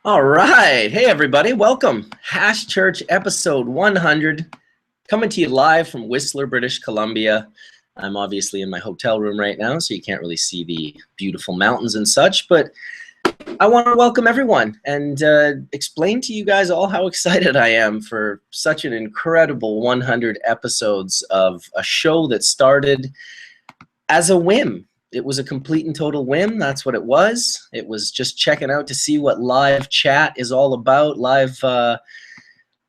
All right. Hey, everybody. Welcome. Hashchurch episode 100. Coming to you live from Whistler, British Columbia. I'm obviously in my hotel room right now, so you can't really see the beautiful mountains and such, but I want to welcome everyone and explain to you guys all how excited I am for such an incredible 100 episodes of a show that started as a whim. It was a complete and total whim. That's what it was. It was just checking out to see what live chat is all about, live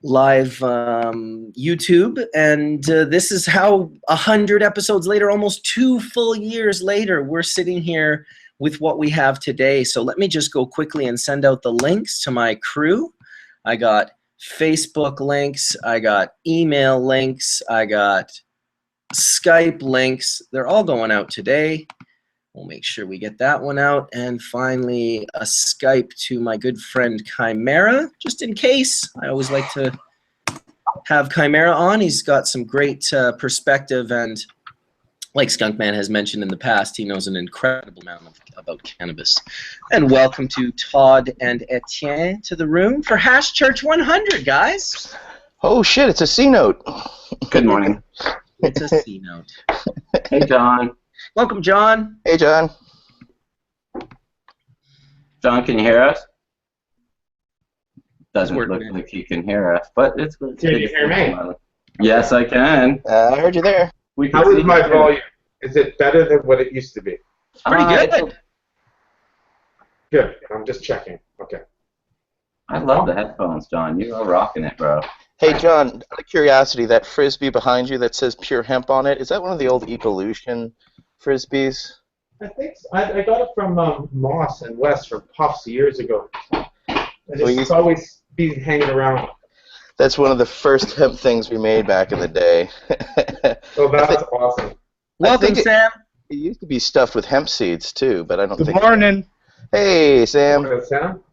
YouTube. And this is how 100 episodes later, almost 2 full years later, we're sitting here with what we have today. So let me just go quickly and send out the links to my crew. I got Facebook links. I got email links. I got Skype links. They're all going out today. We'll make sure we get that one out. And finally, a Skype to my good friend Chimera, just in case. I always like to have Chimera on. He's got some great perspective, and like Skunkman has mentioned in the past, he knows an incredible amount about cannabis. And welcome to Todd and Etienne to the room for Hashchurch 100, guys. Oh shit, it's a C note. Good morning. It's a C note. Hey, John. Welcome, John. Hey, John. John, can you hear us? Doesn't look working. like you can hear us, but it's good. Can you hear me? Yes, I can. I heard you there. We can How see is my you. volume? Is it better than what it used to be? Pretty good. it's- Good. I'm just checking. Okay. I love the headphones, John. You are rocking it, bro. Hey, John, out of curiosity, that frisbee behind you that says pure hemp on it, is that one of the old Evolution frisbees? I think so. I got it from Moss and West from Puffs years ago. It's always been hanging around. That's one of the first hemp things we made back in the day. Oh, that's awesome. Welcome, Sam. It used to be stuffed with hemp seeds, too, but I don't think... Good morning. Hey, Sam. Sam?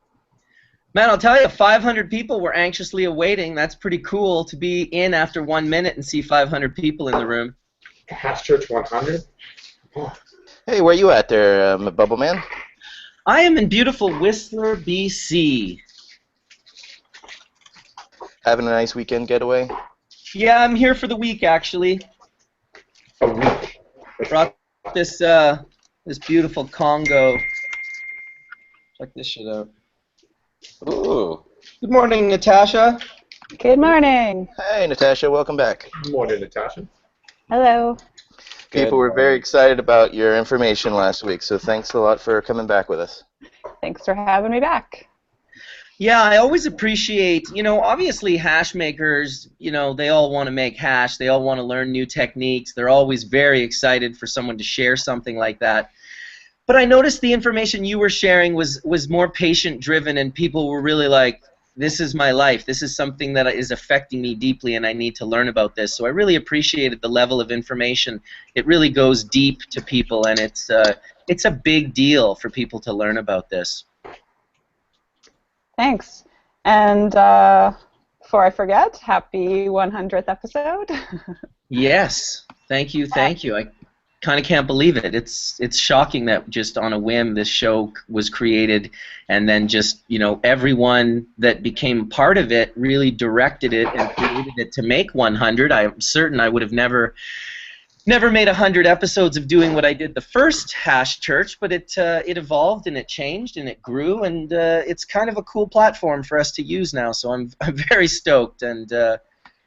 Man, I'll tell you, 500 people were anxiously awaiting. That's pretty cool to be in after 1 minute and see 500 people in the room. Hashchurch 100? Oh. Hey, where you at there, Bubbleman? I am in beautiful Whistler, BC. Having a nice weekend getaway? Yeah, I'm here for the week, actually. A week. Brought this this beautiful Congo. Check this shit out. Ooh. Good morning, Natasha. Good morning. Hey, Natasha, welcome back. Good morning, Natasha. Hello. People were very excited about your information last week, so thanks a lot for coming back with us. Thanks for having me back. Yeah, I always appreciate, obviously hash makers, they all want to make hash. They all want to learn new techniques. They're always very excited for someone to share something like that. But I noticed the information you were sharing was more patient-driven, and people were really like, this is my life. This is something that is affecting me deeply, and I need to learn about this. So I really appreciated the level of information. It really goes deep to people, and it's a big deal for people to learn about this. Thanks. And before I forget, happy 100th episode. Yes. Thank you. Thank you. I kind of can't believe it. It's shocking that just on a whim this show was created, and then just everyone that became part of it really directed it and created it to make 100. I'm certain I would have never made 100 episodes of doing what I did the first Hashchurch, but it evolved and it changed and it grew, and it's kind of a cool platform for us to use now. So I'm very stoked, and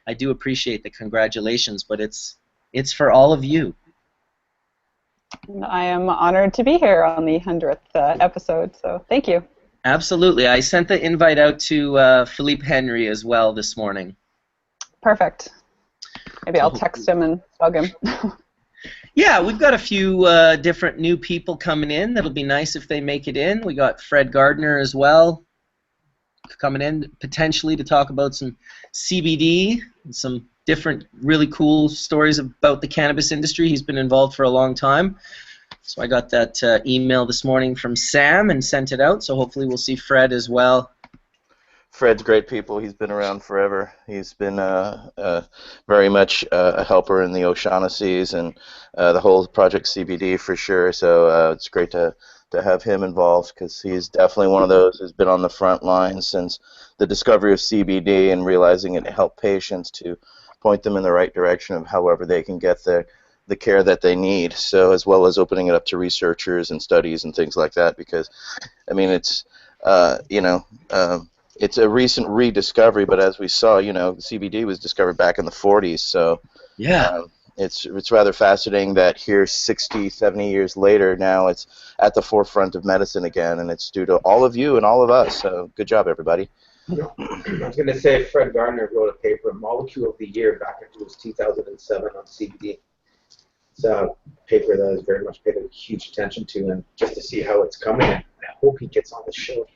I do appreciate the congratulations, but it's for all of you. I am honored to be here on the 100th episode, so thank you. Absolutely. I sent the invite out to Philippe Henry as well this morning. Perfect. Maybe I'll text him and bug him. Yeah, we've got a few different new people coming in. That'll be nice if they make it in. We got Fred Gardner as well coming in potentially to talk about some CBD and some different really cool stories about the cannabis industry. He's been involved for a long time. So I got that email this morning from Sam and sent it out, so hopefully we'll see Fred as well. Fred's great people. He's been around forever. He's been very much a helper in the O'Shaughnessy's and the whole Project CBD for sure. So it's great to to have him involved, because he's definitely one of those who's been on the front line since the discovery of CBD and realizing it helped patients to point them in the right direction of however they can get the care that they need. So as well as opening it up to researchers and studies and things like that, because I mean it's it's a recent rediscovery, but as we saw, CBD was discovered back in the 40s, so Yeah. It's rather fascinating that here 60, 70 years later, now it's at the forefront of medicine again, and it's due to all of you and all of us. So good job, everybody. I was going to say Fred Gardner wrote a paper, Molecule of the Year, back in 2007 on CBD. It's a paper that is very much paid huge attention to, and just to see how it's coming, and I hope he gets on the show.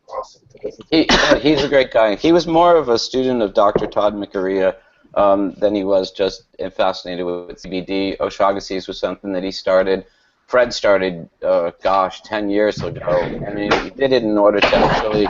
Awesome. He's a great guy. He was more of a student of Dr. Todd Mikuriya than he was just fascinated with CBD. Oshagasis was something that he started. Fred started, 10 years ago. I mean, he did it in order to actually...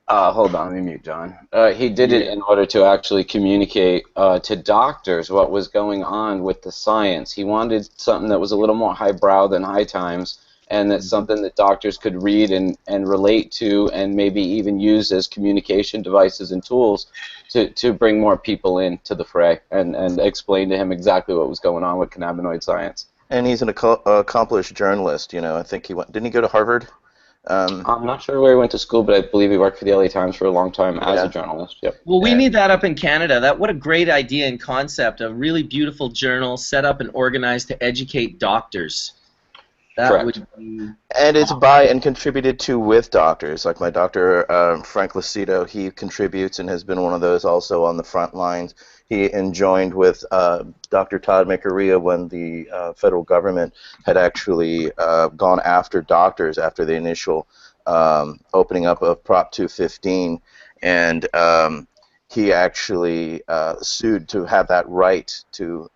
hold on, let me mute John. He did it in order to actually communicate to doctors what was going on with the science. He wanted something that was a little more highbrow than High Times, and that's something that doctors could read and relate to, and maybe even use as communication devices and tools to bring more people into the fray and explain to him exactly what was going on with cannabinoid science. And he's an accomplished journalist. I think didn't he go to Harvard? I'm not sure where he went to school, but I believe he worked for the LA Times for a long time as a journalist. Yep. Well, we need that up in Canada. What a great idea and concept. A really beautiful journal set up and organized to educate doctors. That Correct. would be... And it's by and contributed to with doctors. Like my doctor, Frank Lucido, he contributes and has been one of those also on the front lines. He joined with Dr. Todd Mikuriya when the federal government had actually gone after doctors after the initial opening up of Prop 215. And he actually sued to have that right to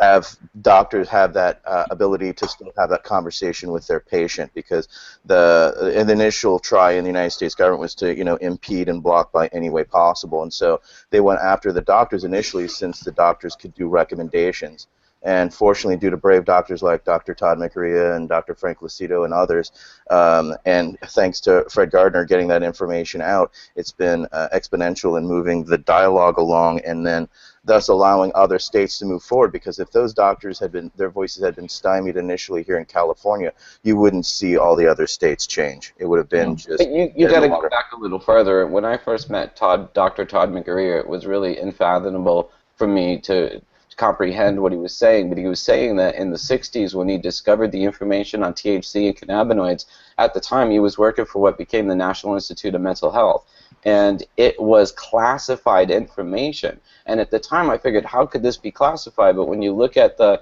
have doctors have that ability to still have that conversation with their patient, because the initial try in the United States government was to impede and block by any way possible, and so they went after the doctors initially, since the doctors could do recommendations. And fortunately, due to brave doctors like Dr. Todd Mikuriya and Dr. Frank Lucido and others, and thanks to Fred Gardner getting that information out, it's been exponential in moving the dialogue along, and then thus allowing other states to move forward. Because if those doctors their voices had been stymied initially here in California, you wouldn't see all the other states change. It would have been just... But you got to go back a little further. When I first met Dr. Todd Mikuriya, it was really unfathomable for me to comprehend what he was saying, but he was saying that in the 60s, when he discovered the information on THC and cannabinoids, at the time he was working for what became the National Institute of Mental Health, and it was classified information. And at the time I figured, how could this be classified? But when you look at the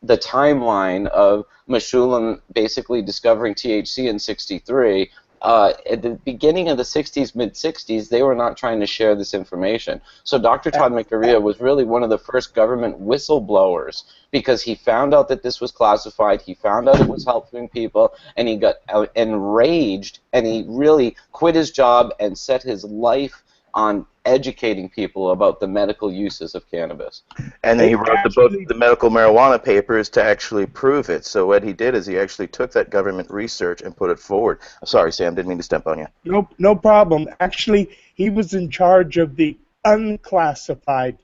timeline of Meshulam basically discovering THC in 63, at the beginning of the 60s, mid-60s, they were not trying to share this information. So Dr. Todd Mikuriya was really one of the first government whistleblowers, because he found out that this was classified, he found out it was helping people, and he got enraged, and he really quit his job and set his life on educating people about the medical uses of cannabis. And then he wrote the book, the medical marijuana papers, to actually prove it. So what he did is he actually took that government research and put it forward. I'm sorry, Sam, didn't mean to step on you. No problem. Actually, he was in charge of the unclassified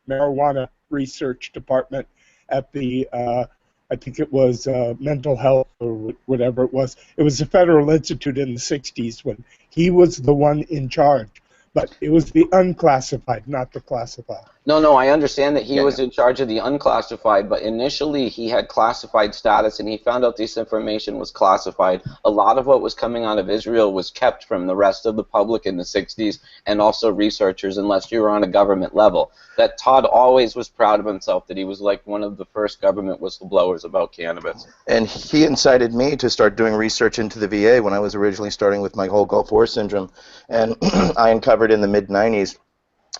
marijuana research department at the, I think it was mental health or whatever it was. It was the Federal Institute in the 60s when he was the one in charge. But it was the unclassified, not the classified. No, I understand that he was in charge of the unclassified, but initially he had classified status, and he found out this information was classified. A lot of what was coming out of Israel was kept from the rest of the public in the 60s, and also researchers, unless you were on a government level. That Todd always was proud of himself, that he was like one of the first government whistleblowers about cannabis. And he incited me to start doing research into the VA when I was originally starting with my whole Gulf War syndrome. And I uncovered in the mid-90s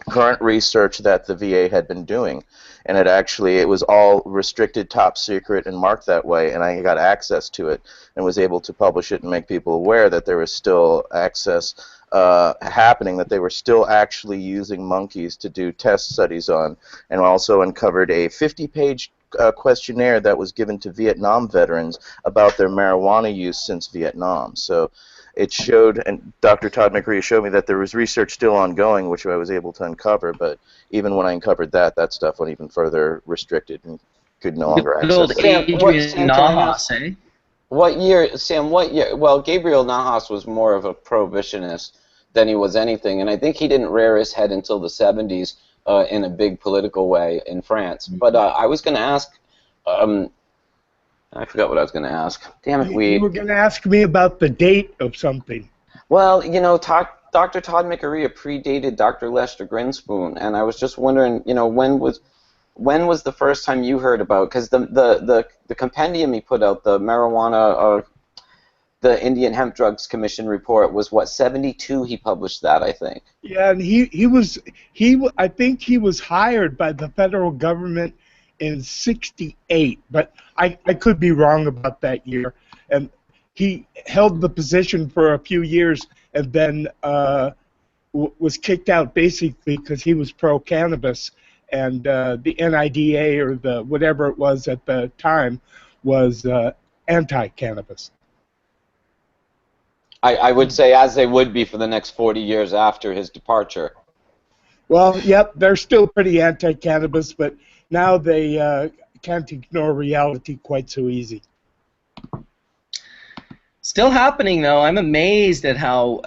current research that the VA had been doing, and it was all restricted, top secret, and marked that way, and I got access to it and was able to publish it and make people aware that there was still access happening, that they were still actually using monkeys to do test studies on, and also uncovered a 50-page questionnaire that was given to Vietnam veterans about their marijuana use since Vietnam. So it showed, and Dr. Todd Mikuriya showed me that there was research still ongoing, which I was able to uncover, but even when I uncovered that, that stuff went even further restricted and could no longer Good old access it. Adrian Sam, can I Nahas, ask- eh? What year, Sam, what year? Well, Gabriel Nahas was more of a prohibitionist than he was anything, and I think he didn't rear his head until the 70s in a big political way in France. But I was going to ask, I forgot what I was going to ask. Damn it, You were going to ask me about the date of something. Well, you know, Dr. Todd Mikuriya predated Dr. Lester Grinspoon, and I was just wondering, you know, when was the first time you heard about? Because the compendium he put out, the marijuana, the Indian Hemp Drugs Commission report, was what, 72? He published that, I think. Yeah, and I think he was hired by the federal government in '68, but I could be wrong about that year. And he held the position for a few years and then was kicked out basically because he was pro-cannabis, and the NIDA or the whatever it was at the time was anti-cannabis. I would say as they would be for the next 40 years after his departure. Well, yep, they're still pretty anti-cannabis, but now they can't ignore reality quite so easy. Still happening, though. I'm amazed at how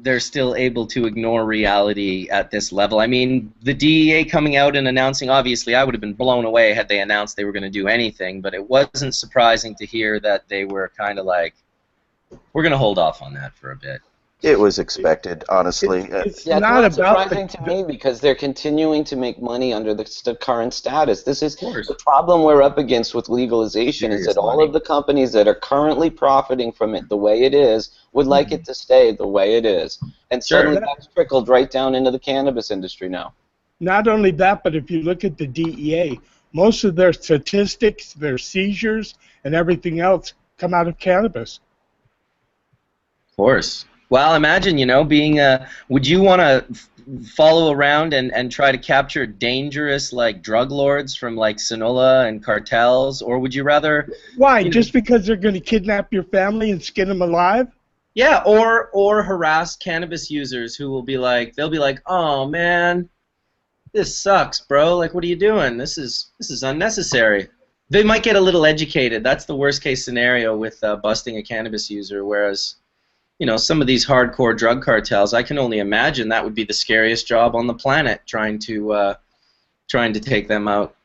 they're still able to ignore reality at this level. I mean, the DEA coming out and announcing, obviously, I would have been blown away had they announced they were going to do anything, but it wasn't surprising to hear that they were kind of like, we're going to hold off on that for a bit. It was expected, honestly. It's Yeah, not it's about surprising to me because they're continuing to make money under the current status. This is the problem we're up against with legalization, is that all of the companies that are currently profiting from it the way it is would like it to stay the way it is. And suddenly that's trickled right down into the cannabis industry now. Not only that, but if you look at the DEA, most of their statistics, their seizures, and everything else come out of cannabis. Of course. Well, imagine, you know, being a, would you want to follow around and try to capture dangerous, like, drug lords from, like, Sinaloa and cartels, or would you rather... Why? Just because they're going to kidnap your family and skin them alive? Yeah, or harass cannabis users who will be like, they'll be like, oh, man, this sucks, bro. Like, what are you doing? This is unnecessary. They might get a little educated. That's the worst case scenario with busting a cannabis user, whereas... You know, some of these hardcore drug cartels, I can only imagine that would be the scariest job on the planet, trying to take them out.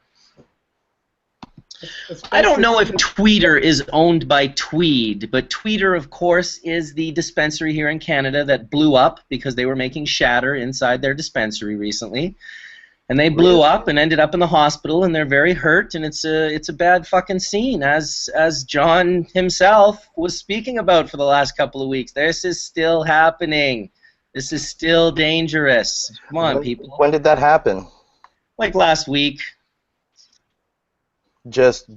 I don't know if Tweeter is owned by Tweed, but Tweeter, of course, is the dispensary here in Canada that blew up because they were making shatter inside their dispensary recently. And they blew up and ended up in the hospital, and they're very hurt, and it's a bad fucking scene, as John himself was speaking about for the last couple of weeks. This is still happening. This is still dangerous. Come on, people. When did that happen? Like last week. Just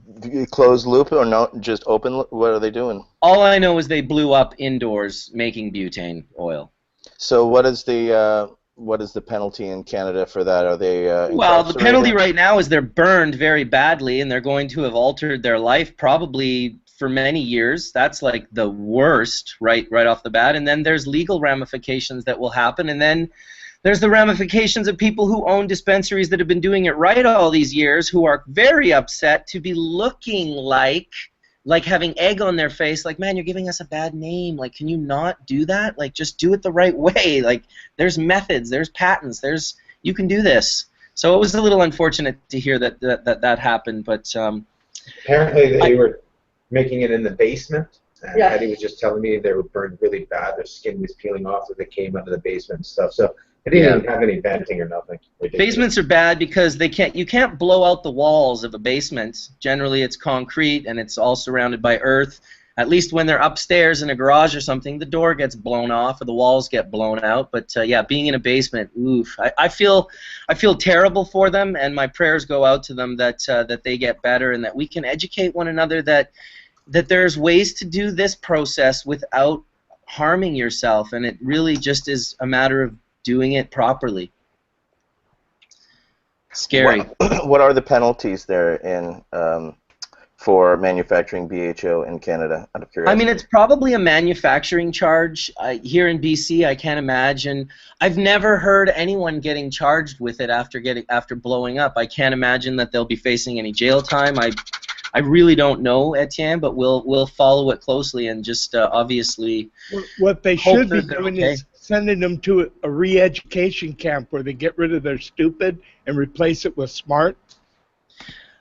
closed loop or no? Just open? What are they doing? All I know is they blew up indoors making butane oil. So what is the penalty in Canada for that? Are they well, the penalty right now is they're burned very badly, and they're going to have altered their life probably for many years. That's like the worst right off the bat. And then there's legal ramifications that will happen, and then there's the ramifications of people who own dispensaries that have been doing it right all these years, who are very upset to be looking like having egg on their face, like, man, you're giving us a bad name. Like, can you not do that? Like, just do it the right way. Like, there's methods, there's patents, you can do this. So it was a little unfortunate to hear that happened, but apparently they were making it in the basement. And Eddie was just telling me they were burned really bad. Their skin was peeling off as they came out of the basement and stuff. So it didn't even have any venting or nothing. Basements are bad because you can't blow out the walls of a basement. Generally, it's concrete and it's all surrounded by earth. At least when they're upstairs in a garage or something, the door gets blown off or the walls get blown out. But yeah, being in a basement, oof. I feel terrible for them, and my prayers go out to them that they get better and that we can educate one another that there's ways to do this process without harming yourself, and it really just is a matter of doing it properly. Scary. What are the penalties there in for manufacturing BHO in Canada, out of curiosity? I mean, it's probably a manufacturing charge. Here in BC, I can't imagine. I've never heard anyone getting charged with it after blowing up. I can't imagine that they'll be facing any jail time. I really don't know, Etienne, but we'll follow it closely and just obviously. What they hope should be that they're doing okay. is sending them to a re-education camp where they get rid of their stupid and replace it with smart.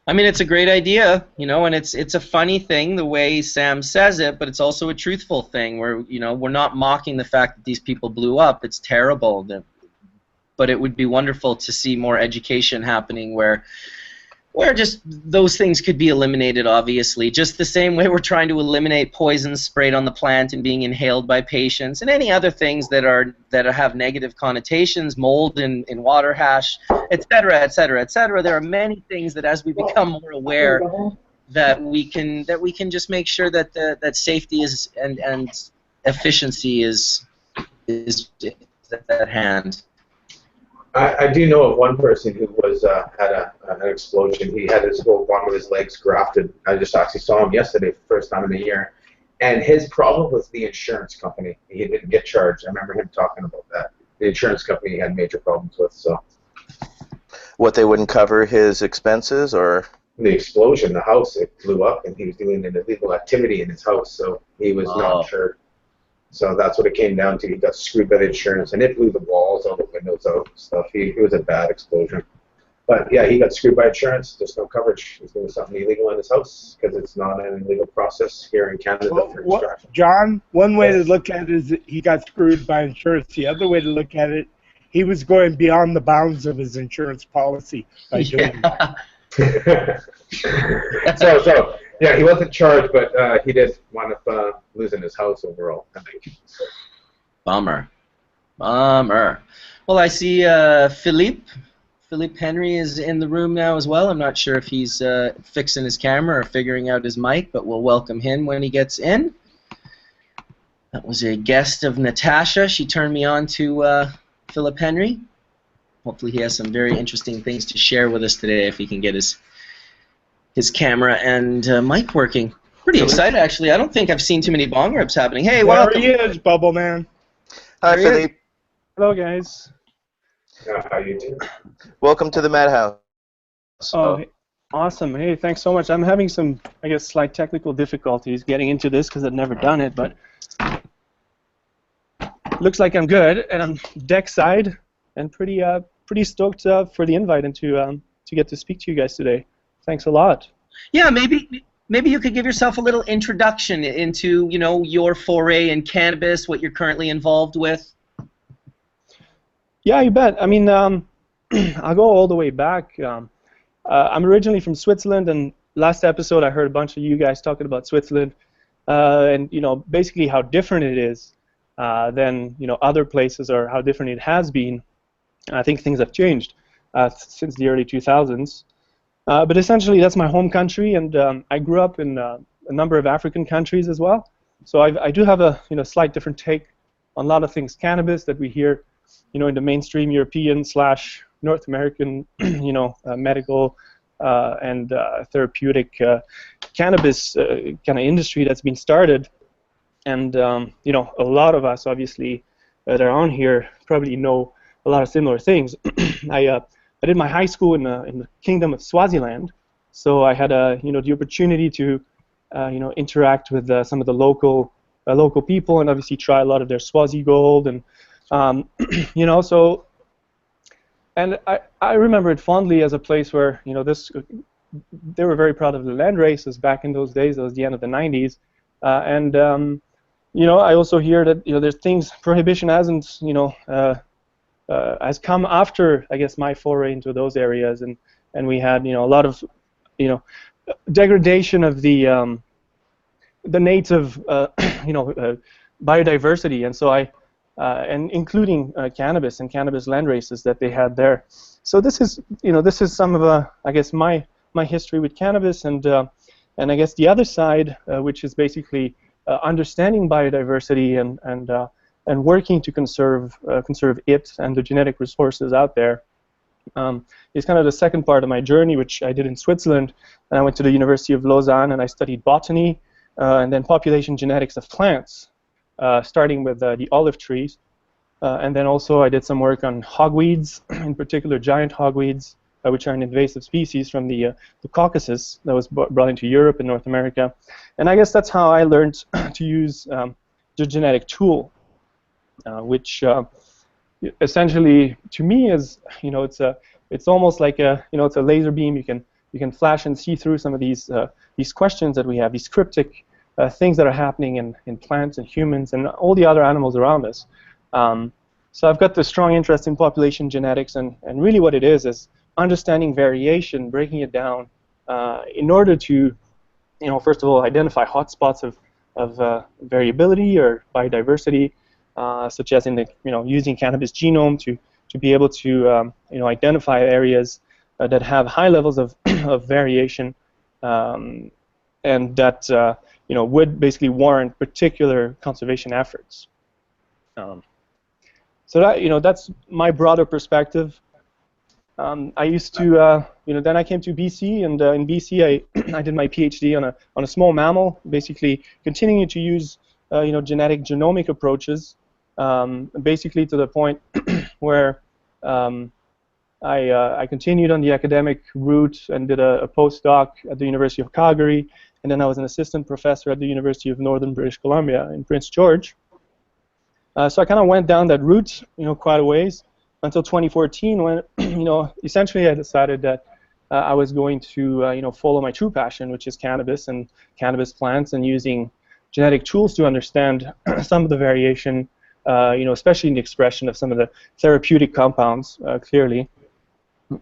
I mean, it's a great idea, you know, and it's a funny thing the way Sam says it, but it's also a truthful thing where, you know, we're not mocking the fact that these people blew up. It's terrible, but it would be wonderful to see more education happening where just those things could be eliminated, obviously. Just the same way we're trying to eliminate poisons sprayed on the plant and being inhaled by patients, and any other things that have negative connotations, mold in water hash, etc., etc., etc. There are many things that, as we become more aware, that we can just make sure that that safety is and efficiency is at hand. I do know of one person who was had an explosion. He had his whole bottom of his legs grafted. I just actually saw him yesterday, first time in a year. And his problem was the insurance company. He didn't get charged. I remember him talking about that. The insurance company he had major problems with. So What, they wouldn't cover his expenses, or? the explosion, the house, it blew up, and he was doing an illegal activity in his house, so he was not insured. So that's what it came down to. He got screwed by the insurance, and it blew the walls, all the windows out and stuff. It was a bad explosion. But yeah, he got screwed by insurance. There's no coverage. He's doing something illegal in his house because it's not an illegal process here in Canada for extraction. John, one way to look at it is that he got screwed by insurance. The other way to look at it, he was going beyond the bounds of his insurance policy by doing that. So yeah, he wasn't charged, but he did wind up losing his house overall, I think. Bummer. Well, I see Philippe Henry is in the room now as well. I'm not sure if he's fixing his camera or figuring out his mic, but we'll welcome him when he gets in. That was a guest of Natasha. She turned me on to Philippe Henry. Hopefully he has some very interesting things to share with us today if he can get his camera and mic working. Pretty excited, actually. I don't think I've seen too many bong rips happening. Hey, welcome. There he is, Bubbleman. Hi, Philippe. Hello, guys. How you doing? Welcome to the Madhouse. Oh, hey, awesome. Hey, thanks so much. I'm having some, I guess, slight technical difficulties getting into this because I've never done it, but looks like I'm good, and I'm deck side and pretty stoked for the invite and to get to speak to you guys today. Thanks a lot. Yeah, maybe you could give yourself a little introduction into, you know, your foray in cannabis, what you're currently involved with. Yeah, you bet. I mean, I'll go all the way back. I'm originally from Switzerland, and last episode I heard a bunch of you guys talking about Switzerland, and you know, basically how different it is than, you know, other places, or how different it has been. I think things have changed since the early 2000s. But essentially, that's my home country, and I grew up in a number of African countries as well. So I do have a, you know, slight different take on a lot of things cannabis that we hear, you know, in the mainstream European / North American, you know, medical and therapeutic cannabis kind of industry that's been started. And you know, a lot of us obviously that are on here probably know a lot of similar things. I did my high school in the Kingdom of Swaziland, so I had you know, the opportunity to you know, interact with some of the local people, and obviously try a lot of their Swazi gold, and you know, so, and I remember it fondly as a place where, you know, they were very proud of the land races back in those days. That was the end of the 90s, and you know, I also hear that, you know, there's things, Prohibition hasn't, you know, has come after, I guess, my foray into those areas, and we had, you know, a lot of, you know, degradation of the native, you know, biodiversity, and so and including cannabis and cannabis land races that they had there. So this is, you know, this is some of, I guess, my history with cannabis, and I guess the other side, which is basically understanding biodiversity and working to conserve it and the genetic resources out there. is kind of the second part of my journey, which I did in Switzerland. And I went to the University of Lausanne and I studied botany and then population genetics of plants, starting with the olive trees. And then also I did some work on hogweeds, in particular giant hogweeds, which are an invasive species from the Caucasus that was brought into Europe and North America. And I guess that's how I learned to use the genetic tool, which essentially, to me, is it's almost like it's a laser beam. You can flash and see through some of these questions that we have, these cryptic things that are happening in plants and humans and all the other animals around us. So I've got this strong interest in population genetics, and really what it is understanding variation, breaking it down, in order to, first of all, identify hotspots of variability or biodiversity, such as in the, using cannabis genome to be able to, identify areas that have high levels of variation, and that, would basically warrant particular conservation efforts. So that, that's my broader perspective. I used to, then I came to BC, and in BC I did my PhD on a small mammal, basically continuing to use, genetic genomic approaches, basically to the point where I continued on the academic route and did a postdoc at the University of Calgary, and then I was an assistant professor at the University of Northern British Columbia in Prince George. So I kind of went down that route, quite a ways, until 2014, when, essentially I decided that I was going to, follow my true passion, which is cannabis and cannabis plants, and using genetic tools to understand some of the variation, especially in the expression of some of the therapeutic compounds, clearly.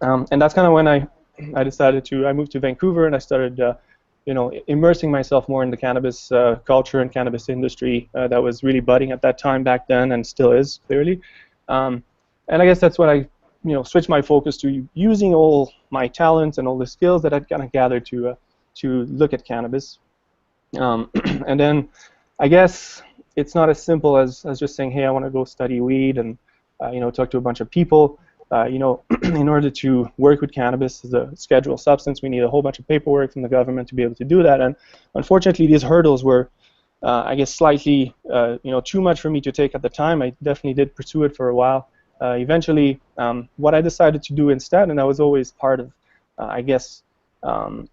And that's kind of when I decided I moved to Vancouver, and I started, immersing myself more in the cannabis culture and cannabis industry that was really budding at that time back then, and still is, clearly. And I guess that's when I, switched my focus to using all my talents and all the skills that I'd kind of gathered to look at cannabis. And then I guess it's not as simple as just saying, hey, I want to go study weed and talk to a bunch of people. In order to work with cannabis as a scheduled substance, we need a whole bunch of paperwork from the government to be able to do that. And unfortunately, these hurdles were, I guess, slightly, too much for me to take at the time. I definitely did pursue it for a while. Eventually, what I decided to do instead, and I was always part of, I guess, some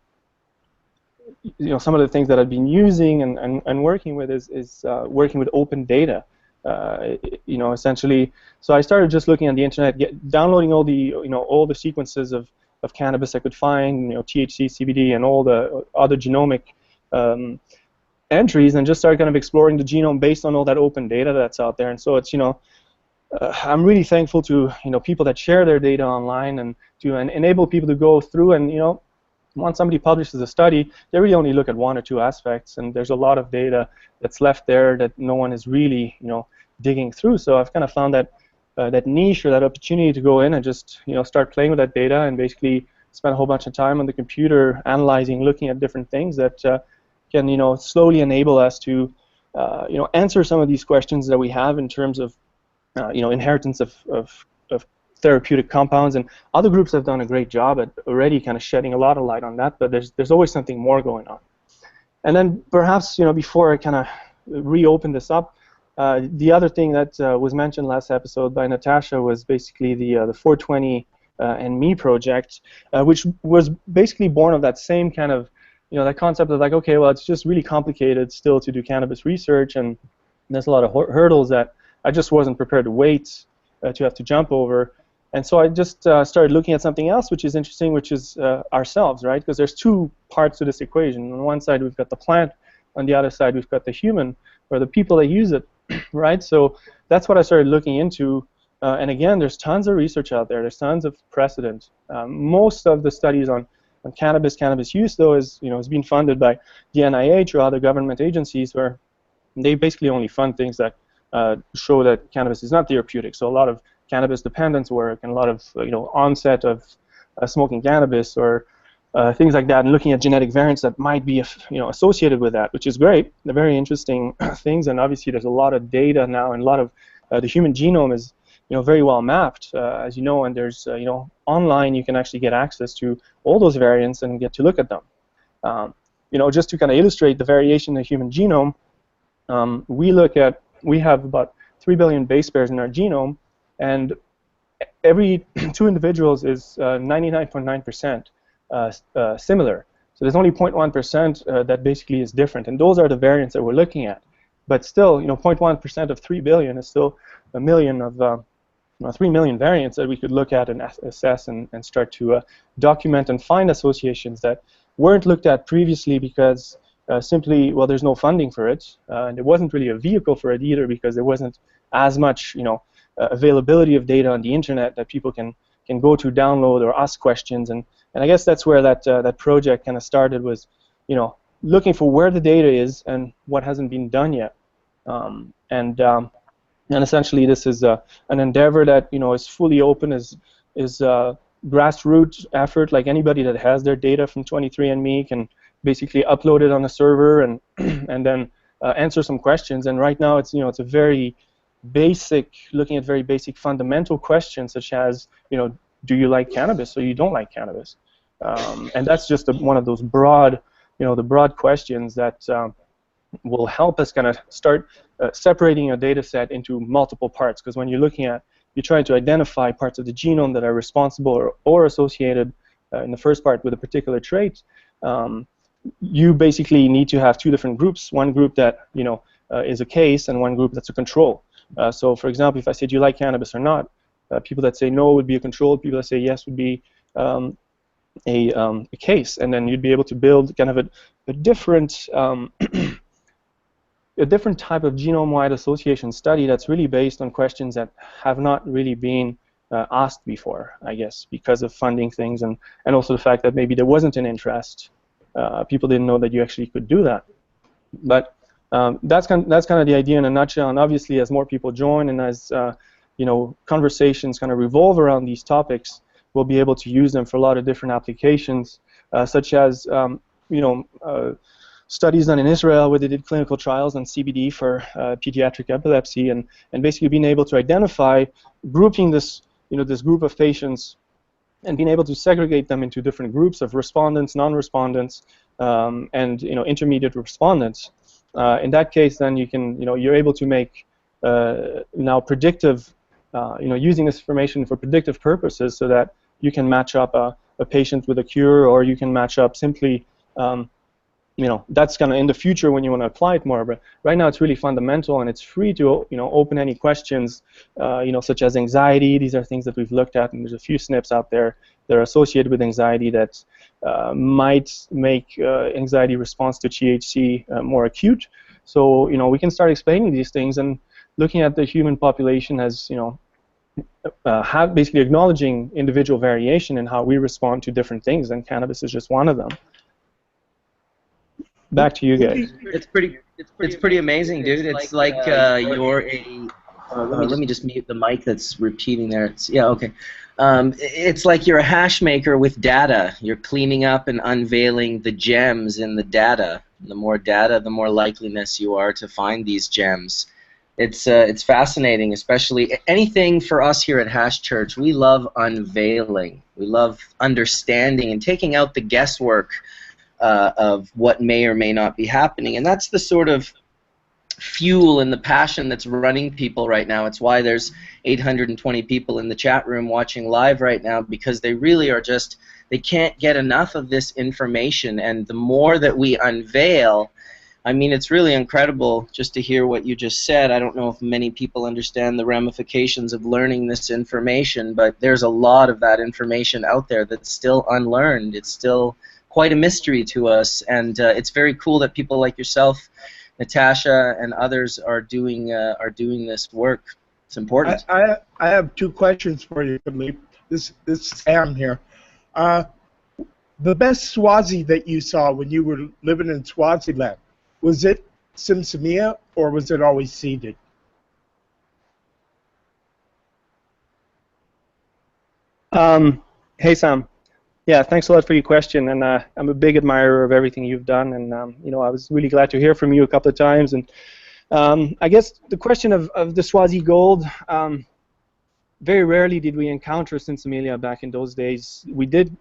of the things that I've been using and working with is working with open data. Essentially, so I started just looking on the internet, downloading all the sequences of cannabis I could find, THC, CBD, and all the other genomic entries, and just started kind of exploring the genome based on all that open data that's out there. And so it's, I'm really thankful to people that share their data online, and to enable people to go through and once somebody publishes a study, they really only look at one or two aspects, and there's a lot of data that's left there that no one is really digging through. So I've kind of found that that niche, or that opportunity to go in and just start playing with that data, and basically spend a whole bunch of time on the computer analyzing, looking at different things that can slowly enable us to answer some of these questions that we have in terms of inheritance of therapeutic compounds. And other groups have done a great job at already kind of shedding a lot of light on that, but there's always something more going on. And then perhaps before I kind of reopen this up, the other thing that was mentioned last episode by Natasha was basically the 420 and Me project, which was basically born of that same kind of that concept of like, okay, well, it's just really complicated still to do cannabis research, and there's a lot of hurdles that I just wasn't prepared to wait to have to jump over. And so I just started looking at something else which is interesting, which is ourselves, right? Because there's two parts to this equation. On one side we've got the plant, on the other side we've got the human, or the people that use it, right? So that's what I started looking into. And again, there's tons of research out there. There's tons of precedent. Most of the studies on cannabis use, though, is being funded by the NIH or other government agencies, where they basically only fund things that show that cannabis is not therapeutic. So a lot of cannabis dependence work, and a lot of onset of smoking cannabis, or things like that, and looking at genetic variants that might be associated with that, which is great. They're very interesting things, and obviously there's a lot of data now, and a lot of the human genome is very well mapped, as you know, and there's, online you can actually get access to all those variants and get to look at them. Just to kind of illustrate the variation in the human genome, we have about 3 billion base pairs in our genome, and every 2 individuals is 99.9% similar. So there's only 0.1% that basically is different, and those are the variants that we're looking at. But still, 0.1% of 3 billion is still a million of 3 million variants that we could look at and assess and start to document and find associations that weren't looked at previously because simply, well, there's no funding for it, and there wasn't really a vehicle for it either because there wasn't as much, availability of data on the internet that people can go to download or ask questions, and I guess that's where that project kind of started, was, looking for where the data is and what hasn't been done yet, and essentially this is an endeavor that is fully open, is grassroots effort. Like anybody that has their data from 23andMe can basically upload it on a server and and then answer some questions. And right now it's it's a very basic, looking at very basic fundamental questions such as do you like cannabis or you don't like cannabis, and that's just one of those broad the broad questions that will help us kind of start separating a data set into multiple parts, because when you're trying to identify parts of the genome that are responsible or associated in the first part with a particular trait, you basically need to have 2 different groups, one group that is a case and one group that's a control. So for example, if I said, do you like cannabis or not, people that say no would be a control, people that say yes would be a case, and then you'd be able to build kind of a different a different type of genome-wide association study that's really based on questions that have not really been asked before, I guess, because of funding things, and also the fact that maybe there wasn't an interest. People didn't know that you actually could do that. But that's kind of the idea in a nutshell. And obviously, as more people join and as conversations kind of revolve around these topics, we'll be able to use them for a lot of different applications, such as studies done in Israel where they did clinical trials on CBD for pediatric epilepsy, and basically being able to identify, grouping this this group of patients and being able to segregate them into different groups of respondents, non-respondents, and intermediate respondents. In that case, then you can you're able to make now predictive, using this information for predictive purposes, so that you can match up a patient with a cure, or you can match up simply. That's kind of in the future when you want to apply it more, but right now it's really fundamental, and it's free to open any questions, such as anxiety. These are things that we've looked at, and there's a few SNPs out there that are associated with anxiety that might make anxiety response to THC more acute. So we can start explaining these things and looking at the human population as have basically acknowledging individual variation in how we respond to different things, and cannabis is just one of them. Back to you guys. It's pretty amazing, dude. It's like you're a. Let me just mute the mic that's repeating there. Okay. It's like you're a hash maker with data. You're cleaning up and unveiling the gems in the data. The more data, the more likeliness you are to find these gems. It's fascinating, especially anything for us here at Hashchurch. We love unveiling. We love understanding and taking out the guesswork of what may or may not be happening, and that's the sort of fuel and the passion that's running people right now. It's why there's 820 people in the chat room watching live right now, because they really are they can't get enough of this information, and the more that we unveil, I mean, it's really incredible just to hear what you just said. I don't know if many people understand the ramifications of learning this information, but there's a lot of that information out there that's still unlearned. It's still quite a mystery to us, and it's very cool that people like yourself, Natasha, and others are doing this work. It's important. I have 2 questions for you, Philippe. This is Sam here. The best Swazi that you saw when you were living in Swaziland, was it Simsimia or was it always seeded? Hey Sam. Yeah, thanks a lot for your question, and I'm a big admirer of everything you've done, and I was really glad to hear from you a couple of times. And I guess the question of the Swazi gold, very rarely did we encounter Sinsemilla back in those days. We did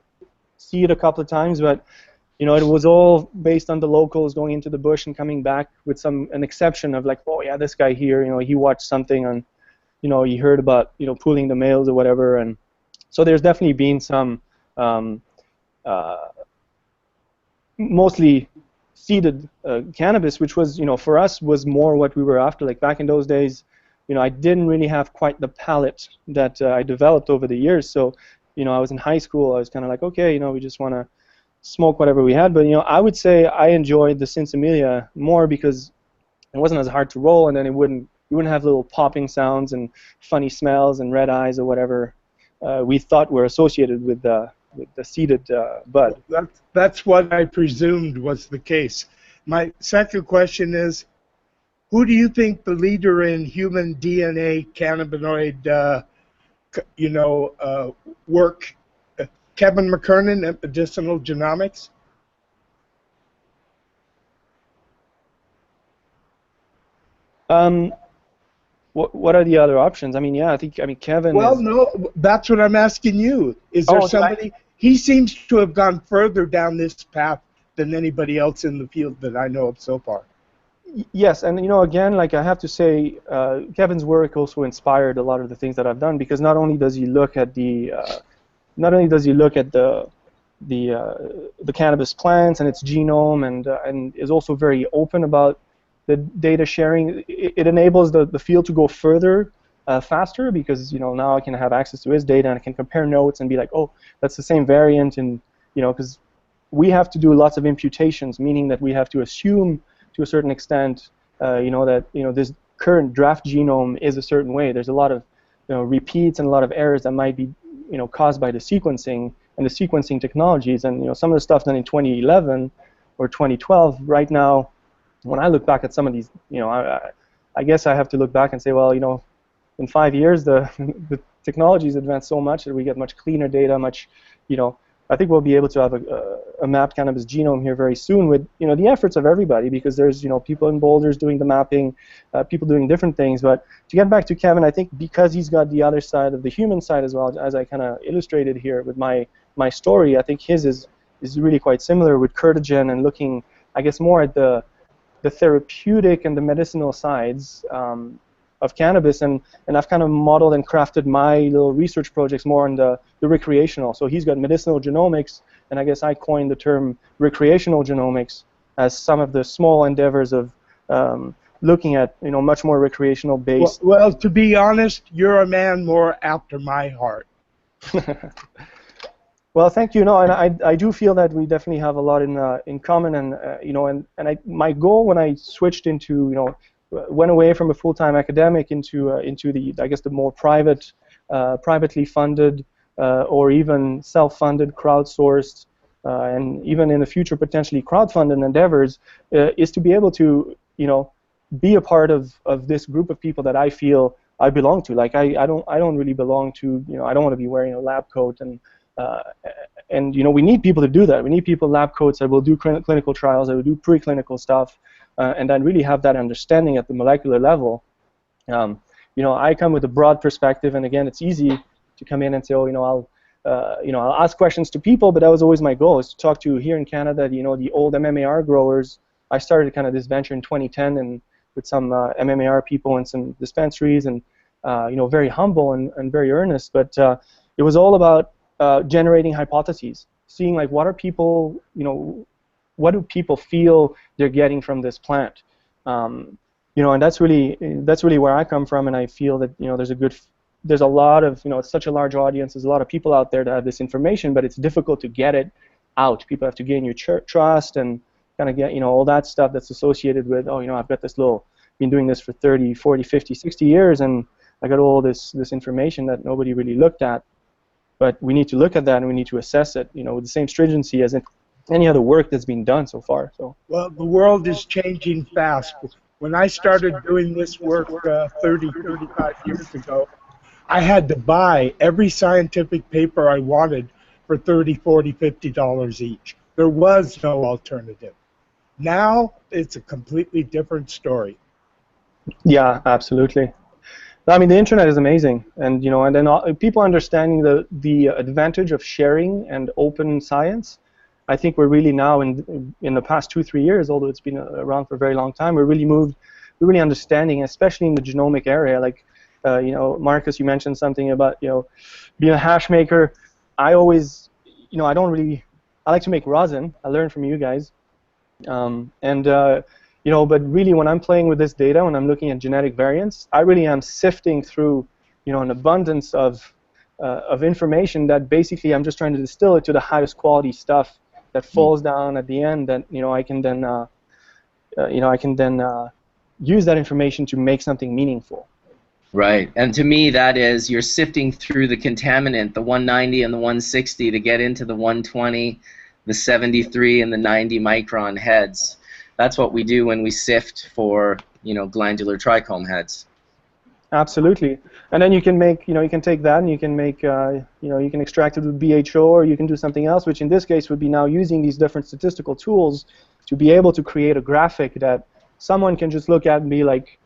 see it a couple of times, but you know, it was all based on the locals going into the bush and coming back with an exception of like, oh yeah, this guy here, you know, he watched something on, you know, he heard about, you know, pooling the males or whatever, and so there's definitely been some mostly seeded cannabis, which was, you know, for us was more what we were after. Like back in those days, you know, I didn't really have quite the palate that I developed over the years. So, you know, I was in high school. I was kind of like, okay, you know, we just want to smoke whatever we had. But, you know, I would say I enjoyed the Sinsemilla more because it wasn't as hard to roll, and then you wouldn't have little popping sounds and funny smells and red eyes or whatever we thought were associated with the seeded bud. That's what I presumed was the case. My second question is, who do you think the leader in human DNA cannabinoid, work? Kevin McKernan at Medicinal Genomics? What are the other options? I mean, yeah, I mean Kevin. Well, no, that's what I'm asking you. Is there somebody? He seems to have gone further down this path than anybody else in the field that I know of so far. Yes, and you know, again, like I have to say, Kevin's work also inspired a lot of the things that I've done, because not only does he look at the cannabis plants and its genome, and is also very open about the data sharing. It enables the field to go further faster, because, you know, now I can have access to his data and I can compare notes and be like, oh, that's the same variant, and, you know, because we have to do lots of imputations, meaning that we have to assume to a certain extent, that, you know, this current draft genome is a certain way. There's a lot of, you know, repeats and a lot of errors that might be, you know, caused by the sequencing and the sequencing technologies. And, you know, some of the stuff done in 2011 or 2012, right now, when I look back at some of these, you know, I guess I have to look back and say, well, you know, in 5 years the technology's advanced so much that we get much cleaner data, much, you know, I think we'll be able to have a mapped cannabis genome here very soon with, you know, the efforts of everybody, because there's, you know, people in Boulders doing the mapping, people doing different things. But to get back to Kevin, I think because he's got the other side of the human side as well, as I kind of illustrated here with my story, I think his is really quite similar with Curtigen, and looking, I guess, more at the therapeutic and the medicinal sides of cannabis, and I've kind of modeled and crafted my little research projects more on the recreational. So he's got medicinal genomics, and I guess I coined the term recreational genomics as some of the small endeavors of looking at, you know, much more recreational based. Well, to be honest, you're a man more after my heart. Well, thank you. No, and I do feel that we definitely have a lot in common, and you know, and my goal when I switched into, you know, went away from a full-time academic into the, I guess, the more privately funded or even self-funded, crowdsourced, and even in the future potentially crowdfunded endeavors, is to be able to, you know, be a part of this group of people that I feel I belong to. Like I don't really belong to, you know, I don't want to be wearing a lab coat, and you know, we need people to do that. We need people in lab coats that will do clinical trials, that will do preclinical stuff, and then really have that understanding at the molecular level. You know, I come with a broad perspective, and again, it's easy to come in and say, oh, you know, I'll ask questions to people, but that was always my goal, is to talk to, here in Canada, you know, the old MMAR growers. I started kind of this venture in 2010, and with some MMAR people and some dispensaries, and you know, very humble and very earnest, but it was all about generating hypotheses, seeing like what are people, you know, what do people feel they're getting from this plant, you know, and that's really where I come from, and I feel that, you know, there's a lot of, you know, it's such a large audience, there's a lot of people out there that have this information, but it's difficult to get it out. People have to gain your trust and kind of get, you know, all that stuff that's associated with, oh, you know, I've got this been doing this for 30, 40, 50, 60 years, and I got all this information that nobody really looked at. But we need to look at that, and we need to assess it, you know, with the same stringency as in any other work that's been done so far. So. Well, the world is changing fast. When I started doing this work 30, 35 years ago, I had to buy every scientific paper I wanted for $30, $40, $50 each. There was no alternative. Now it's a completely different story. Yeah, absolutely. I mean, the internet is amazing, and and then people understanding the advantage of sharing and open science. I think we're really now in the past 2-3 years, although it's been around for a very long time, we're really understanding, especially in the genomic area. Like, Marcus, you mentioned something about being a hash maker. I always, I don't really. I like to make rosin. I learned from you guys, but really when I'm playing with this data, when I'm looking at genetic variants, I really am sifting through, an abundance of information that basically I'm just trying to distill it to the highest quality stuff that falls down at the end that I can then use that information to make something meaningful. Right, and to me that is you're sifting through the contaminant, the 190 and the 160, to get into the 120, the 73 and the 90 micron heads. That's what we do when we sift for glandular trichome heads. Absolutely, and then you can make you can take that and you can make you can extract it with BHO, or you can do something else, which in this case would be now using these different statistical tools to be able to create a graphic that someone can just look at and be like,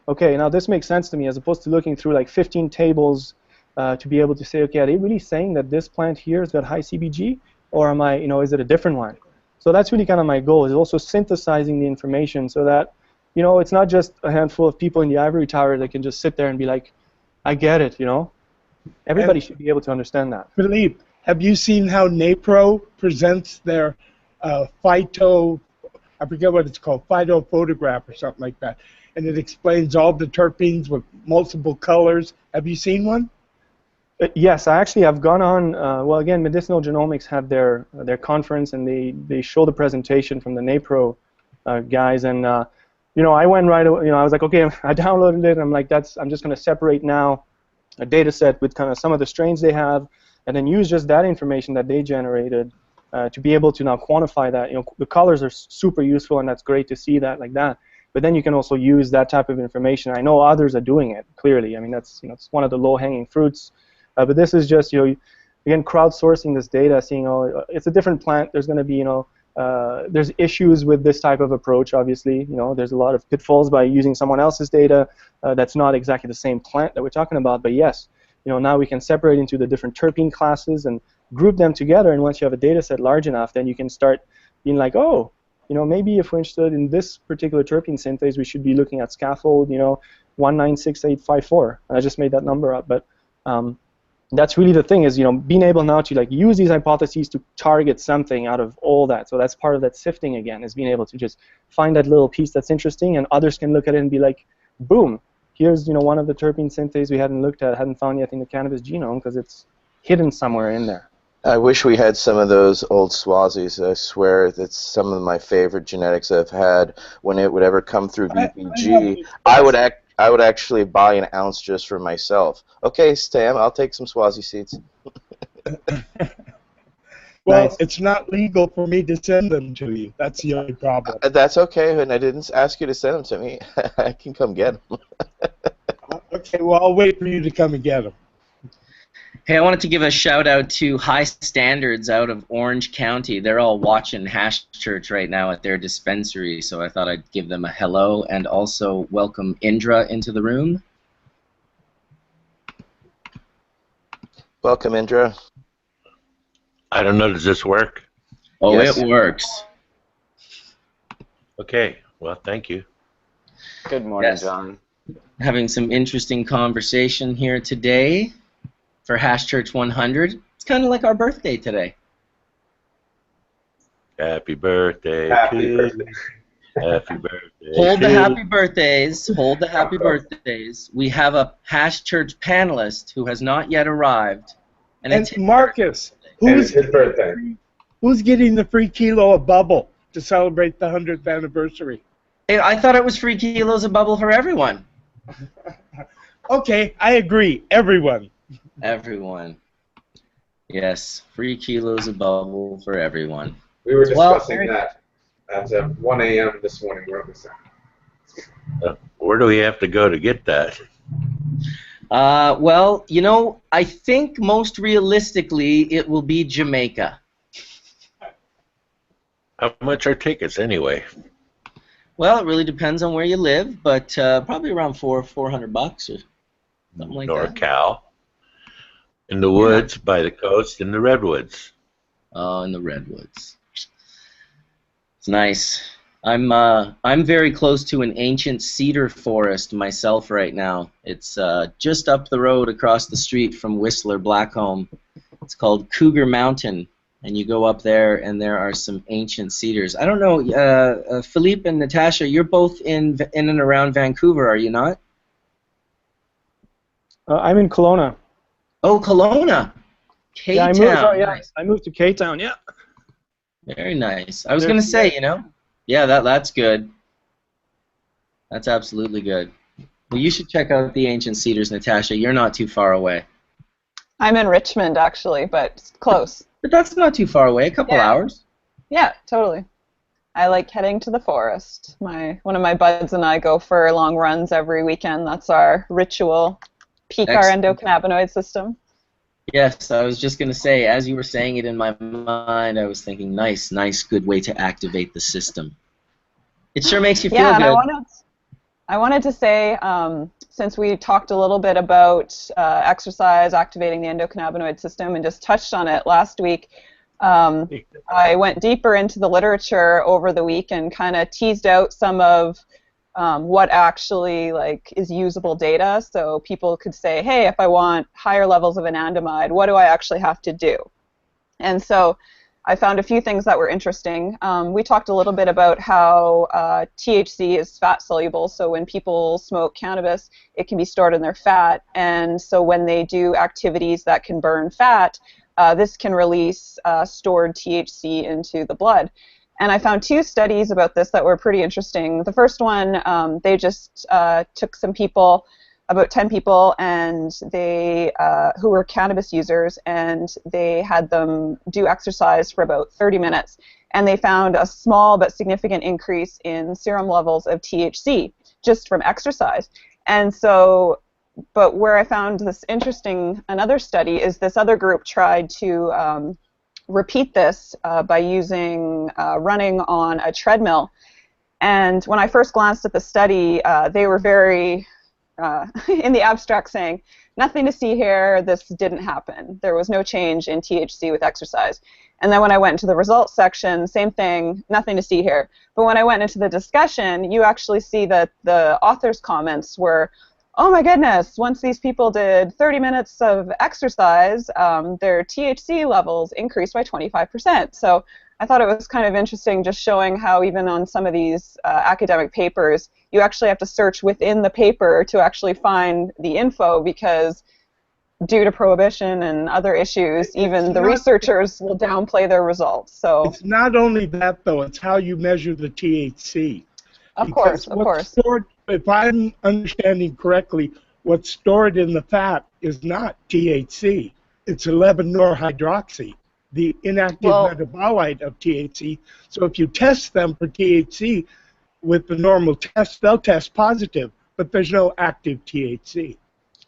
okay, now this makes sense to me, as opposed to looking through like 15 tables to be able to say, okay, are they really saying that this plant here has got high CBG, or am I, is it a different one? So that's really kind of my goal, is also synthesizing the information so that, it's not just a handful of people in the ivory tower that can just sit there and be like, I get it, Everybody should be able to understand that. Philippe, have you seen how NAPRO presents their phyto, I forget what it's called, phyto photograph or something like that, and it explains all the terpenes with multiple colors? Have you seen one? Yes, I actually have gone on. Well, again, Medicinal Genomics had their conference, and they showed the presentation from the NAPRO guys, and I went right. I was like, okay, I downloaded it. And I'm like, I'm just going to separate now a data set with kind of some of the strains they have, and then use just that information that they generated to be able to now quantify that. The colors are super useful, and that's great to see that like that. But then you can also use that type of information. I know others are doing it, clearly. I mean, that's it's one of the low-hanging fruits. But this is just, again, crowdsourcing this data, seeing, it's a different plant. There's going to be, there's issues with this type of approach, obviously. There's a lot of pitfalls by using someone else's data that's not exactly the same plant that we're talking about. But yes, now we can separate into the different terpene classes and group them together. And once you have a data set large enough, then you can start being like, oh, maybe if we're interested in this particular terpene synthase, we should be looking at scaffold, 196854. And I just made that number up, but that's really the thing, is being able now to use these hypotheses to target something out of all that. So that's part of that sifting again, is being able to just find that little piece that's interesting, and others can look at it and be like, boom, here's one of the terpene synthase we hadn't found yet in the cannabis genome, because it's hidden somewhere in there. I wish we had some of those old Swazis. I swear that's some of my favorite genetics I've had. When it would ever come through BBG, I would actually buy an ounce just for myself. Okay, Stam, I'll take some Swazi seeds. Well, Nice. It's not legal for me to send them to you. That's the only problem. That's okay, and I didn't ask you to send them to me. I can come get them. Okay, well, I'll wait for you to come and get them. Hey, I wanted to give a shout out to High Standards out of Orange County. They're all watching Hashchurch right now at their dispensary, so I thought I'd give them a hello and also welcome Indra into the room. Welcome, Indra. I don't know, does this work? Oh, Yes. It works. Okay, well, thank you. Good morning, Yes. John. Having some interesting conversation here today for Hashchurch 100. It's kind of like our birthday today. Happy birthday Happy to birthday. you. Happy birthday Hold the to happy birthdays. Hold the happy birthdays. We have a Hashchurch panelist who has not yet arrived. And it's Marcus, And it's his birthday. who's getting the free kilo of bubble to celebrate the 100th anniversary? I thought it was free kilos of bubble for everyone. Okay, I agree. Everyone. Everyone. Yes, free kilos of bubble for everyone. We were Well, discussing that at 1 a.m. this morning. We're on the Where do we have to go to get that? Well, I think most realistically it will be Jamaica. How much are tickets anyway? Well, it really depends on where you live, but probably around $400. Something like that. NorCal. In the woods, by the coast, in the redwoods. Oh, in the redwoods. It's nice. I'm very close to an ancient cedar forest myself right now. It's just up the road across the street from Whistler Blackcomb. It's called Cougar Mountain, and you go up there, and there are some ancient cedars. I don't know, Philippe and Natasha, you're both in and around Vancouver, are you not? I'm in Kelowna. Oh, Kelowna. Yeah, K-Town. I moved to K-Town, yeah. Very nice. I was going to say, yeah, that's good. That's absolutely good. Well, you should check out the Ancient Cedars, Natasha. You're not too far away. I'm in Richmond, actually, but close. But that's not too far away, a couple hours. Yeah, totally. I like heading to the forest. One of my buds and I go for long runs every weekend. That's our ritual. Peak our endocannabinoid system. Yes, I was just going to say, as you were saying it in my mind, I was thinking, nice, good way to activate the system. It sure makes you feel good. And I wanted to say, since we talked a little bit about exercise activating the endocannabinoid system and just touched on it last week, I went deeper into the literature over the week and kind of teased out some of what actually is usable data. So people could say, hey, if I want higher levels of anandamide, what do I actually have to do? And so I found a few things that were interesting. We talked a little bit about how THC is fat soluble. So when people smoke cannabis, it can be stored in their fat. And so when they do activities that can burn fat, this can release stored THC into the blood. And I found two studies about this that were pretty interesting. The first one, they just took some people, about 10 people, and they who were cannabis users, and they had them do exercise for about 30 minutes. And they found a small but significant increase in serum levels of THC just from exercise. And so, but where I found this interesting, another study, is this other group tried to repeat this by using running on a treadmill. And when I first glanced at the study, they were very in the abstract saying, nothing to see here, this didn't happen. There was no change in THC with exercise. And then when I went into the results section, same thing, nothing to see here. But when I went into the discussion, you actually see that the author's comments were, oh my goodness, once these people did 30 minutes of exercise, their THC levels increased by 25%. So I thought it was kind of interesting, just showing how even on some of these academic papers, you actually have to search within the paper to actually find the info, because due to prohibition and other issues, even the researchers will downplay their results. So it's not only that, though, it's how you measure the THC. Of course. Stored, if I'm understanding correctly, what's stored in the fat is not THC. It's 11-norhydroxy, the inactive metabolite of THC. So if you test them for THC with the normal test, they'll test positive, but there's no active THC.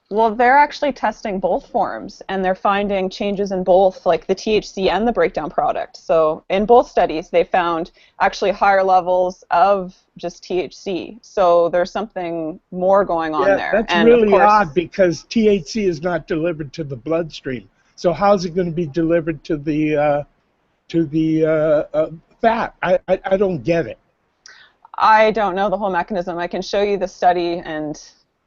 Well, they're actually testing both forms, and they're finding changes in both, like the THC and the breakdown product. So in both studies, they found actually higher levels of just THC. So there's something more going on there. That's and really of course, odd, because THC is not delivered to the bloodstream. So how's it going to be delivered to the fat? I don't get it. I don't know the whole mechanism. I can show you the study and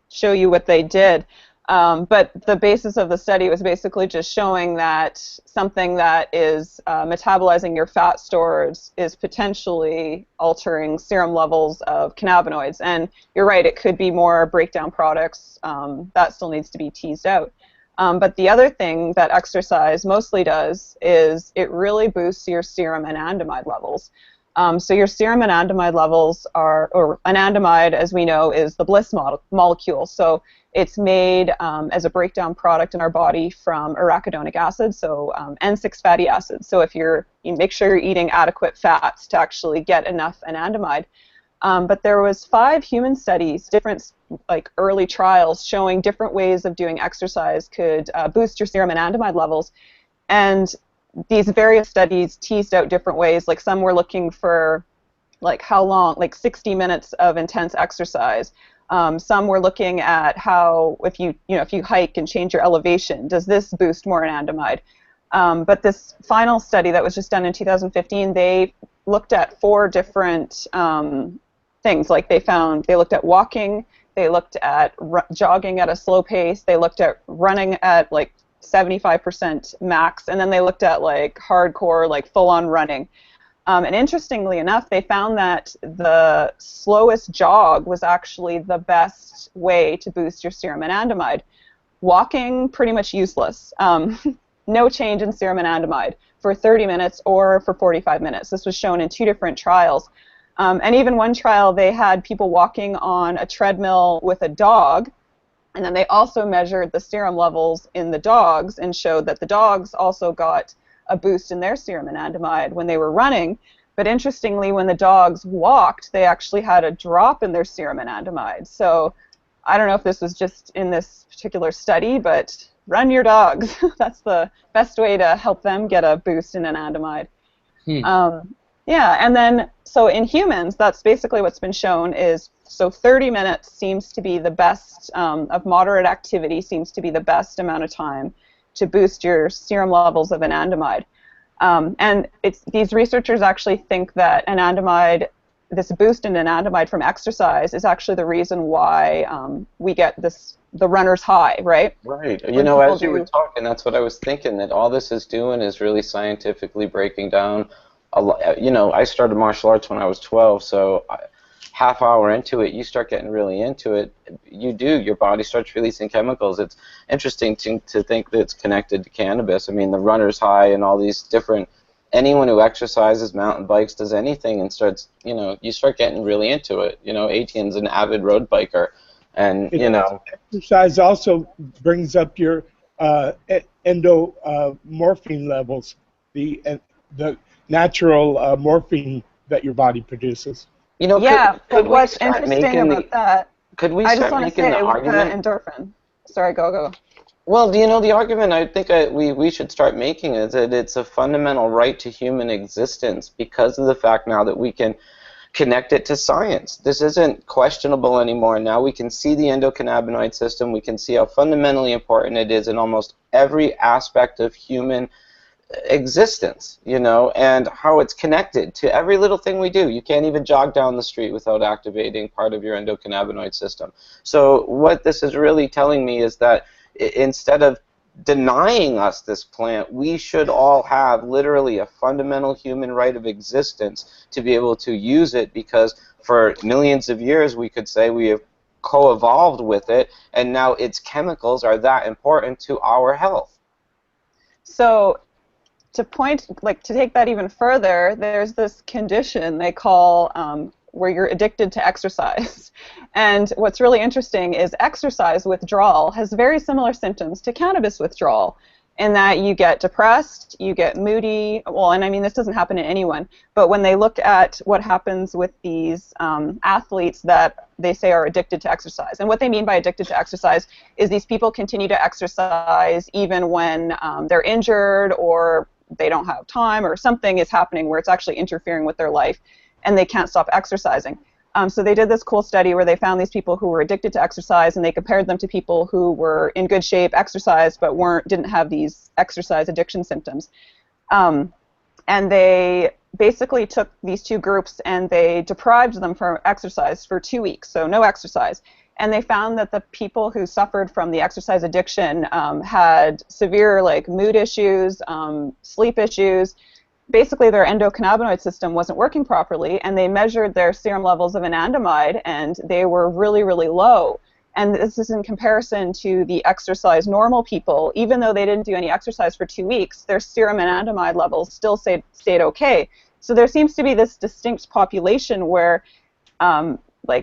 show you what they did. But the basis of the study was basically just showing that something that is metabolizing your fat stores is potentially altering serum levels of cannabinoids. And you're right, it could be more breakdown products. That still needs to be teased out. But the other thing that exercise mostly does is it really boosts your serum anandamide levels. So your serum anandamide levels are, or anandamide, as we know, is the bliss molecule. So it's made as a breakdown product in our body from arachidonic acid, so N6 fatty acids. So if you make sure you're eating adequate fats to actually get enough anandamide. But there was 5 human studies, different early trials, showing different ways of doing exercise could boost your serum anandamide levels. And these various studies teased out different ways. Like some were looking for how long, 60 minutes of intense exercise. Some were looking at how if you hike and change your elevation, does this boost more anandamide? But this final study that was just done in 2015, they looked at 4 different things. Like they looked at walking, they looked at jogging at a slow pace, they looked at running at like 75% max, and then they looked at like hardcore, like full-on running. And interestingly enough, they found that the slowest jog was actually the best way to boost your serum anandamide. Walking, pretty much useless. No change in serum anandamide for 30 minutes or for 45 minutes. This was shown in 2 different trials. And even one trial, they had people walking on a treadmill with a dog, and then they also measured the serum levels in the dogs and showed that the dogs also got a boost in their serum anandamide when they were running. But interestingly, when the dogs walked, they actually had a drop in their serum anandamide. So I don't know if this was just in this particular study, but run your dogs. That's the best way to help them get a boost in anandamide. Yeah, and then so in humans, that's basically what's been shown is, so 30 minutes seems to be the best, of moderate activity seems to be the best amount of time to boost your serum levels of anandamide. And these researchers actually think that anandamide, this boost in anandamide from exercise, is actually the reason why we get the runner's high, right? Right. You know, as you were talking, that's what I was thinking, that all this is doing is really scientifically breaking down a lot. You know, I started martial arts when I was 12, so half hour into it, you start getting really into it. Your body starts releasing chemicals. It's interesting to think that it's connected to cannabis. I mean, the runner's high and all these different, anyone who exercises, mountain bikes, does anything and starts, you know, you start getting really into it. You know, Etienne's an avid road biker, and, you know. Exercise also brings up your endomorphine levels, the natural morphine that that your body produces. You know, yeah, could we what's start interesting making about that, could we I just start want to making say the with the argument? endorphin. Sorry, go. Well, you know, the argument I think we should start making is that it's a fundamental right to human existence because of the fact now that we can connect it to science. This isn't questionable anymore. Now we can see the endocannabinoid system. We can see how fundamentally important it is in almost every aspect of human existence, you know, and how it's connected to every little thing we do. You can't even jog down the street without activating part of your endocannabinoid system. So what this is really telling me is that instead of denying us this plant, we should all have literally a fundamental human right of existence to be able to use it, because for millions of years we could say we have co-evolved with it, and now its chemicals are that important to our health. So to take that even further, there's this condition they call where you're addicted to exercise. And what's really interesting is exercise withdrawal has very similar symptoms to cannabis withdrawal, in that you get depressed, you get moody. Well, and I mean, this doesn't happen in anyone, but when they look at what happens with these athletes that they say are addicted to exercise, and what they mean by addicted to exercise is these people continue to exercise even when they're injured or they don't have time or something is happening where it's actually interfering with their life, and they can't stop exercising. So they did this cool study where they found these people who were addicted to exercise, and they compared them to people who were in good shape, exercised, but didn't have these exercise addiction symptoms. And they basically took these two groups and they deprived them from exercise for 2 weeks, so no exercise. And they found that the people who suffered from the exercise addiction had severe mood issues, sleep issues. Basically, their endocannabinoid system wasn't working properly, and they measured their serum levels of anandamide, and they were really, really low. And this is in comparison to the exercise normal people. Even though they didn't do any exercise for 2 weeks, their serum anandamide levels still stayed okay. So there seems to be this distinct population where,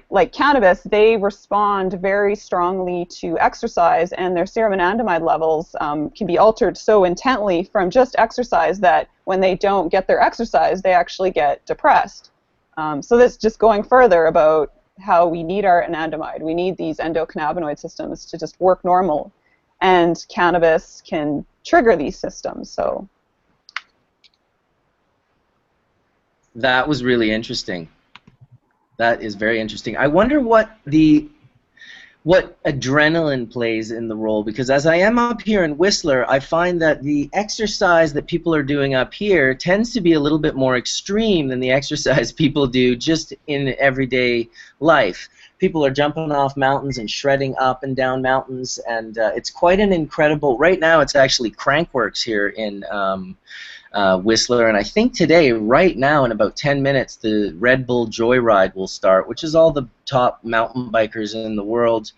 like cannabis, they respond very strongly to exercise, and their serum anandamide levels can be altered so intently from just exercise that when they don't get their exercise, they actually get depressed. So that's just going further about how we need our anandamide. We need these endocannabinoid systems to just work normal, and cannabis can trigger these systems. So that was really interesting. That is very interesting. I wonder what the what adrenaline plays in the role, because as I am up here in Whistler, I find that the exercise that people are doing up here tends to be a little bit more extreme than the exercise people do just in everyday life. People are jumping off mountains and shredding up and down mountains, and it's quite an incredible. Right now, it's actually Crankworks here in Whistler, and I think today, right now, in about 10 minutes, the Red Bull Joyride will start, which is all the top mountain bikers in the world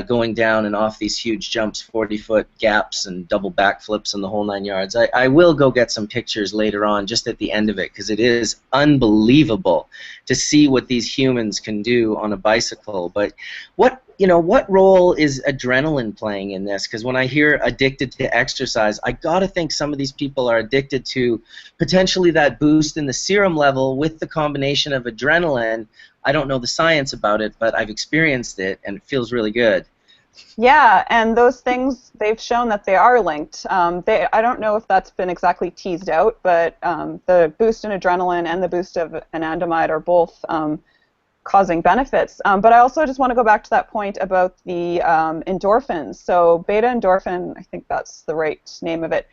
going down and off these huge jumps, 40-foot gaps and double backflips and the whole 9 yards. I will go get some pictures later on, just at the end of it, because it is unbelievable to see what these humans can do on a bicycle. But what role is adrenaline playing in this? Because when I hear addicted to exercise, I gotta think some of these people are addicted to potentially that boost in the serum level with the combination of adrenaline. I don't know the science about it, but I've experienced it, and it feels really good. Yeah, and those things, they've shown that they are linked. I don't know if that's been exactly teased out, but the boost in adrenaline and the boost of anandamide are both causing benefits. But I also just want to go back to that point about the endorphins. So beta endorphin, I think that's the right name of it,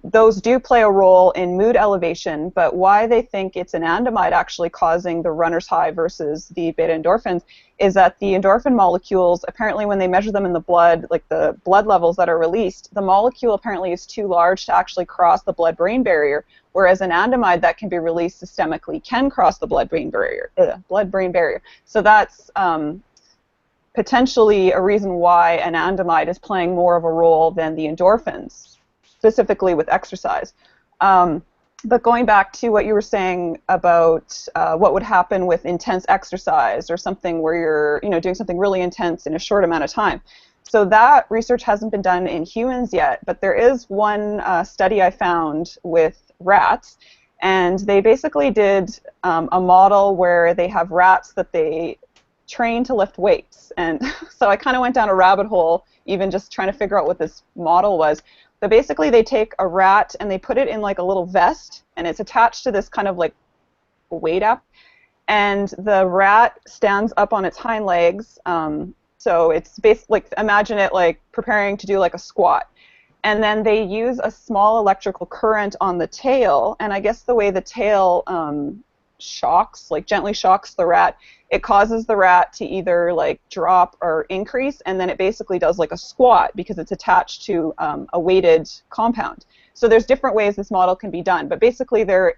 those do play a role in mood elevation, but why they think it's anandamide actually causing the runner's high versus the beta endorphins is that the endorphin molecules, apparently when they measure them in the blood, like the blood levels that are released, the molecule apparently is too large to actually cross the blood-brain barrier, whereas anandamide that can be released systemically can cross the blood-brain barrier. So that's potentially a reason why anandamide is playing more of a role than the endorphins, specifically with exercise. But going back to what you were saying about what would happen with intense exercise or something where you're doing something really intense in a short amount of time. So that research hasn't been done in humans yet, but there is one study I found with rats, and they basically did a model where they have rats that they train to lift weights. And so I kind of went down a rabbit hole even just trying to figure out what this model was. But basically they take a rat and they put it in like a little vest, and it's attached to this kind of like weight up, and the rat stands up on its hind legs. So it's basically, like, imagine it like preparing to do like a squat. And then they use a small electrical current on the tail, and I guess the way the tail gently shocks the rat, it causes the rat to either like drop or increase, and then it basically does like a squat because it's attached to a weighted compound. So there's different ways this model can be done, but basically they're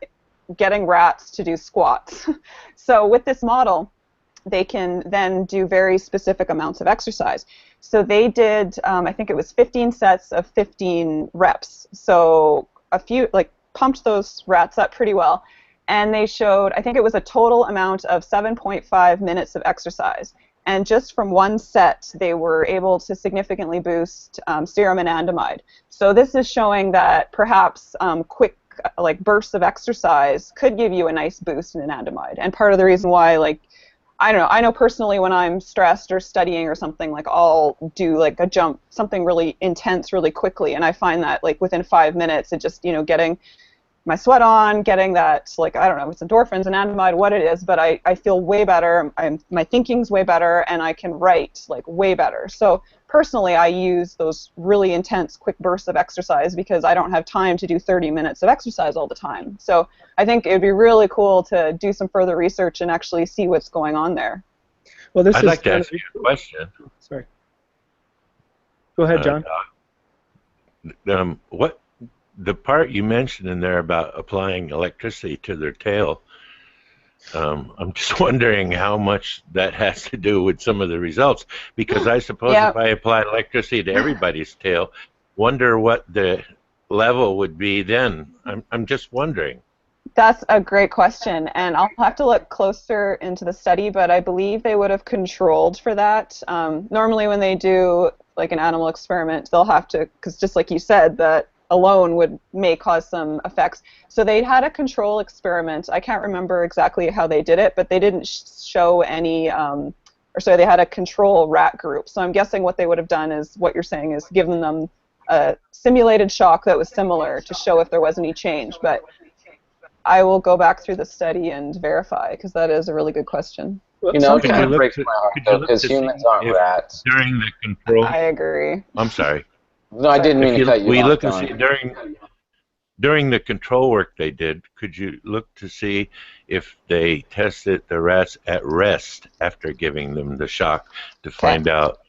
getting rats to do squats. So with this model, they can then do very specific amounts of exercise. So they did, I think it was 15 sets of 15 reps. So pumped those rats up pretty well. And they showed, I think it was a total amount of 7.5 minutes of exercise. And just from one set, they were able to significantly boost serum anandamide. So this is showing that perhaps quick bursts of exercise could give you a nice boost in anandamide. And part of the reason why, I don't know, I know personally when I'm stressed or studying or something, I'll do like a jump, something really intense really quickly, and I find that within 5 minutes, it just, getting my sweat on, getting that, I don't know if it's endorphins, anandamide, what it is, but I feel way better, my thinking's way better, and I can write way better. So personally, I use those really intense quick bursts of exercise because I don't have time to do 30 minutes of exercise all the time. So I think it would be really cool to do some further research and actually see what's going on there. Well, I'd like to ask you a question. Sorry. Go ahead, John. What the part you mentioned in there about applying electricity to their tail, I'm just wondering how much that has to do with some of the results, because I suppose if I applied electricity to everybody's tail, wonder what the level would be then. I'm just wondering. That's a great question, and I'll have to look closer into the study, but I believe they would have controlled for that. Normally when they do an animal experiment, they'll have to, because just like you said, that alone may cause some effects. So they had a control experiment. I can't remember exactly how they did it, but they didn't show any, they had a control rat group. So I'm guessing what they would have done is what you're saying is given them a simulated shock that was similar to show if there was any change. But I will go back through the study and verify, because that is a really good question. You know, it Could you kind of look breaks to, my heart could you though, look because to see humans aren't if rats. during the control? I agree. I'm sorry. No, I didn't mean If to cut you we off, look and John. see during the control work they did, could you look to see if they tested the rats at rest after giving them the shock to find out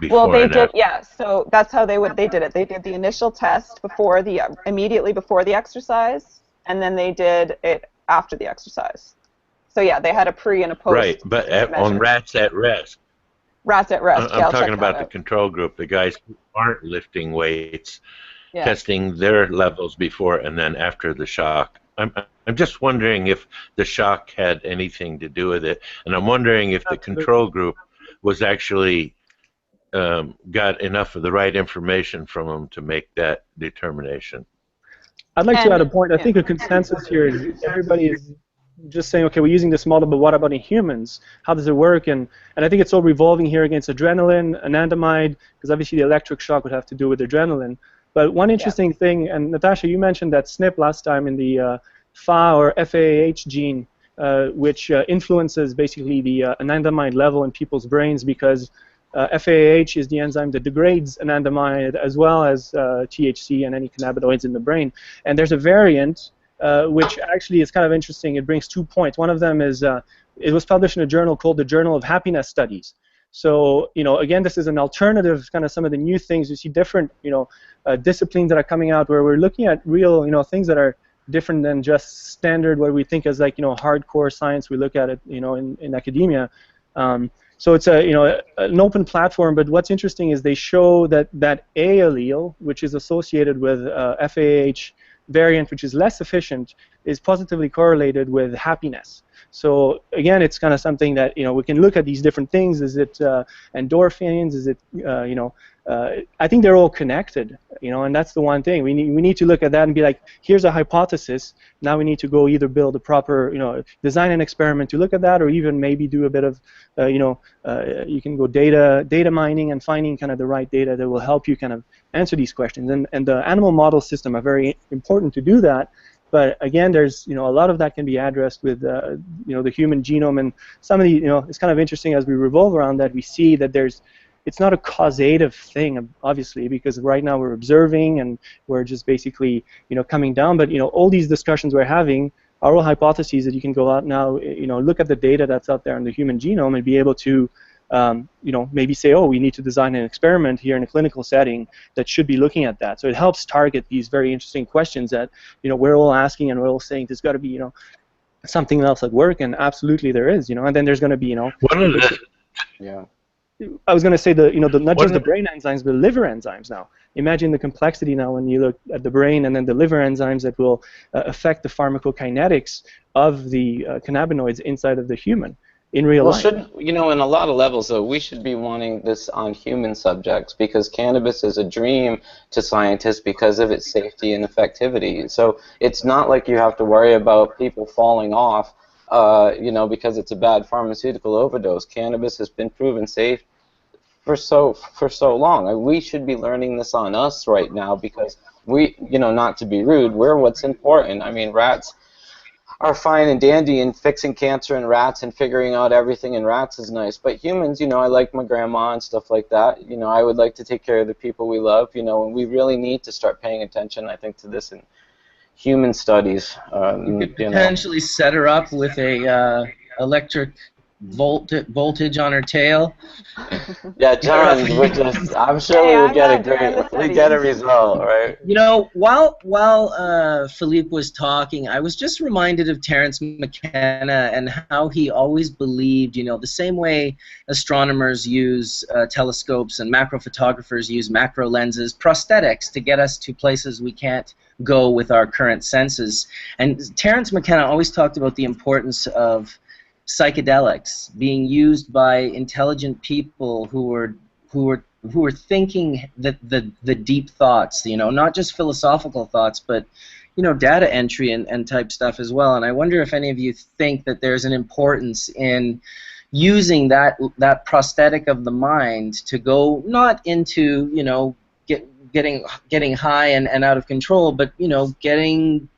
before Well, they and did, after? yeah. So that's how they did it. They did the initial test before immediately before the exercise, and then they did it after the exercise. So yeah, they had a pre and a post. Right, but on rats at rest. Rats at rest. I'm talking about the control group, the guys who aren't lifting weights, Yeah. testing their levels before and then after the shock. I'm just wondering if the shock had anything to do with it, and I'm wondering if the control group was actually got enough of the right information from them to make that determination. I'd like to add a point. I think a consensus here is everybody is just saying, okay, we're using this model, but what about in humans? How does it work? And I think it's all revolving here against adrenaline, anandamide, because obviously the electric shock would have to do with adrenaline. But one interesting thing, and Natasha, you mentioned that SNP last time in the FAAH or FAAH gene, which influences basically the anandamide level in people's brains, because FAAH is the enzyme that degrades anandamide as well as THC and any cannabinoids in the brain. And there's a variant which actually is kind of interesting. It brings 2 points. One of them is it was published in a journal called the Journal of Happiness Studies. So, you know, again, this is an alternative, kind of some of the new things. You see different, you know, disciplines that are coming out where we're looking at real, you know, things that are different than just standard what we think as like, you know, hardcore science. We look at it, you know, in academia. So it's a, you know, an open platform, but what's interesting is they show that that A allele, which is associated with FAAH variant, which is less efficient, is positively correlated with happiness. So again, it's kind of something that, you know, we can look at these different things. Is it endorphins? Is it, you know, I think they're all connected, you know, and that's the one thing. We need to look at that and be like, here's a hypothesis. Now we need to go either build a proper, you know, design an experiment to look at that, or even maybe do a bit of, you know, you can go data mining and finding kind of the right data that will help you kind of answer these questions. And the animal model system are very important to do that. But again, there's, you know, a lot of that can be addressed with, you know, the human genome, and some of the, you know, it's kind of interesting as we revolve around that, we see that there's, it's not a causative thing, obviously, because right now we're observing and we're just basically, you know, coming down. But, you know, all these discussions we're having are all hypotheses that you can go out now, you know, look at the data that's out there in the human genome and be able to, you know, maybe say, oh, we need to design an experiment here in a clinical setting that should be looking at that. So it helps target these very interesting questions that, you know, we're all asking, and we're all saying there's got to be, you know, something else at work, and absolutely there is, you know, and then there's going to be, you know, one of the, yeah. I was going to say the, you know, the, not just the brain enzymes, but liver enzymes now. Imagine the complexity now when you look at the brain and then the liver enzymes that will affect the pharmacokinetics of the cannabinoids inside of the human in real life. You know, in a lot of levels, though, we should be wanting this on human subjects, because cannabis is a dream to scientists because of its safety and effectivity. So it's not like you have to worry about people falling off, you know, because it's a bad pharmaceutical overdose. Cannabis has been proven safe for so long. We should be learning this on us right now, because we, you know, not to be rude, we're what's important. I mean, rats are fine and dandy, and fixing cancer in rats and figuring out everything in rats is nice. But humans, you know, I like my grandma and stuff like that. You know, I would like to take care of the people we love, you know, and we really need to start paying attention, I think, to this in human studies. You could potentially set her up with a electric voltage on her tail. Yeah, John, I'm sure we would get a result, right? You know, while Philippe was talking, I was just reminded of Terence McKenna and how he always believed, you know, the same way astronomers use telescopes and macro photographers use macro lenses, prosthetics to get us to places we can't go with our current senses. And Terence McKenna always talked about the importance of psychedelics being used by intelligent people who were thinking the deep thoughts, you know, not just philosophical thoughts, but, you know, data entry and type stuff as well. And I wonder if any of you think that there's an importance in using that prosthetic of the mind to go not into, you know, getting high and out of control, but, you know, getting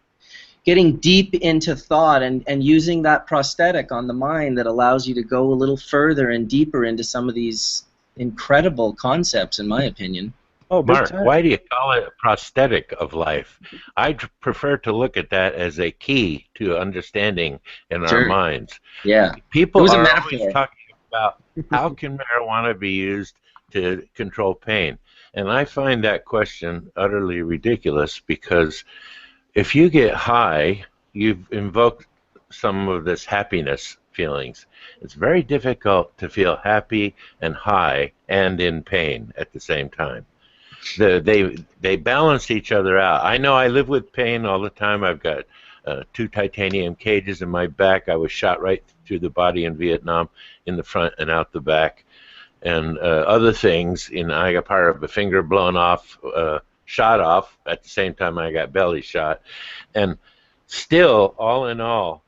getting deep into thought and using that prosthetic on the mind that allows you to go a little further and deeper into some of these incredible concepts, in my opinion. Oh, big Mark, time. why do you call it a prosthetic of life? I prefer to look at that as a key to understanding in our Sure. minds. Yeah. It People was a are metaphor. always talking about how can marijuana be used to control pain. And I find that question utterly ridiculous, because if you get high, you've invoked some of this happiness feelings. It's very difficult to feel happy and high and in pain at the same time. They balance each other out. I know I live with pain all the time. I've got 2 titanium cages in my back. I was shot right through the body in Vietnam, in the front and out the back, and other things. I got part of a finger blown off, shot off at the same time I got belly shot. And still, all in all,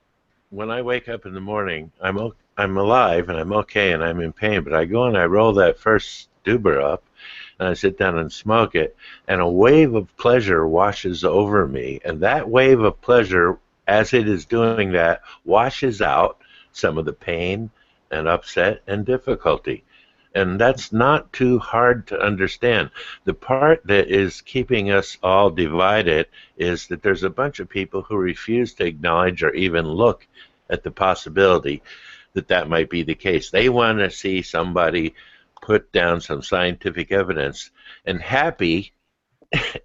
when I wake up in the morning, I'm alive and I'm okay and I'm in pain. But I go and I roll that first doober up, and I sit down and smoke it, and a wave of pleasure washes over me. And that wave of pleasure, as it is doing that, washes out some of the pain and upset and difficulty. And that's not too hard to understand. The part that is keeping us all divided is that there's a bunch of people who refuse to acknowledge or even look at the possibility that that might be the case. They want to see somebody put down some scientific evidence, and happy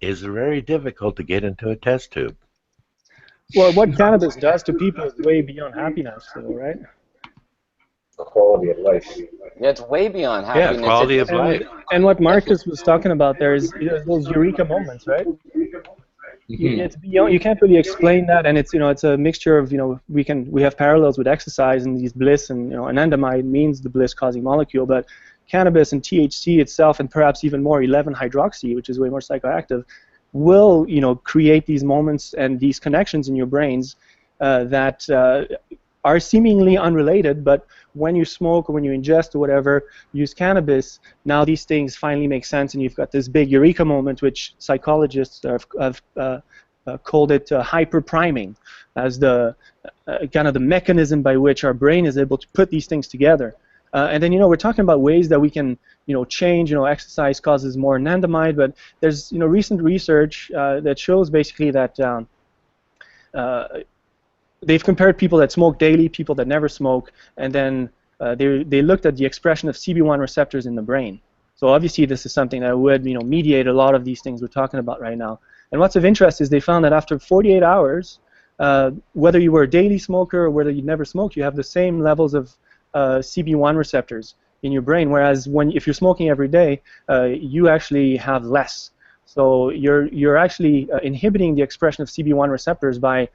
is very difficult to get into a test tube. Well, what cannabis does to people is way beyond happiness, though, right? Quality of life. Yeah, it's way beyond happiness. Yeah, quality of life. And what Marcus was talking about there is those eureka moments, right? It's beyond, you can't really explain that, and it's it's a mixture of we have parallels with exercise and these bliss, and anandamide means the bliss-causing molecule, but cannabis and THC itself, and perhaps even more 11-hydroxy, which is way more psychoactive, will create these moments and these connections in your brains that are seemingly unrelated, but when you smoke or when you ingest or whatever, use cannabis, now these things finally make sense, and you've got this big eureka moment, which psychologists have called it hyper-priming, as the kind of the mechanism by which our brain is able to put these things together. And then we're talking about ways that we can change. Exercise causes more anandamide, but there's recent research that shows basically that they've compared people that smoke daily, people that never smoke, and then they looked at the expression of CB1 receptors in the brain. So obviously this is something that would mediate a lot of these things we're talking about right now. And what's of interest is they found that after 48 hours, whether you were a daily smoker or whether you never smoked, you have the same levels of CB1 receptors in your brain, whereas if you're smoking every day, you actually have less. So you're actually inhibiting the expression of CB1 receptors by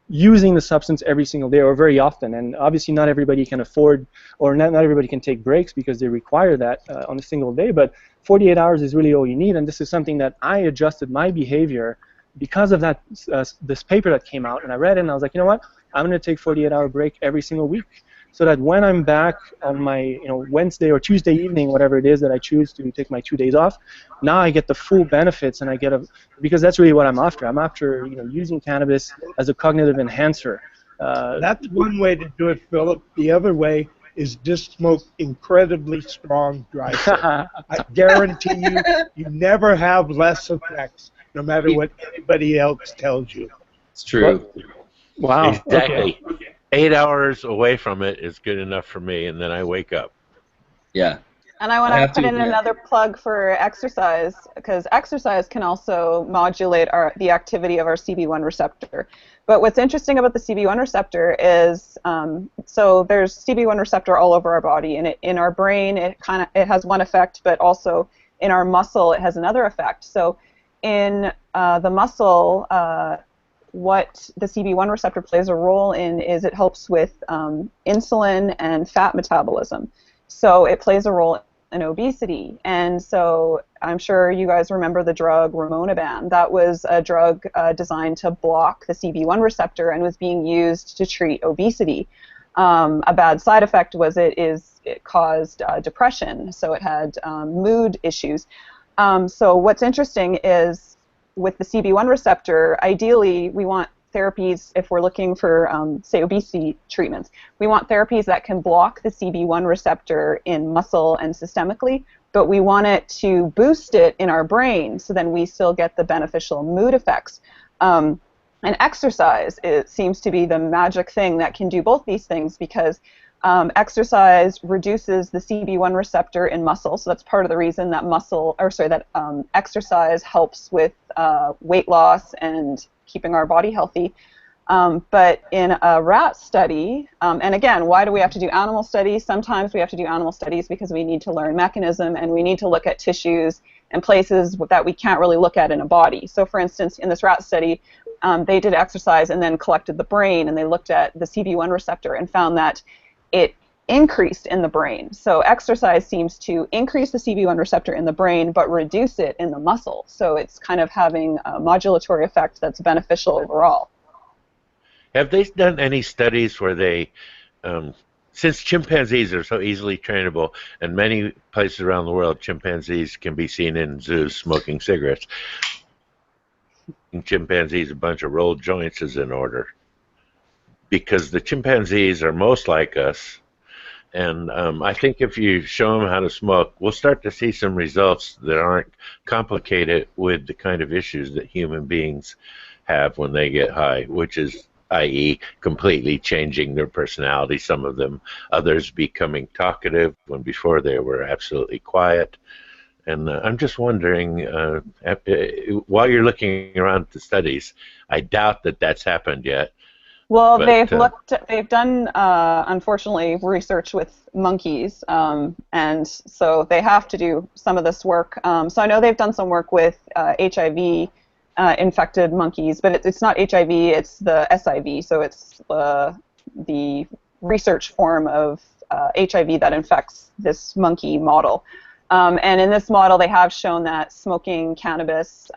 using the substance every single day or very often. And obviously not everybody can afford, or not everybody can take breaks because they require that on a single day, but 48 hours is really all you need. And this is something that I adjusted my behavior because of that this paper that came out, and I read it and I was like, you know what, I'm going to take 48-hour break every single week, so that when I'm back on my Wednesday or Tuesday evening, whatever it is that I choose to take my 2 days off, now I get the full benefits, and I get because that's really what I'm after. I'm after using cannabis as a cognitive enhancer. That's one way to do it, Philip. The other way is just smoke incredibly strong dry stuff. I guarantee you never have less effects, no matter what anybody else tells you. It's true. Wow. Exactly. Okay. 8 hours away from it is good enough for me, and then I wake up. Yeah. And I want to put in another plug for exercise, because exercise can also modulate the activity of our CB1 receptor. But what's interesting about the CB1 receptor is, so there's CB1 receptor all over our body, and in our brain it has one effect, but also in our muscle it has another effect. So in the muscle, what the CB1 receptor plays a role in is it helps with insulin and fat metabolism. So it plays a role in obesity. And so I'm sure you guys remember the drug Rimonabant. That was a drug designed to block the CB1 receptor and was being used to treat obesity. A bad side effect was it caused depression, so it had mood issues. So what's interesting is with the CB1 receptor, ideally we want therapies, if we're looking for, say, obesity treatments, we want therapies that can block the CB1 receptor in muscle and systemically, but we want it to boost it in our brain, so then we still get the beneficial mood effects. And exercise, it seems to be the magic thing that can do both these things, because exercise reduces the CB1 receptor in muscle, so that's part of the reason that exercise helps with weight loss and keeping our body healthy. But in a rat study, and again, why do we have to do animal studies? Sometimes we have to do animal studies because we need to learn mechanism, and we need to look at tissues and places that we can't really look at in a body. So for instance, in this rat study, they did exercise and then collected the brain, and they looked at the CB1 receptor and found that it increased in the brain. So exercise seems to increase the CB1 receptor in the brain but reduce it in the muscle. So it's kind of having a modulatory effect that's beneficial overall. Have they done any studies where they, since chimpanzees are so easily trainable, and many places around the world chimpanzees can be seen in zoos smoking cigarettes, and chimpanzees a bunch of rolled joints is in order, because the chimpanzees are most like us, and I think if you show them how to smoke, we'll start to see some results that aren't complicated with the kind of issues that human beings have when they get high, which is, i.e., completely changing their personality, some of them, others becoming talkative when before they were absolutely quiet. And I'm just wondering, while you're looking around at the studies, I doubt that that's happened yet. Well, but, they've done, unfortunately, research with monkeys, and so they have to do some of this work. So I know they've done some work with HIV infected monkeys, but it's not HIV, it's the SIV, so it's the research form of HIV that infects this monkey model. And in this model, they have shown that smoking cannabis,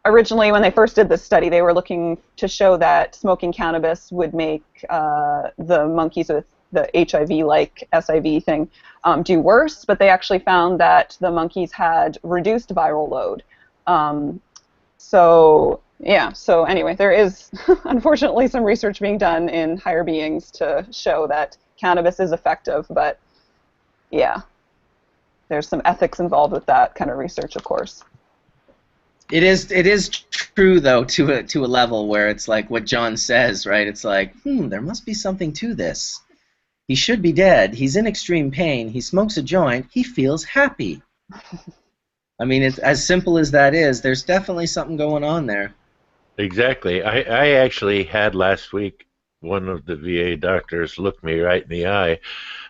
originally when they first did this study, they were looking to show that smoking cannabis would make the monkeys with the HIV-like SIV thing do worse, but they actually found that the monkeys had reduced viral load. So yeah, so anyway, there is unfortunately some research being done in higher beings to show that cannabis is effective, but yeah, there's some ethics involved with that kind of research, of course. It is true though, to a level where it's like what John says, right? It's like, there must be something to this. He should be dead. He's in extreme pain. He smokes a joint. He feels happy. I mean, it's as simple as that is. There's definitely something going on there. Exactly. I actually had last week one of the VA doctors look me right in the eye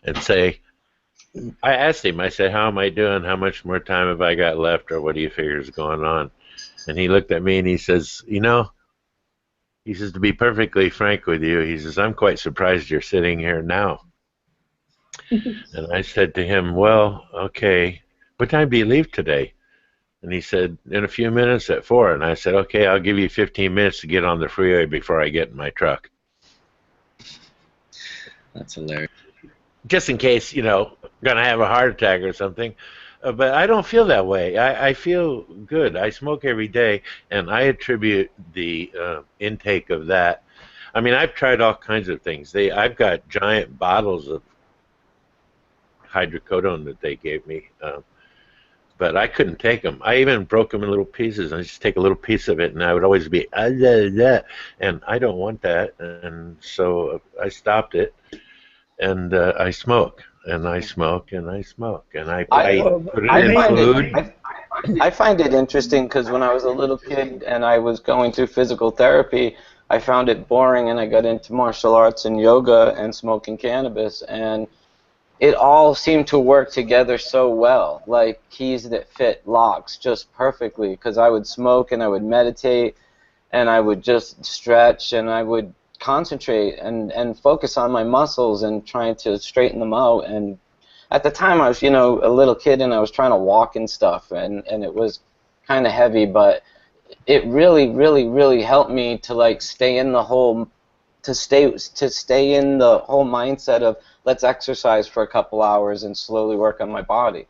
and say, I asked him, I said, how am I doing? How much more time have I got left, or what do you figure is going on? And he looked at me and he says, he says, to be perfectly frank with you, he says, I'm quite surprised you're sitting here now. And I said to him, well, okay, what time do you leave today? And he said, in a few minutes at 4. And I said, okay, I'll give you 15 minutes to get on the freeway before I get in my truck. That's hilarious. Just in case, going to have a heart attack or something. But I don't feel that way. I feel good. I smoke every day, and I attribute the intake of that. I mean, I've tried all kinds of things. I've got giant bottles of hydrocodone that they gave me, but I couldn't take them. I even broke them in little pieces, and I just take a little piece of it, and I would always be, and I don't want that, and so I stopped it, and I smoke, and I smoke, and I smoke, and I put it in food. I find it interesting because when I was a little kid and I was going through physical therapy, I found it boring, and I got into martial arts and yoga and smoking cannabis, and it all seemed to work together so well, like keys that fit locks just perfectly, because I would smoke and I would meditate and I would just stretch and I would concentrate and focus on my muscles and trying to straighten them out. And at the time I was, a little kid, and I was trying to walk and stuff, and it was kind of heavy, but it really, really, really helped me to stay in the whole mindset of let's exercise for a couple hours and slowly work on my body.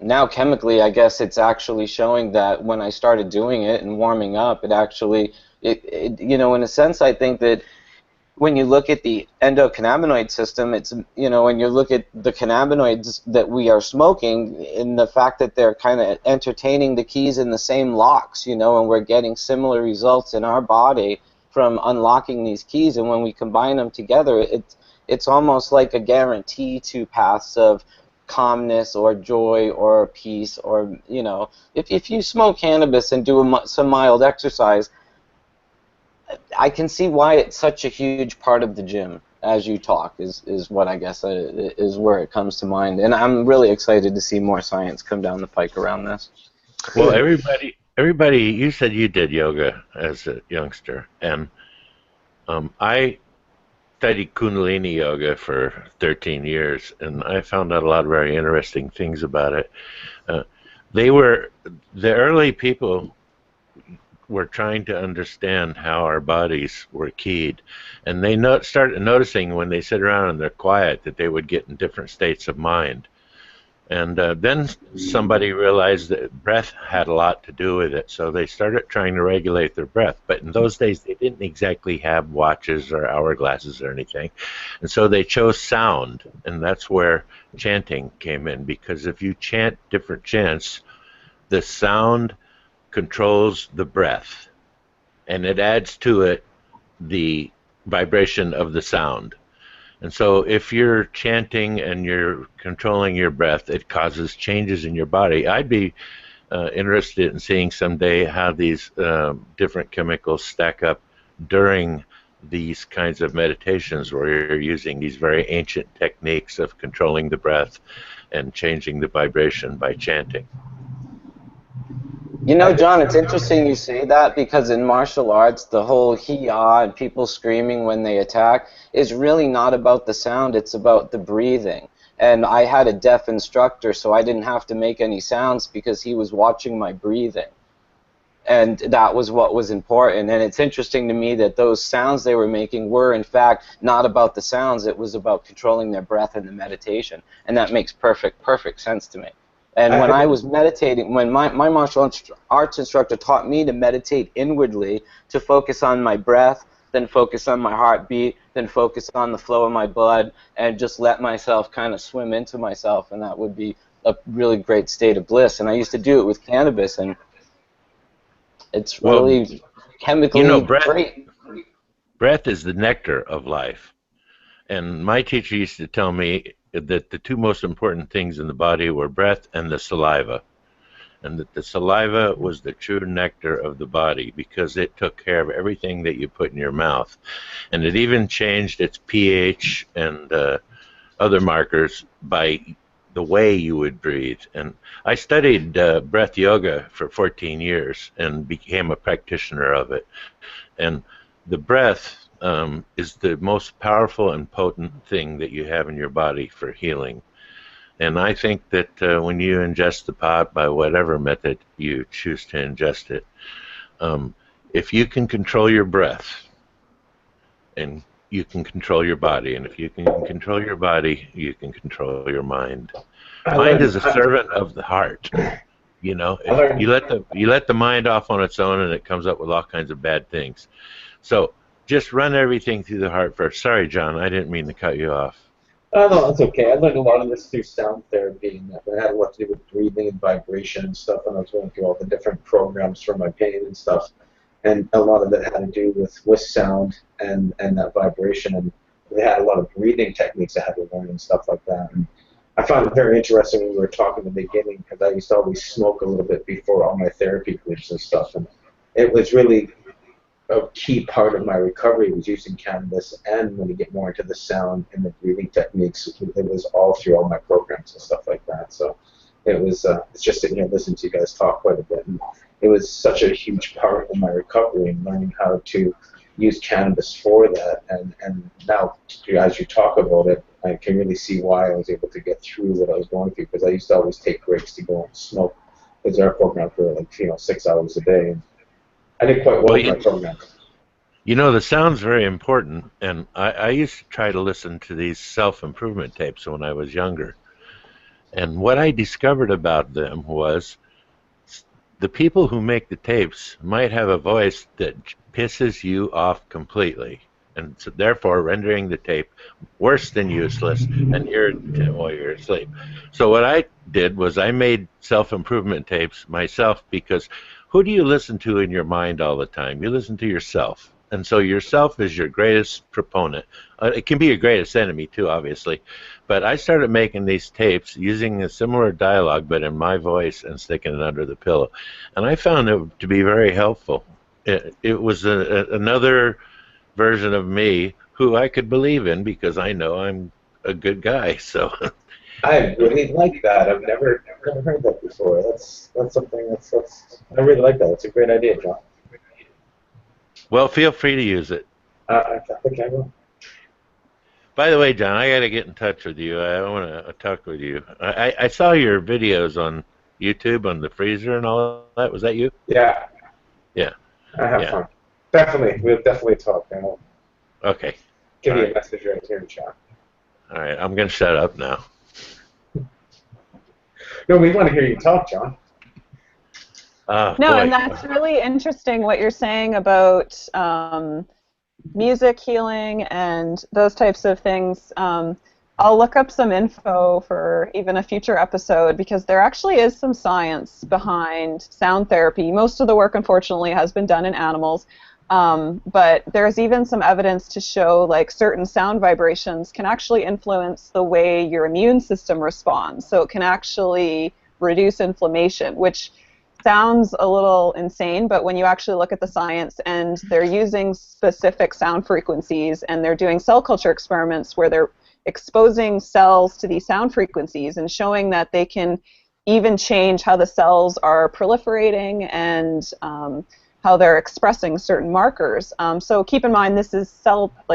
now chemically, I guess it's actually showing that when I started doing it and warming up, it actually, you know, in a sense, I think that when you look at the endocannabinoid system, it's, you know, when you look at the cannabinoids that we are smoking, in the fact that they're kind of entertaining the keys in the same locks, you know, and we're getting similar results in our body from unlocking these keys, and when we combine them together, it's almost like a guarantee to paths of calmness or joy or peace, or, you know, if you smoke cannabis and do some mild exercise, I can see why it's such a huge part of the gym as you talk, is what I guess is where it comes to mind. And I'm really excited to see more science come down the pike around this. Well, everybody, you said you did yoga as a youngster, and I studied Kundalini yoga for 13 years, and I found out a lot of very interesting things about it. The early people were trying to understand how our bodies were keyed, and they started noticing when they sit around and they're quiet that they would get in different states of mind. And then somebody realized that breath had a lot to do with it, so they started trying to regulate their breath. But in those days, they didn't exactly have watches or hourglasses or anything, and so they chose sound, and that's where chanting came in, because if you chant different chants, the sound controls the breath, and it adds to it the vibration of the sound. And so if you're chanting and you're controlling your breath, it causes changes in your body. I'd be interested in seeing someday how these different chemicals stack up during these kinds of meditations where you're using these very ancient techniques of controlling the breath and changing the vibration by chanting. You know, John, it's interesting you say that, because in martial arts, the whole hee-ah and people screaming when they attack is really not about the sound, it's about the breathing. And I had a deaf instructor, so I didn't have to make any sounds because he was watching my breathing. And that was what was important. And it's interesting to me that those sounds they were making were, in fact, not about the sounds, it was about controlling their breath in the meditation. And that makes perfect sense to me. And when I was meditating, when my martial arts instructor taught me to meditate inwardly, to focus on my breath, then focus on my heartbeat, then focus on the flow of my blood, and just let myself kind of swim into myself, and that would be a really great state of bliss. And I used to do it with cannabis, and it's really chemically great. Breath is the nectar of life. And my teacher used to tell me that the two most important things in the body were breath and the saliva, and that the saliva was the true nectar of the body because it took care of everything that you put in your mouth, and it even changed its pH and other markers by the way you would breathe. And I studied breath yoga for 14 years and became a practitioner of it, and the breath is the most powerful and potent thing that you have in your body for healing. And I think that when you ingest the pot by whatever method you choose to ingest it, if you can control your breath, and you can control your body, and if you can control your body, you can control your mind. Mind is a servant of the heart. You know, if you let the mind off on its own, and it comes up with all kinds of bad things. So just run everything through the heart first. Sorry, John, I didn't mean to cut you off. Oh, no, that's okay. I learned a lot of this through sound therapy, and it had a lot to do with breathing and vibration and stuff, and I was going through all the different programs for my pain and stuff, and a lot of it had to do with sound and that vibration, and they had a lot of breathing techniques I had to learn and stuff like that. And I found it very interesting when we were talking in the beginning, because I used to always smoke a little bit before all my therapy groups and stuff, and it was really a key part of my recovery was using cannabis, and when you get more into the sound and the breathing techniques, it was all through all my programs and stuff like that. So it was it's just sitting here listening to you guys talk quite a bit, and it was such a huge part of my recovery and learning how to use cannabis for that. And now, as you talk about it, I can really see why I was able to get through what I was going through, because I used to always take breaks to go and smoke. Because our program for like 6 hours a day. And I did quite well in my program. You know, the sound's very important, and I used to try to listen to these self-improvement tapes when I was younger. And what I discovered about them was the people who make the tapes might have a voice that pisses you off completely, and so therefore rendering the tape worse than useless and irritant while you're asleep. So what I did was I made self-improvement tapes myself, because who do you listen to in your mind all the time? You listen to yourself. And so yourself is your greatest proponent. It can be your greatest enemy too, obviously. But I started making these tapes using a similar dialogue, but in my voice, and sticking it under the pillow. And I found it to be very helpful. It was another version of me who I could believe in, because I know I'm a good guy. So I really like that. I've never heard that before. That's something that's I really like that. It's a great idea, John. well, feel free to use it. I think I will. By the way, John, I got to get in touch with you. I want to talk with you. I saw your videos on YouTube on the freezer and all that. Was that you? Yeah. Yeah. I have fun. Definitely. We'll definitely talk. And I'll Okay. give you a message right here in chat. All right. I'm going to shut up now. No, we want to hear you talk, John. No, boy. and that's really interesting what you're saying about music healing and those types of things. I'll look up some info for even a future episode, because there actually is some science behind sound therapy. Most of the work, unfortunately, has been done in animals, but there's even some evidence to show like certain sound vibrations can actually influence the way your immune system responds. So it can actually reduce inflammation, which sounds a little insane, but when you actually look at the science, and they're using specific sound frequencies, and they're doing cell culture experiments where they're exposing cells to these sound frequencies and showing that they can even change how the cells are proliferating and how they're expressing certain markers. So keep in mind, this is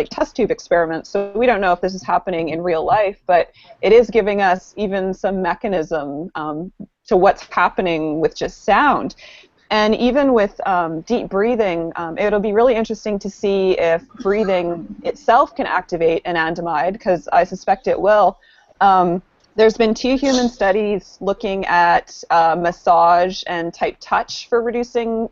test tube experiments, so we don't know if this is happening in real life, but it is giving us even some mechanism to what's happening with just sound. And even with deep breathing, it'll be really interesting to see if breathing itself can activate anandamide, because I suspect it will. There's been 2 human studies looking at massage and type touch for reducing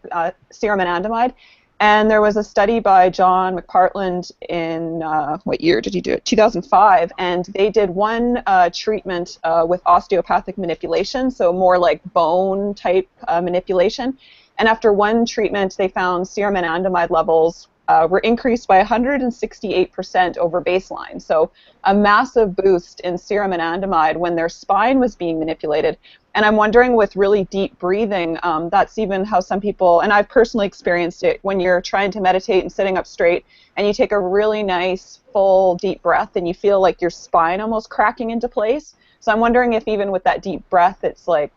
serum anandamide. And there was a study by John McPartland in, what year did he do it? 2005. And they did one treatment with osteopathic manipulation, so more like bone type manipulation. And after one treatment, they found serum anandamide levels were increased by 168% over baseline. So a massive boost in serum anandamide when their spine was being manipulated. And I'm wondering, with really deep breathing, that's even how some people, and I've personally experienced it, when you're trying to meditate and sitting up straight, and you take a really nice, full, deep breath, and you feel like your spine almost cracking into place. So I'm wondering if even with that deep breath, it's like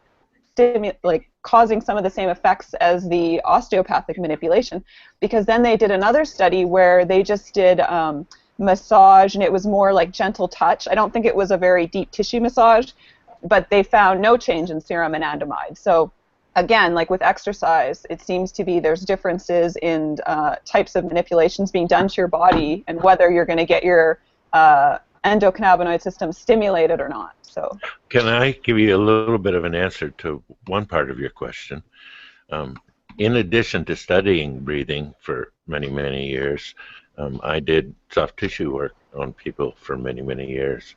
causing some of the same effects as the osteopathic manipulation, because then they did another study where they just did massage, and it was more like gentle touch. I don't think it was a very deep tissue massage, but they found no change in serum anandamide. So again, like with exercise, it seems to be there's differences in types of manipulations being done to your body and whether you're going to get your endocannabinoid system stimulated or not. So can I give you a little bit of an answer to one part of your question? In addition to studying breathing for many, many years, I did soft tissue work on people for many, many years,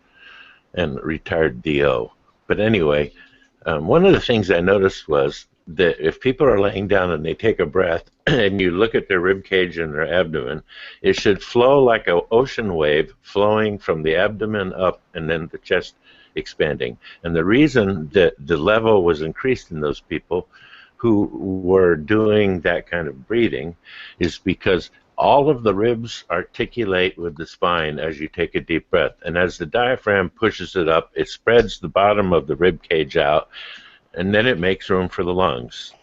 and retired DO. But anyway, one of the things I noticed was that if people are laying down and they take a breath and you look at their rib cage and their abdomen, it should flow like an ocean wave flowing from the abdomen up and then the chest expanding. And the reason that the level was increased in those people who were doing that kind of breathing is because all of the ribs articulate with the spine as you take a deep breath. And as the diaphragm pushes it up, it spreads the bottom of the rib cage out, and then it makes room for the lungs.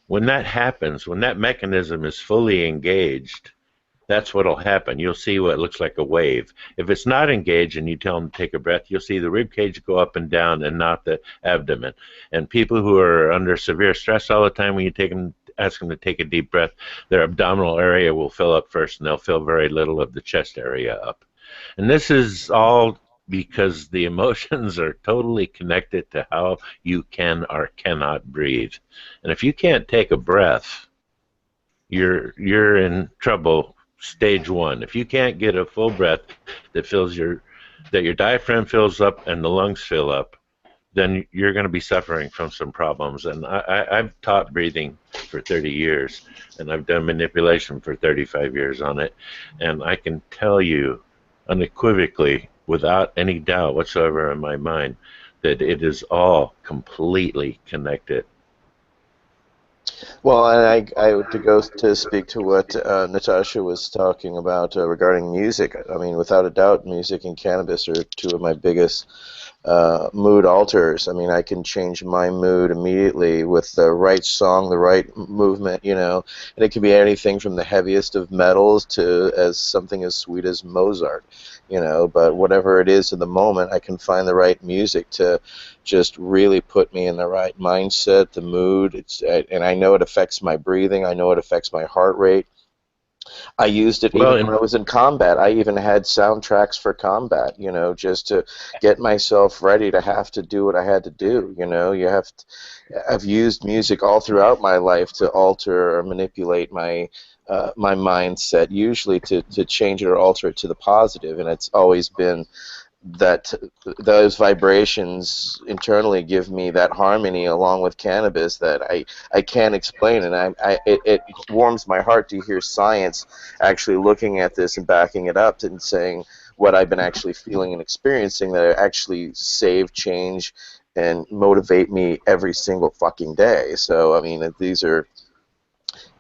When that happens, when that mechanism is fully engaged, that's what will happen. You'll see what looks like a wave. If it's not engaged and you tell them to take a breath, you'll see the rib cage go up and down and not the abdomen. And people who are under severe stress all the time, when you ask them to take a deep breath, their abdominal area will fill up first, and they'll fill very little of the chest area up. And this is all because the emotions are totally connected to how you can or cannot breathe. And if you can't take a breath, you're in trouble. Stage one. If you can't get a full breath that your diaphragm fills up and the lungs fill up, then you're going to be suffering from some problems. And I've taught breathing for 30 years, and I've done manipulation for 35 years on it, and I can tell you unequivocally, without any doubt whatsoever in my mind, that it is all completely connected. Well, and to go to speak to what Natasha was talking about regarding music. I mean, without a doubt, music and cannabis are two of my biggest mood alters. I mean, I can change my mood immediately with the right song, the right movement, you know, and it can be anything from the heaviest of metals to as something as sweet as Mozart, you know, but whatever it is in the moment, I can find the right music to just really put me in the right mindset, the mood, and I know it affects my breathing, I know it affects my heart rate. I used it even when I was in combat. I even had soundtracks for combat, you know, just to get myself ready to have to do what I had to do, you know. I've used music all throughout my life to alter or manipulate my my mindset, usually to change it or alter it to the positive, and it's always been that those vibrations internally give me that harmony along with cannabis that I can't explain, and it warms my heart to hear science actually looking at this and backing it up and saying what I've been actually feeling and experiencing, that it actually save, change, and motivate me every single fucking day. So I mean, these are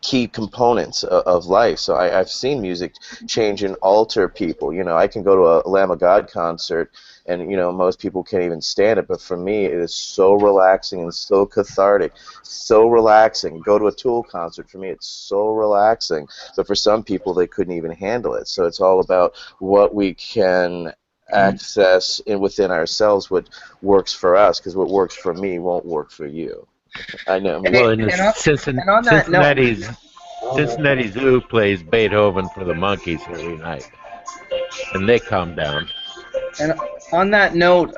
key components of life. So I've seen music change and alter people. You know, I can go to a Lamb of God concert, and you know, most people can't even stand it, but for me, it is so relaxing and so cathartic, so relaxing. Go to a Tool concert, for me, it's so relaxing. But for some people, they couldn't even handle it. So it's all about what we can access within ourselves, what works for us, because what works for me won't work for you. I know. Well, in the Cincinnati Zoo plays Beethoven for the monkeys every night, and they calm down. And on that note,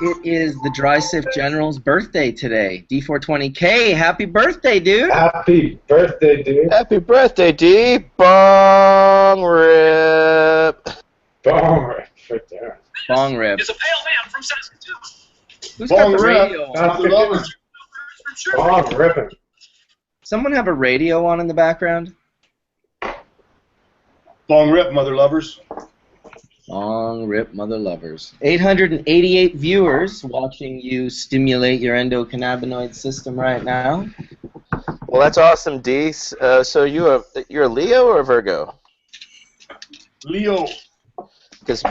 it is the Dry Sift General's birthday today. D420K, happy birthday, dude! Happy birthday, dude! Happy birthday, D! Bong rip! Bong rip for Darrin. Bong rip. Is a pale man from Saskatoon. Who's got the Bong radio rip. on? Bong ripping. Someone have a radio on in the background? Bong rip, mother lovers. Bong rip, mother lovers. 888 viewers watching you stimulate your endocannabinoid system right now. Well, that's awesome, D. So you're a Leo or a Virgo? Leo. Because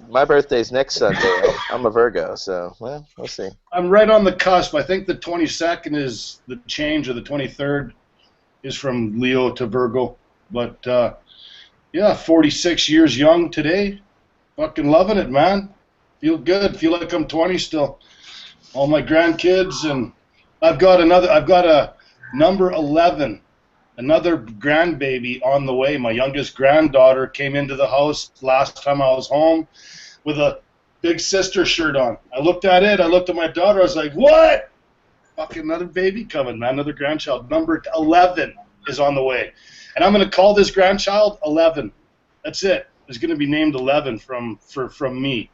my birthday's next Sunday. I'm a Virgo, so well, we'll see. I'm right on the cusp. I think the 22nd is the change, or the 23rd is from Leo to Virgo. But yeah, 46 years young today. Fucking loving it, man. Feel good. Feel like I'm 20 still. All my grandkids, and I've got a number 11. Another grandbaby on the way. My youngest granddaughter came into the house last time I was home with a big sister shirt on. I looked at it. I looked at my daughter. I was like, what? Fucking another baby coming, man. Another grandchild. Number 11 is on the way. And I'm going to call this grandchild 11. That's it. It's going to be named 11 from me.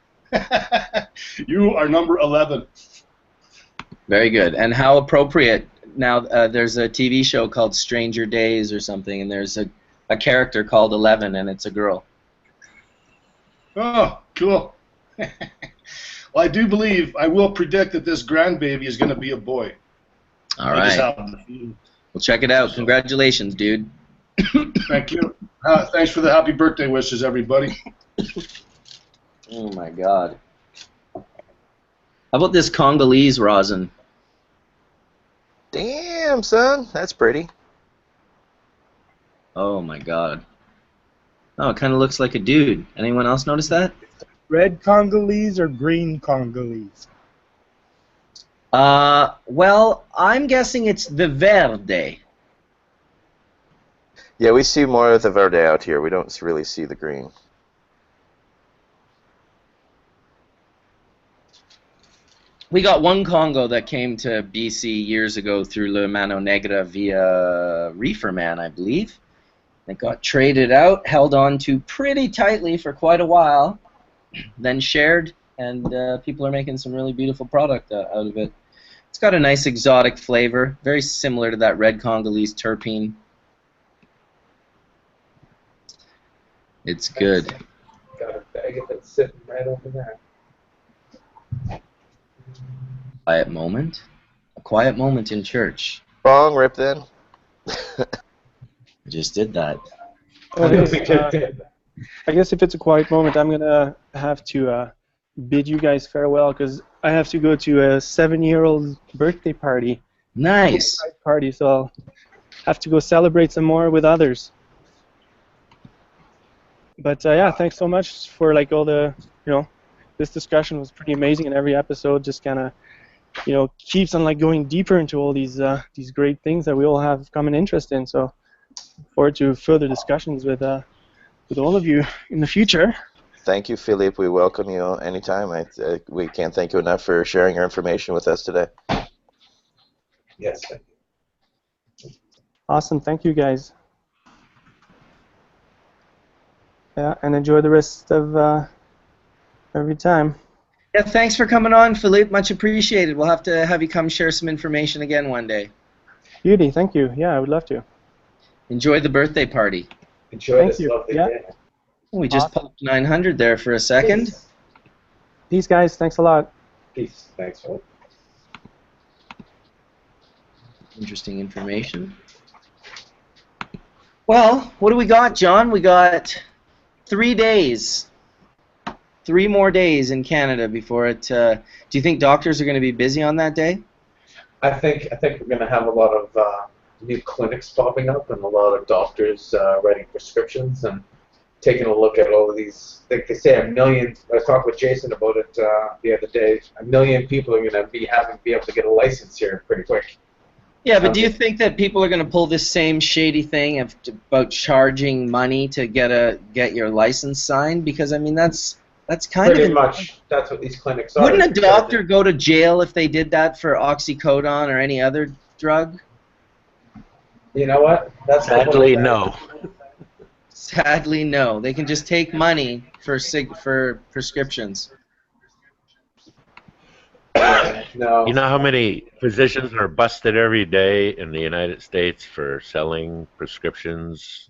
You are number 11. Very good. And how appropriate. Now, there's a TV show called Stranger Days or something, and there's a character called 11, and it's a girl. Oh, cool. Well, I do believe, I will predict that this grandbaby is going to be a boy. All right. Well, check it out. Congratulations, dude. Thank you. Thanks for the happy birthday wishes, everybody. Oh, my God. How about this Congolese rosin? Damn, son, that's pretty. Oh my God. Oh, it kind of looks like a dude. Anyone else notice that? Red Congolese or green Congolese? Well, I'm guessing it's the verde. Yeah, we see more of the verde out here. We don't really see the green. We got one Congo that came to BC years ago through Le Mano Negra via Reefer Man, I believe. It got traded out, held on to pretty tightly for quite a while, then shared, and people are making some really beautiful product out of it. It's got a nice exotic flavor, very similar to that red Congolese terpene. It's good. Got a bag of it sitting right over there. Quiet moment. A quiet moment in church. Wrong, Rip then. I just did that. I guess if it's a quiet moment, I'm gonna have to bid you guys farewell because I have to go to a 7-year-old birthday party. Nice. Party, so I'll have to go celebrate some more with others. But yeah, thanks so much for like all the, this discussion was pretty amazing, and every episode just kind of, keeps on like going deeper into all these great things that we all have common interest in. So look forward to further discussions with all of you in the future. Thank you, Philippe. We welcome you anytime. We can't thank you enough for sharing your information with us today. Yes, thank you. Awesome. Thank you, guys. Yeah, and enjoy the rest of every time. Yeah, thanks for coming on, Philippe. Much appreciated. We'll have to have you come share some information again one day. Beauty, thank you. Yeah, I would love to. Enjoy the birthday party. Enjoy this lovely day. We just popped 900 there for a second. Peace, guys. Thanks a lot. Peace. Thanks, Phil. Interesting information. Well, what do we got, John? We got 3 days. 3 more days in Canada before it. Do you think doctors are going to be busy on that day? I think we're going to have a lot of new clinics popping up and a lot of doctors writing prescriptions and taking a look at all of these. Like they say, 1 million. I was talking with Jason about it the other day. 1 million people are going to be able to get a license here pretty quick. Yeah, but do you think that people are going to pull this same shady thing about charging money to get your license signed? Because I mean that's kind pretty of much that's what these clinics are. Wouldn't a doctor go to jail if they did that for oxycodone or any other drug? You know what? That's Sadly, no. Sadly, no. They can just take money for prescriptions. No. You know how many physicians are busted every day in the United States for selling prescriptions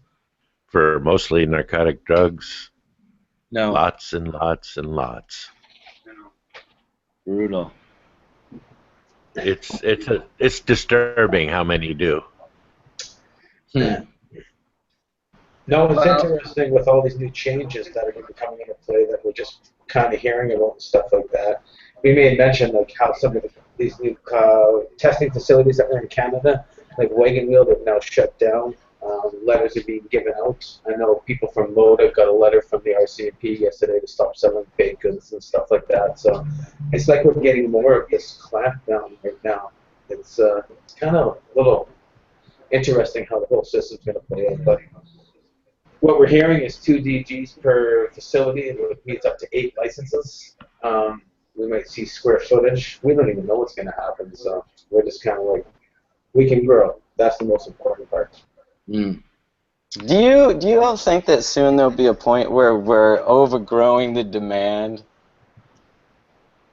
for mostly narcotic drugs? No. Lots and lots and lots. Brutal. It's disturbing how many do. No, it's interesting with all these new changes that are going to be coming into play that we're just kind of hearing about and stuff like that. We made mention like how some of these new testing facilities that were in Canada, like Wagon Wheel, have now shut down. Letters are being given out. I know people from Moda got a letter from the RCMP yesterday to stop selling fake goods and stuff like that. So it's like we're getting more of this clampdown right now. It's kind of a little interesting how the whole system's going to play out. But what we're hearing is 2 DGs per facility, and it means up to 8 licenses. We might see square footage. We don't even know what's going to happen. So we're just kind of like, we can grow. That's the most important part. Mm. Do you all think that soon there'll be a point where we're overgrowing the demand?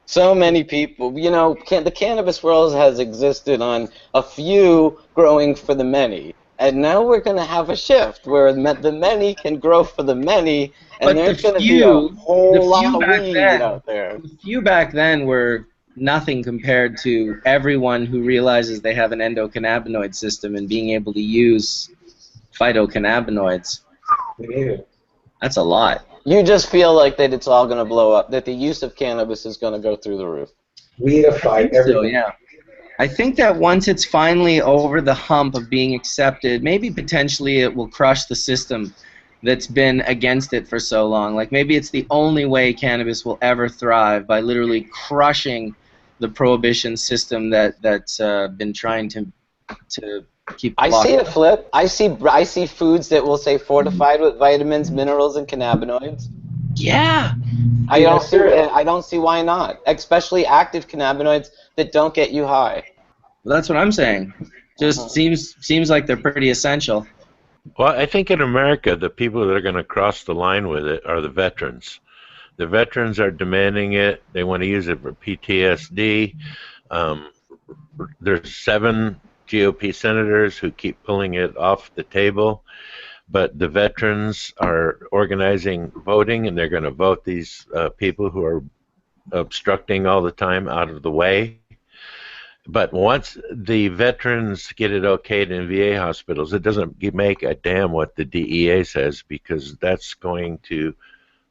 So many people, the cannabis world has existed on a few growing for the many. And now we're going to have a shift where the many can grow for the many, and there's going to be a whole lot of weed out there. The few back then were nothing compared to everyone who realizes they have an endocannabinoid system and being able to use phytocannabinoids. That's a lot. You just feel like that it's all going to blow up, that the use of cannabis is going to go through the roof. Weedify everything. So, yeah. I think that once it's finally over the hump of being accepted, maybe potentially it will crush the system that's been against it for so long. Like maybe it's the only way cannabis will ever thrive, by literally crushing the prohibition system that's been trying to keep. I see a flip. I see foods that will say fortified with vitamins, minerals, and cannabinoids. Yeah. I don't see why not, especially active cannabinoids that don't get you high. Well, that's what I'm saying. Just seems like they're pretty essential. Well, I think in America, the people that are going to cross the line with it are the veterans. The veterans are demanding it. They want to use it for PTSD. There's 7 GOP senators who keep pulling it off the table, but the veterans are organizing voting, and they're going to vote these people who are obstructing all the time out of the way. But once the veterans get it okayed in VA hospitals, it doesn't make a damn what the DEA says, because that's going to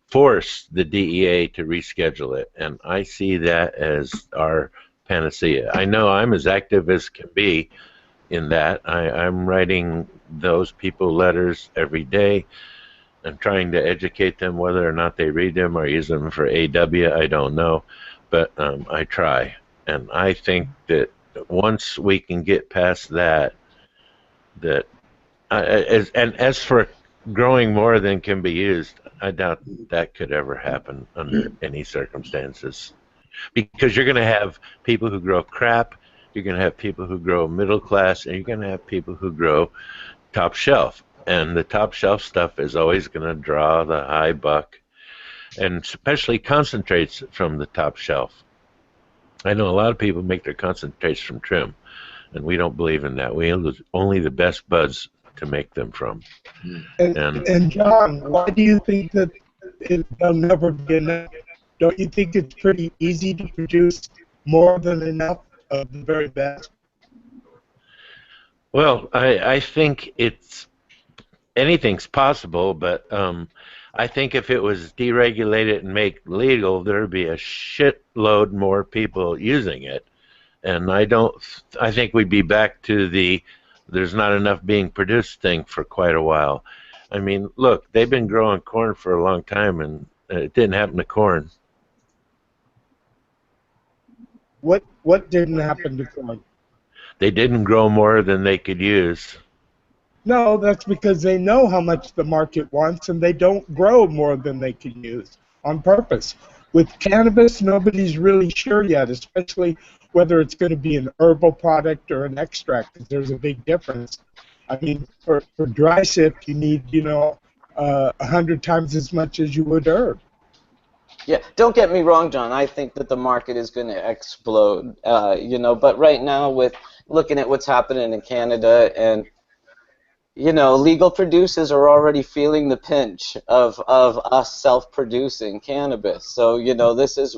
force the DEA to reschedule it. And I see that as our panacea. I know I'm as active as can be in that. I'm writing those people letters every day. I'm trying to educate them. Whether or not they read them or use them for AW, I don't know. But I try. And I think that once we can get past that, as for growing more than can be used, I doubt that could ever happen under any circumstances. Because you're going to have people who grow crap, you're going to have people who grow middle class, and you're going to have people who grow top shelf. And the top shelf stuff is always going to draw the high buck, and especially concentrates from the top shelf. I know a lot of people make their concentrates from trim, and we don't believe in that. We use only the best buds to make them from. And John, why do you think that there'll never be enough? Don't you think it's pretty easy to produce more than enough of the very best? Well, I think anything's possible, but I think if it was deregulated and made legal, there'd be a shitload more people using it. And I think we'd be back to the there's not enough being produced thing for quite a while. I mean, look, they've been growing corn for a long time, and it didn't happen to corn. What didn't happen to corn? They didn't grow more than they could use. No, that's because they know how much the market wants, and they don't grow more than they can use on purpose. With cannabis, nobody's really sure yet, especially whether it's going to be an herbal product or an extract, because there's a big difference. I mean, for dry sip, you need, 100 times as much as you would herb. Yeah, don't get me wrong, John. I think that the market is going to explode, but right now, with looking at what's happening in Canada, and legal producers are already feeling the pinch of us self-producing cannabis. So, this is,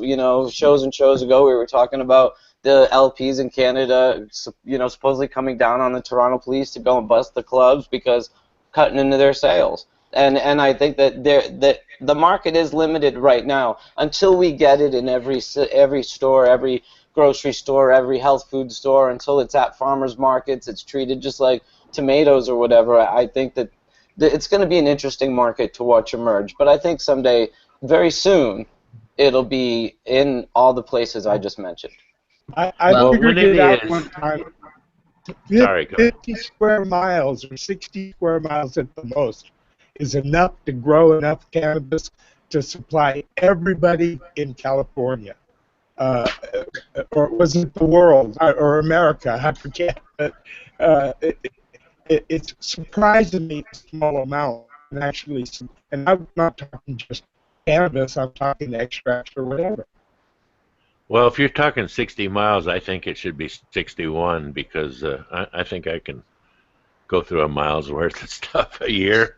shows and shows ago we were talking about the LPs in Canada, supposedly coming down on the Toronto police to go and bust the clubs because cutting into their sales. And I think that the market is limited right now until we get it in every store, every grocery store, every health food store, until it's at farmers markets, it's treated just like tomatoes or whatever. I think that it's going to be an interesting market to watch emerge. But I think someday, very soon, it'll be in all the places I just mentioned. I figured it out one time. Sorry, go ahead. 50 square miles or 60 square miles at the most is enough to grow enough cannabis to supply everybody in California. Or was it the world, or America? I forget. But it's surprisingly a small amount. And I'm not talking just cannabis, I'm talking extracts or whatever. Well, if you're talking 60 miles, I think it should be 61, because I think I can go through a mile's worth of stuff a year.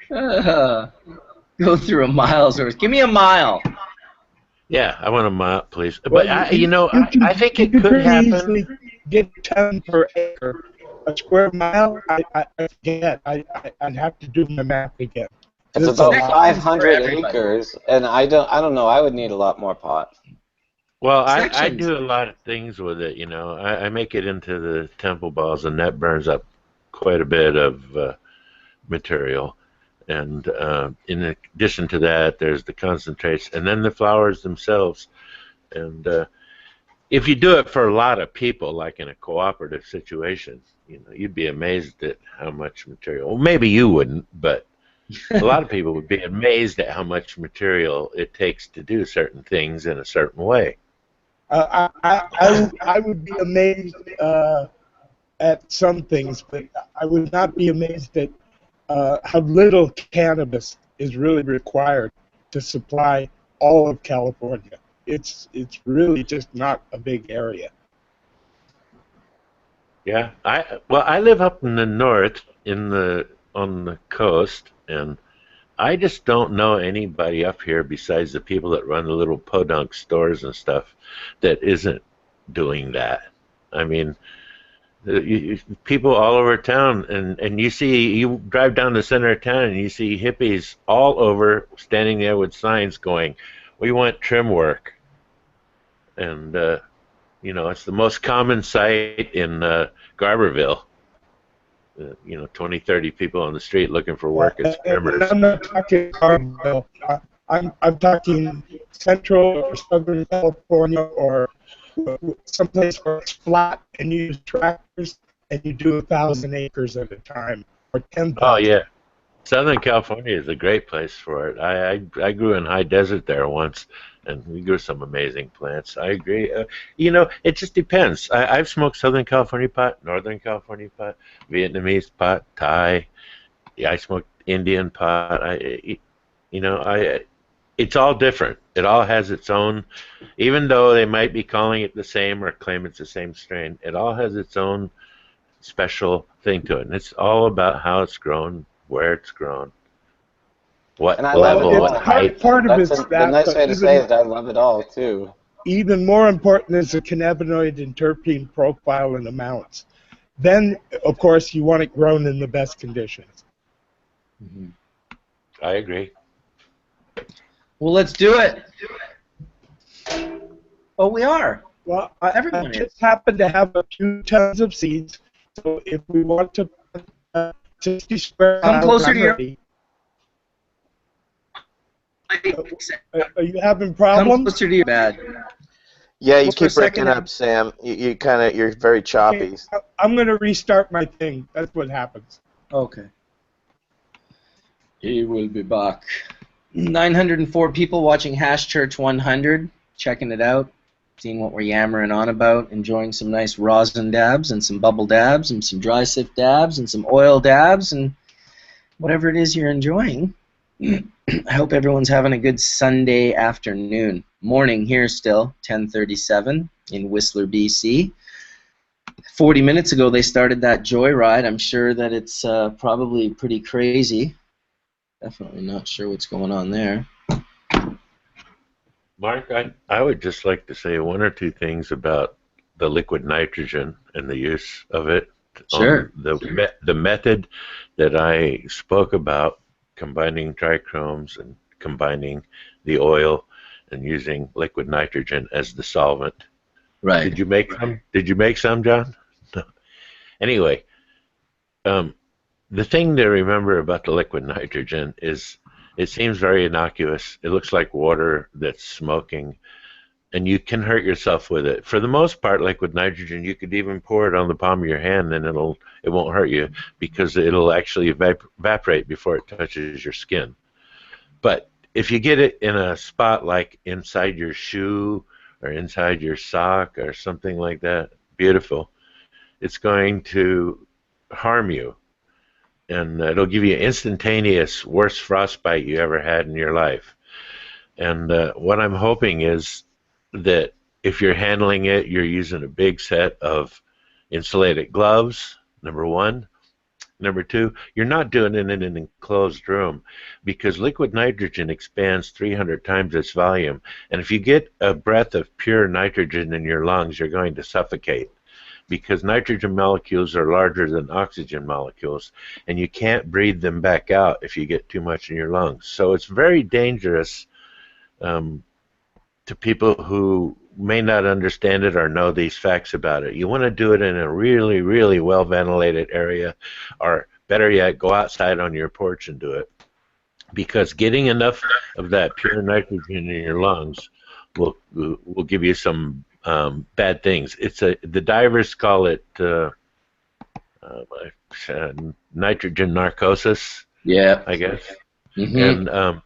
Go through a mile's worth. Give me a mile. Yeah, I want a mile, please. Well, But I think it could happen. Easily get 10 per acre. A square mile, I forget. I'd have to do my math again. It's about 500 acres, and I don't know. I would need a lot more pot. Well, I do a lot of things with it. I make it into the temple balls, and that burns up quite a bit of material. And in addition to that, there's the concentrates, and then the flowers themselves. And if you do it for a lot of people, like in a cooperative situation, you'd be amazed at how much material. Well, maybe you wouldn't, but A lot of people would be amazed at how much material it takes to do certain things in a certain way. I would be amazed at some things, but I would not be amazed at how little cannabis is really required to supply all of California. It's really just not a big area. Yeah, I live up in the north on the coast, and I just don't know anybody up here besides the people that run the little podunk stores and stuff that isn't doing that. I mean, people all over town, and you drive down the center of town and you see hippies all over standing there with signs going, "We want trim work," and it's the most common sight in Garberville. 20, 30 people on the street looking for work as trimmers. And I'm not talking Garberville. I'm talking Central or Southern California, or someplace where it's flat and you use tractors and you do 1,000 acres at a time, or 10,000. Oh yeah, Southern California is a great place for it. I grew in high desert there once, and we grew some amazing plants. I agree. It just depends. I've smoked Southern California pot, Northern California pot, Vietnamese pot, Thai. Yeah, I smoked Indian pot. It's all different. It all has its own, even though they might be calling it the same or claim it's the same strain, it all has its own special thing to it. And it's all about how it's grown, where it's grown, what level, what height. Part of it's That's that, a nice way to even, say that I love it all, too. Even more important is the cannabinoid and terpene profile and amounts. Then, of course, you want it grown in the best conditions. Mm-hmm. I agree. Well, let's do it. Oh, we are. Well, Everyone I is. just happen to have a few tons of seeds, so if we want to put 60 square Come miles, closer I'm to your- ready. Are you having problems? Come closer to your bad. Yeah, you Well, for a keep breaking second, up, Sam. You're very choppy. Okay, I'm going to restart my thing. That's what happens. Okay. He will be back. 904 people watching Hashchurch 100, checking it out, seeing what we're yammering on about, enjoying some nice rosin dabs and some bubble dabs and some dry sift dabs and some oil dabs and whatever it is you're enjoying. I hope everyone's having a good Sunday afternoon. Morning here still, 10:37 in Whistler, BC. 40 minutes ago they started that joyride. I'm sure that it's probably pretty crazy. Definitely not sure what's going on there. Mark, I would just like to say one or two things about the liquid nitrogen and the use of it. Sure. The method that I spoke about, combining trichromes and combining the oil and using liquid nitrogen as the solvent. Right. Did you make some? Did you make some, John? No. Anyway, the thing to remember about the liquid nitrogen is it seems very innocuous. It looks like water that's smoking, and you can hurt yourself with it. For the most part, liquid nitrogen, you could even pour it on the palm of your hand and it won't hurt you because it'll actually evaporate before it touches your skin. But if you get it in a spot like inside your shoe or inside your sock or something like that, beautiful, it's going to harm you. And it'll give you instantaneous worst frostbite you ever had in your life. And what I'm hoping is that if you're handling it, you're using a big set of insulated gloves, number one. Number two, you're not doing it in an enclosed room because liquid nitrogen expands 300 times its volume. And if you get a breath of pure nitrogen in your lungs, you're going to suffocate, because nitrogen molecules are larger than oxygen molecules, and you can't breathe them back out if you get too much in your lungs. So it's very dangerous to people who may not understand it or know these facts about it. You want to do it in a really, really well-ventilated area, or better yet, go outside on your porch and do it, because getting enough of that pure nitrogen in your lungs will give you some bad things. The divers call it nitrogen narcosis. Yeah. I guess. Mm-hmm. And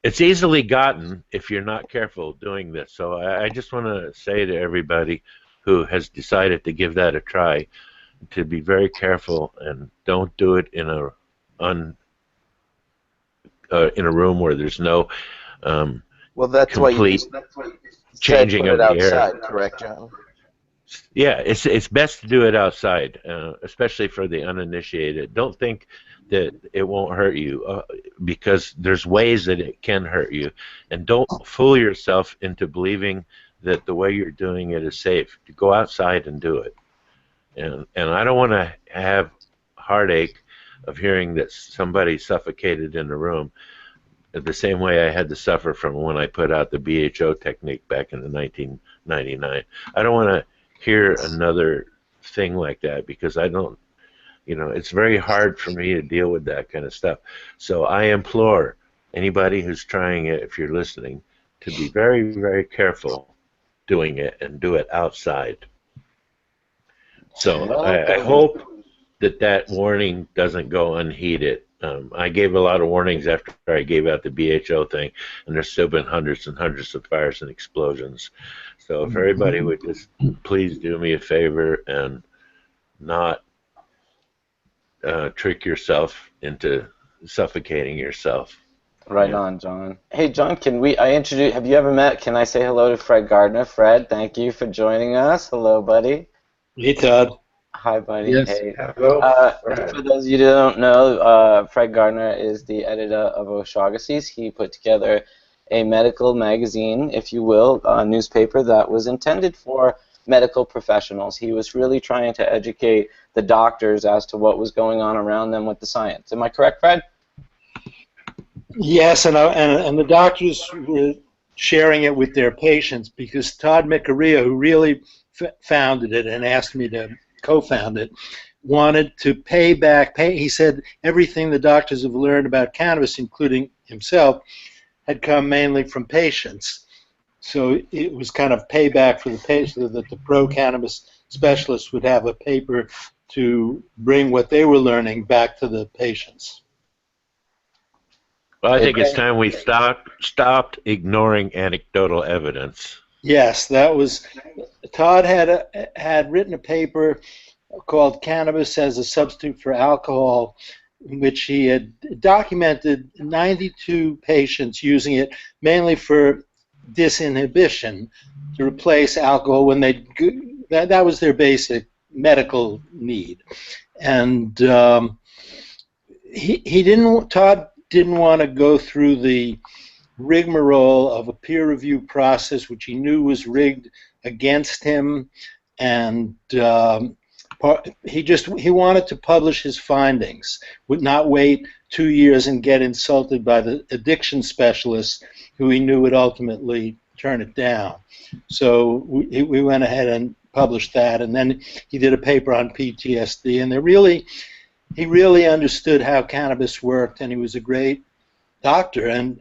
it's easily gotten if you're not careful doing this. So I just want to say to everybody who has decided to give that a try to be very careful and don't do it in a room where there's no Well, that's why you complete just said changing put of it the air. outside, correct, John? Yeah, it's best to do it outside, especially for the uninitiated. Don't think that it won't hurt you, because there's ways that it can hurt you, and don't fool yourself into believing that the way you're doing it is safe. Go outside and do it. And I don't want to have heartache of hearing that somebody suffocated in the room the same way I had to suffer from when I put out the BHO technique back in the 1999. I don't want to hear another thing like that, because I don't, it's very hard for me to deal with that kind of stuff. So I implore anybody who's trying it, if you're listening, to be very, very careful doing it and do it outside. So I hope that warning doesn't go unheeded. I gave a lot of warnings after I gave out the BHO thing, and there's still been hundreds and hundreds of fires and explosions. So if everybody would just please do me a favor and not trick yourself into suffocating yourself. Right on, John. Hey, John, have you ever met, can I say hello to Fred Gardner? Fred, thank you for joining us. Hello, buddy. Hey, Todd. Hi, buddy. Yes. Hey. Hello. For those of you who don't know, Fred Gardner is the editor of O'Shaughnessy's. He put together a medical magazine, if you will, a newspaper that was intended for medical professionals. He was really trying to educate the doctors as to what was going on around them with the science. Am I correct, Fred? Yes, and the doctors were sharing it with their patients, because Todd Mikuriya, who really founded it and asked me to co-found it, wanted to pay back. He said everything the doctors have learned about cannabis, including himself, had come mainly from patients. So it was kind of payback for the patient, that the pro-cannabis specialists would have a paper to bring what they were learning back to the patients. Well, I think it's time we stopped ignoring anecdotal evidence. Yes, that was. Todd had written a paper called "Cannabis as a Substitute for Alcohol," in which he had documented 92 patients using it mainly for disinhibition, to replace alcohol when that was their basic medical need, and Todd didn't want to go through the rigmarole of a peer review process, which he knew was rigged against him, and he wanted to publish his findings, would not wait 2 years and get insulted by the addiction specialists, who he knew would ultimately turn it down. So we went ahead and published that, and then he did a paper on PTSD, and he really understood how cannabis worked, and he was a great doctor, and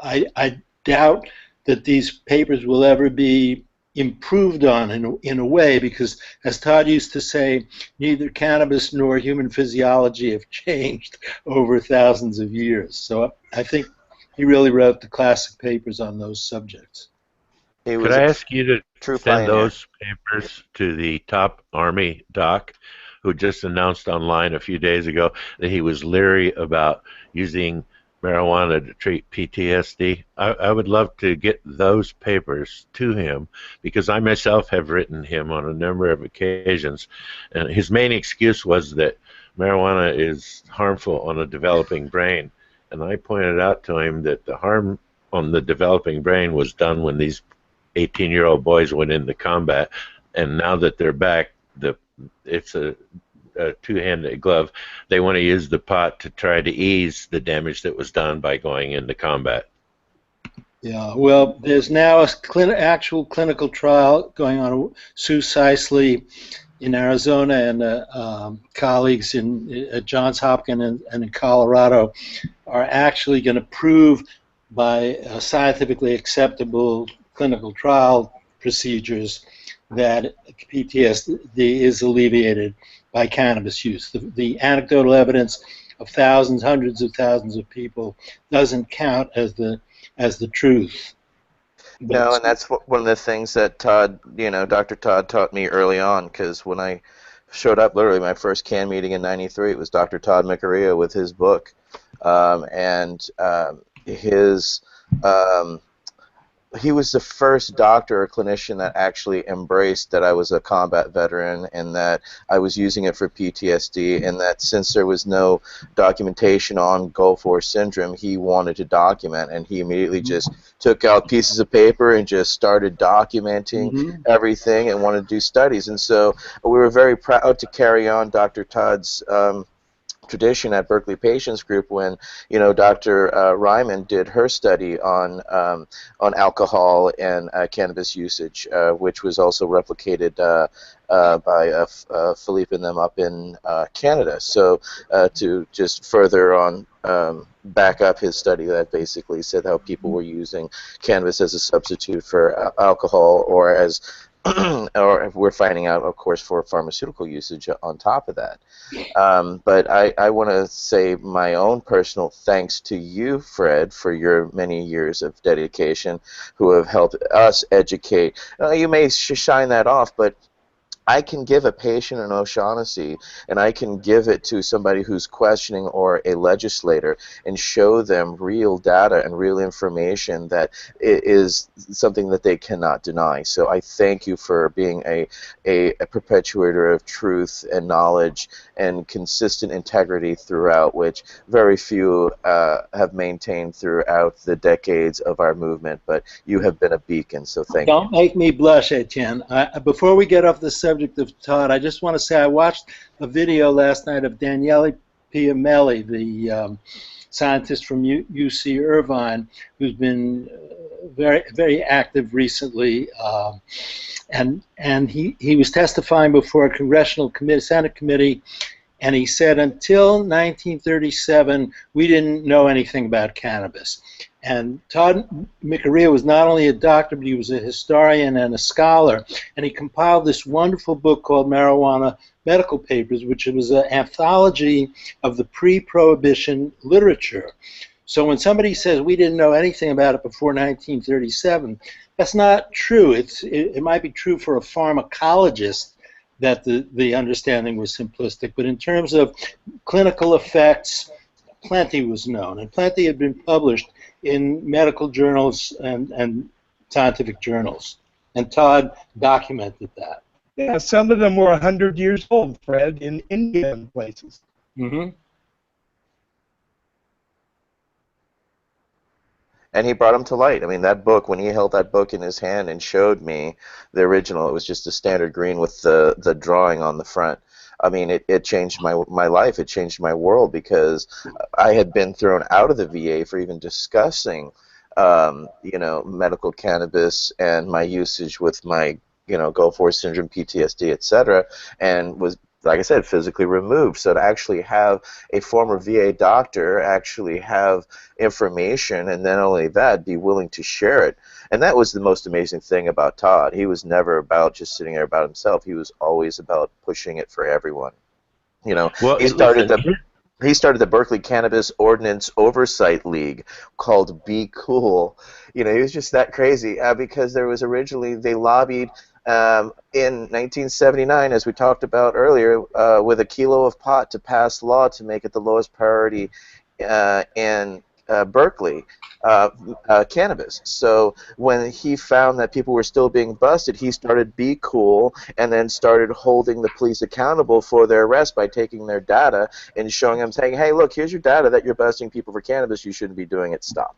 I doubt that these papers will ever be improved on in a way, because, as Todd used to say, neither cannabis nor human physiology have changed over thousands of years. So I think he really wrote the classic papers on those subjects. Could I ask you to send pioneer. those papers to the top Army doc, who just announced online a few days ago that he was leery about using marijuana to treat PTSD? I would love to get those papers to him, because I myself have written him on a number of occasions, and his main excuse was that marijuana is harmful on a developing brain, and I pointed out to him that the harm on the developing brain was done when these 18-year-old boys went into combat, and now that they're back, it's a two-handed glove. They want to use the pot to try to ease the damage that was done by going into combat. Yeah, well, there's now an actual clinical trial going on. Sue Sisley in Arizona and colleagues at Johns Hopkins and in Colorado are actually going to prove by scientifically acceptable clinical trial procedures that PTSD is alleviated by cannabis use. The anecdotal evidence of thousands, hundreds of thousands of people doesn't count as the truth. No, and that's one of the things that Todd, Dr. Todd taught me early on, because when I showed up, literally my first CAN meeting in '93, it was Dr. Todd Mikuriya with his book, he was the first doctor or clinician that actually embraced that I was a combat veteran and that I was using it for PTSD, and that since there was no documentation on Gulf War syndrome, he wanted to document, and he immediately just took out pieces of paper and just started documenting everything and wanted to do studies. And so we were very proud to carry on Dr. Todd's tradition at Berkeley Patients Group when Dr. Ryman did her study on alcohol and cannabis usage, which was also replicated by Philippe and them up in Canada. So to just further on back up his study that basically said how people were using cannabis as a substitute for alcohol, or as or we're finding out, of course, for pharmaceutical usage on top of that. But I want to say my own personal thanks to you, Fred, for your many years of dedication, who have helped us educate. You may shine that off, but I can give a patient an O'Shaughnessy, and I can give it to somebody who's questioning or a legislator and show them real data and real information that is something that they cannot deny. So I thank you for being a perpetuator of truth and knowledge and consistent integrity throughout, which very few have maintained throughout the decades of our movement, but you have been a beacon, so thank you. Don't make me blush, Etienne. Before we get off the subject of Todd, I just want to say I watched a video last night of Daniele Piamelli, the scientist from UC Irvine, who's been very, very active recently, and he was testifying before a congressional committee, Senate committee, and he said until 1937 we didn't know anything about cannabis. And Todd Mikuriya was not only a doctor, but he was a historian and a scholar, and he compiled this wonderful book called Marijuana Medical Papers, which was an anthology of the pre-Prohibition literature. So when somebody says we didn't know anything about it before 1937, that's not true. It might be true for a pharmacologist that the understanding was simplistic, but in terms of clinical effects, plenty was known, and plenty had been published in medical journals and scientific journals. And Todd documented that. Yeah, some of them were 100 years old, Fred, in India and places. Mm-hmm. And he brought them to light. I mean, that book, when he held that book in his hand and showed me the original, it was just a standard green with the drawing on the front. I mean, it changed my life. It changed my world, because I had been thrown out of the VA for even discussing, medical cannabis and my usage with my, Gulf War syndrome, PTSD, etc., and was, like I said, physically removed. So to actually have a former VA doctor actually have information, and then only that, be willing to share it. And that was the most amazing thing about Todd. He was never about just sitting there about himself. He was always about pushing it for everyone. Well, he started the Berkeley Cannabis Ordinance Oversight League called Be Cool. He was just that crazy because there was originally, they lobbied in 1979, as we talked about earlier, with a kilo of pot to pass law to make it the lowest priority in Berkeley, cannabis. So when he found that people were still being busted, he started Be Cool, and then started holding the police accountable for their arrest by taking their data and showing them, saying, hey, look, here's your data that you're busting people for cannabis. You shouldn't be doing it. Stop.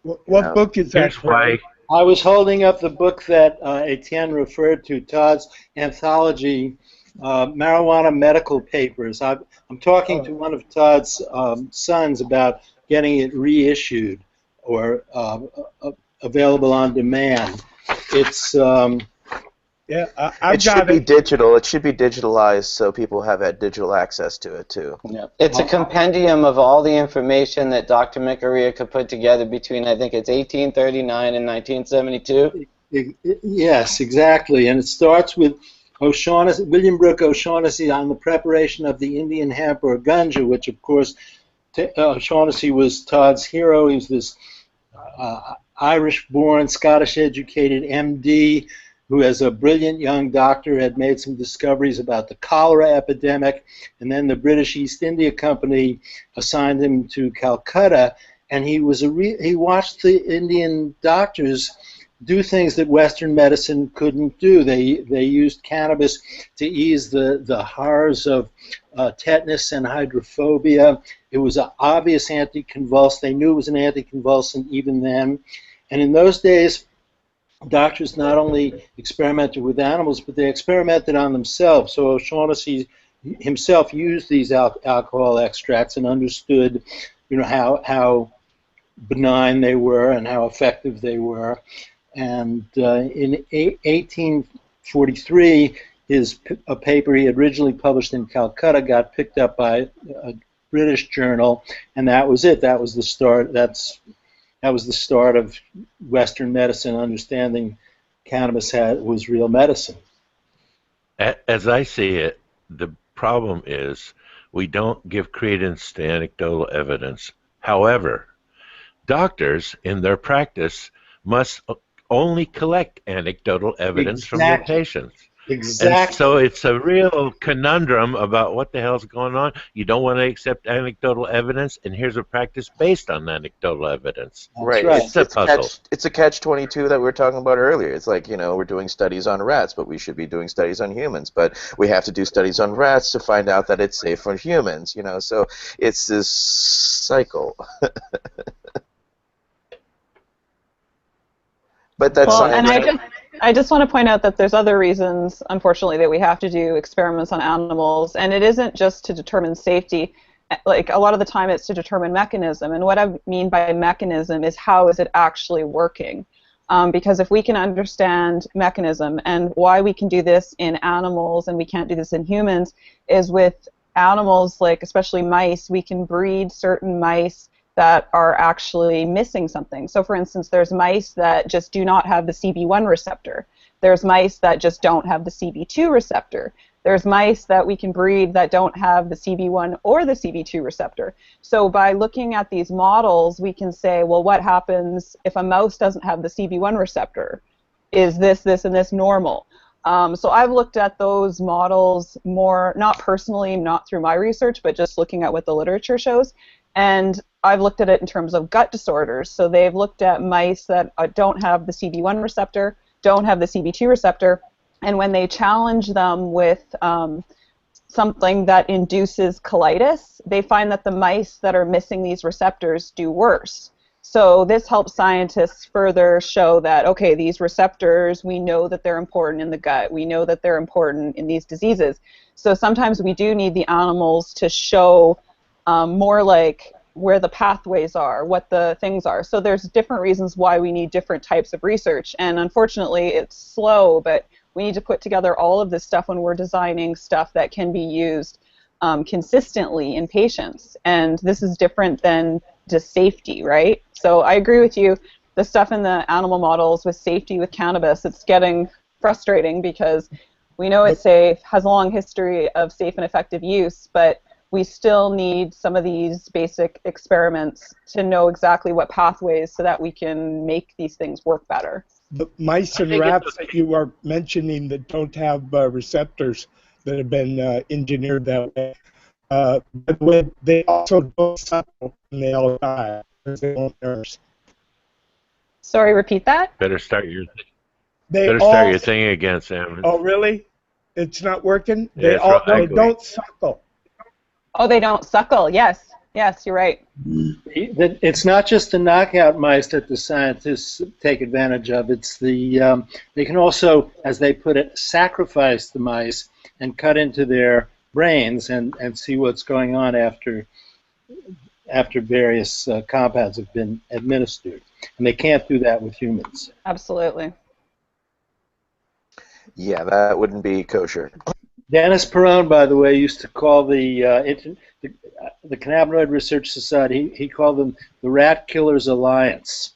What book is that? Why I was holding up the book that Etienne referred to, Todd's anthology, Marijuana Medical Papers. I'm talking to one of Todd's sons about getting it reissued or available on demand. It's it should be digital. It should be digitalized so people have that digital access to it too. Yeah. It's a compendium of all the information that Dr. Mikuriya could put together between, I think it's 1839 and 1972. Yes, exactly. And it starts with William Brooke O'Shaughnessy on the preparation of the Indian hemp or ganja, which of course O'Shaughnessy was Todd's hero. He was this Irish-born, Scottish-educated MD who, as a brilliant young doctor, had made some discoveries about the cholera epidemic, and then the British East India Company assigned him to Calcutta, and he watched the Indian doctors do things that Western medicine couldn't do. They used cannabis to ease the horrors of tetanus and hydrophobia. It was an obvious anticonvulsant. They knew it was an anticonvulsant even then. And in those days, doctors not only experimented with animals, but they experimented on themselves. So O'Shaughnessy himself used these alcohol extracts and understood, how benign they were and how effective they were. And in 1843, a paper he had originally published in Calcutta got picked up by a British journal, and that was it. That was the start. That was the start of Western medicine understanding cannabis was real medicine. As I see it, the problem is we don't give credence to anecdotal evidence. However, doctors in their practice must only collect anecdotal evidence from their patients. Exactly. And so it's a real conundrum about what the hell's going on. You don't want to accept anecdotal evidence, and here's a practice based on anecdotal evidence. Right. It's a puzzle. It's a catch-22 that we were talking about earlier. It's like, we're doing studies on rats, but we should be doing studies on humans. But we have to do studies on rats to find out that it's safe for humans, So it's this cycle. But that's I just want to point out that there's other reasons, unfortunately, that we have to do experiments on animals, and it isn't just to determine safety. Like, a lot of the time it's to determine mechanism, and what I mean by mechanism is how is it actually working. Because if we can understand mechanism and why we can do this in animals and we can't do this in humans, is with animals, like especially mice, we can breed certain mice that are actually missing something. So for instance, there's mice that just do not have the CB1 receptor. There's mice that just don't have the CB2 receptor. There's mice that we can breed that don't have the CB1 or the CB2 receptor. So by looking at these models, we can say, well, what happens if a mouse doesn't have the CB1 receptor? Is this, and this normal? So I've looked at those models more, not personally, not through my research, but just looking at what the literature shows. And I've looked at it in terms of gut disorders. So they've looked at mice that don't have the CB1 receptor, don't have the CB2 receptor, and when they challenge them with something that induces colitis, they find that the mice that are missing these receptors do worse. So this helps scientists further show that, okay, these receptors, we know that they're important in the gut. We know that they're important in these diseases. So sometimes we do need the animals to show more like where the pathways are, what the things are. So there's different reasons why we need different types of research. And unfortunately, it's slow, but we need to put together all of this stuff when we're designing stuff that can be used consistently in patients. And this is different than just safety, right? So I agree with you. The stuff in the animal models with safety with cannabis, it's getting frustrating because we know it's safe, has a long history of safe and effective use, but we still need some of these basic experiments to know exactly what pathways so that we can make these things work better. The mice and rats that you are mentioning that don't have receptors that have been engineered that way, by the way, they also don't suckle and they all die because they won't nurse. Sorry, repeat that? Better start your Start your thing again, Sam. Oh, really? It's not working? Yeah, They don't suckle. Oh, they don't suckle. Yes, you're right. It's not just the knockout mice that the scientists take advantage of. It's the they can also, as they put it, sacrifice the mice and cut into their brains and see what's going on after various compounds have been administered. And they can't do that with humans. Absolutely. Yeah, that wouldn't be kosher. Dennis Perone, by the way, used to call the Cannabinoid Research Society, he called them the Rat Killers Alliance.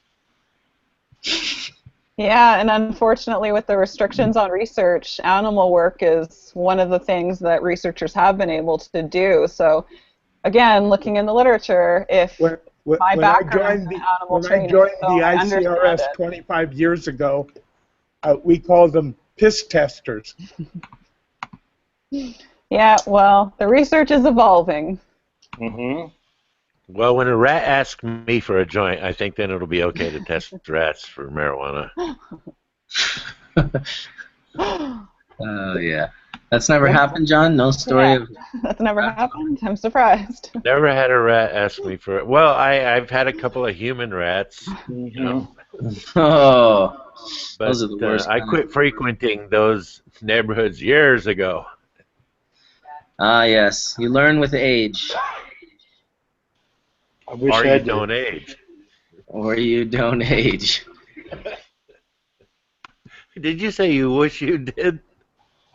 Yeah, and unfortunately with the restrictions on research, animal work is one of the things that researchers have been able to do. So again, looking in the literature, if my background is in animal training, when I joined so the I understand ICRS it. 25 years ago, we called them piss testers. Yeah, well, the research is evolving. Mm-hmm. Well, when a rat asks me for a joint, I think then it'll be okay to test rats for marijuana. Oh, yeah. That's never happened, John? No story of... That's never happened? I'm surprised. Never had a rat ask me for it. Well, I've had a couple of human rats. Mm-hmm. You know, Oh, but those are the worst. I quit frequenting those neighborhoods years ago. Ah, yes. You learn with age. I wish Or I you did. don't age. Or you don't age. Did you say you wish you did?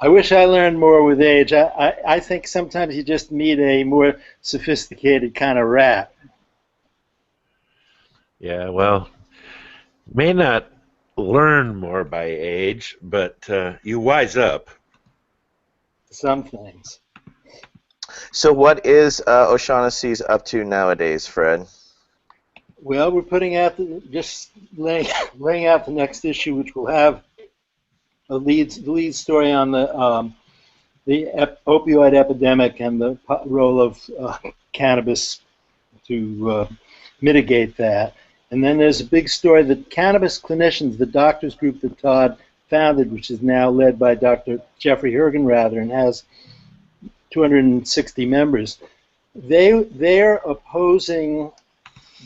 I wish I learned more with age. I think sometimes you just need a more sophisticated kind of rat. Yeah, well, may not learn more by age, but you wise up. Some things. So what is O'Shaughnessy's up to nowadays, Fred? Well, we're putting out just laying out the next issue, which will have the lead story on the opioid epidemic and the role of cannabis to mitigate that. And then there's a big story that cannabis clinicians, the doctors group that Todd founded, which is now led by Dr. Jeffrey Hergenrather and has 260 members, they're opposing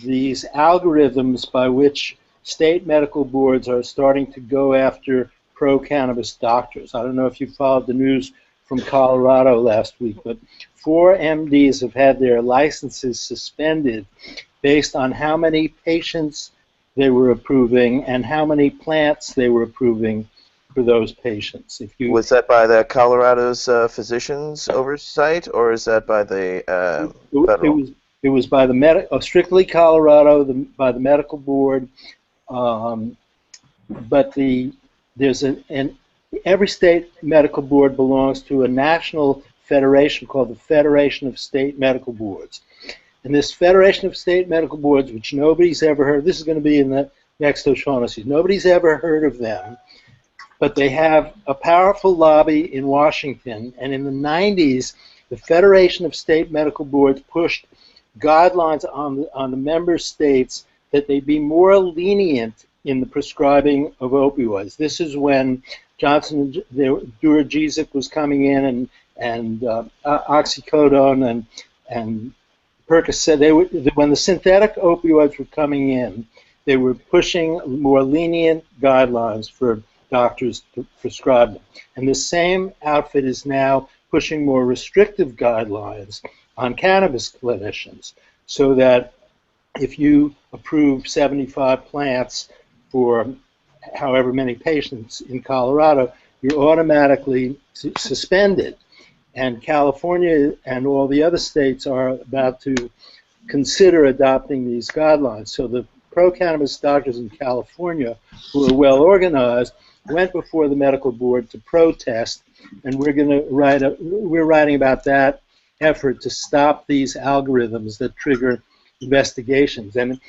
these algorithms by which state medical boards are starting to go after pro-cannabis doctors. I don't know if you followed the news from Colorado last week, but 4 MDs have had their licenses suspended based on how many patients they were approving and how many plants they were approving for those patients. Was that by the Colorado's physicians' oversight, or is that by the federal? It was by the strictly Colorado, by the medical board, but there's every state medical board belongs to a national federation called the Federation of State Medical Boards. And this Federation of State Medical Boards, which nobody's ever heard, this is going to be in the next O'Shaughnessy, nobody's ever heard of them, but they have a powerful lobby in Washington. And in the 90s, the Federation of State Medical Boards pushed guidelines on the member states that they be more lenient in the prescribing of opioids. This is when Johnson Duragesic was coming in, and oxycodone and Percocet. When the synthetic opioids were coming in, they were pushing more lenient guidelines for doctors to prescribe them. And the same outfit is now pushing more restrictive guidelines on cannabis clinicians, so that if you approve 75 plants for however many patients in Colorado, you're automatically suspended. And California and all the other states are about to consider adopting these guidelines. So the pro-cannabis doctors in California, who are well organized, went before the medical board to protest, and we're writing about that effort to stop these algorithms that trigger investigations. And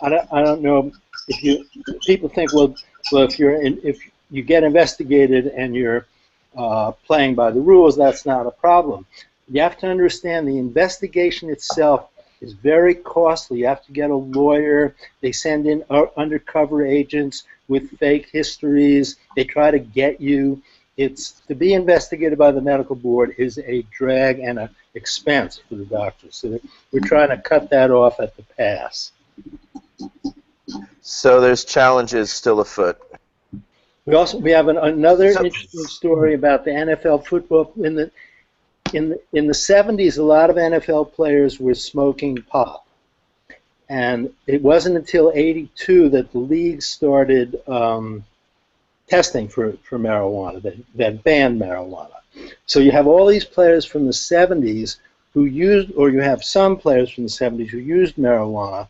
I don't know if people think, well, if you get investigated and you're playing by the rules, that's not a problem. You have to understand the investigation itself is very costly. You have to get a lawyer. They send in undercover agents with fake histories. They try to get you. To be investigated by the medical board is a drag and an expense for the doctors. So we're trying to cut that off at the pass. So there's challenges still afoot. We have another interesting story about the NFL football. In the 70s, a lot of NFL players were smoking pot, and it wasn't until '82 that the league started testing for marijuana, that banned marijuana. So you have all these players from the 70s who used, or you have some players from the 70s who used marijuana,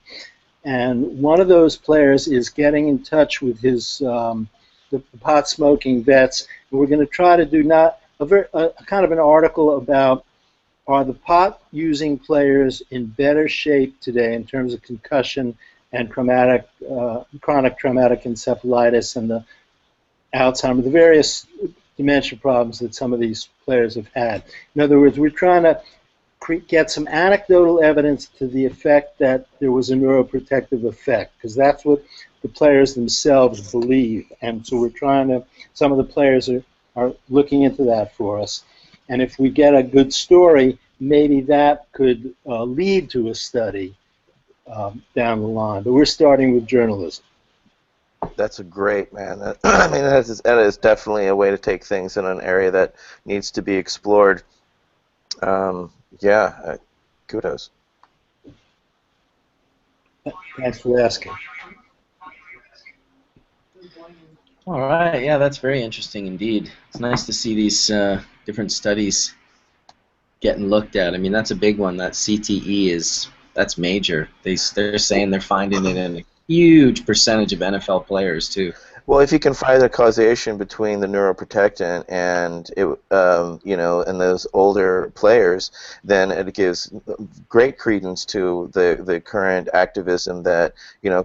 And one of those players is getting in touch with his the pot smoking vets. And we're going to try to do a kind of an article about, are the pot using players in better shape today in terms of concussion and chronic traumatic encephalitis and the Alzheimer's, the various dementia problems that some of these players have had. In other words, we're trying to get some anecdotal evidence to the effect that there was a neuroprotective effect, because that's what the players themselves believe. And so we're trying to, some of the players are looking into that for us. And if we get a good story, maybe that could lead to a study down the line. But we're starting with journalism. That's a great, man. I mean, that is definitely a way to take things in an area that needs to be explored. Yeah, kudos. Thanks for asking. All right, yeah, that's very interesting indeed. It's nice to see these different studies getting looked at. I mean, that's a big one. That CTE that's major. They're saying they're finding it in a huge percentage of NFL players too. Well, if you can find a causation between the neuroprotectant and and those older players, then it gives great credence to the current activism that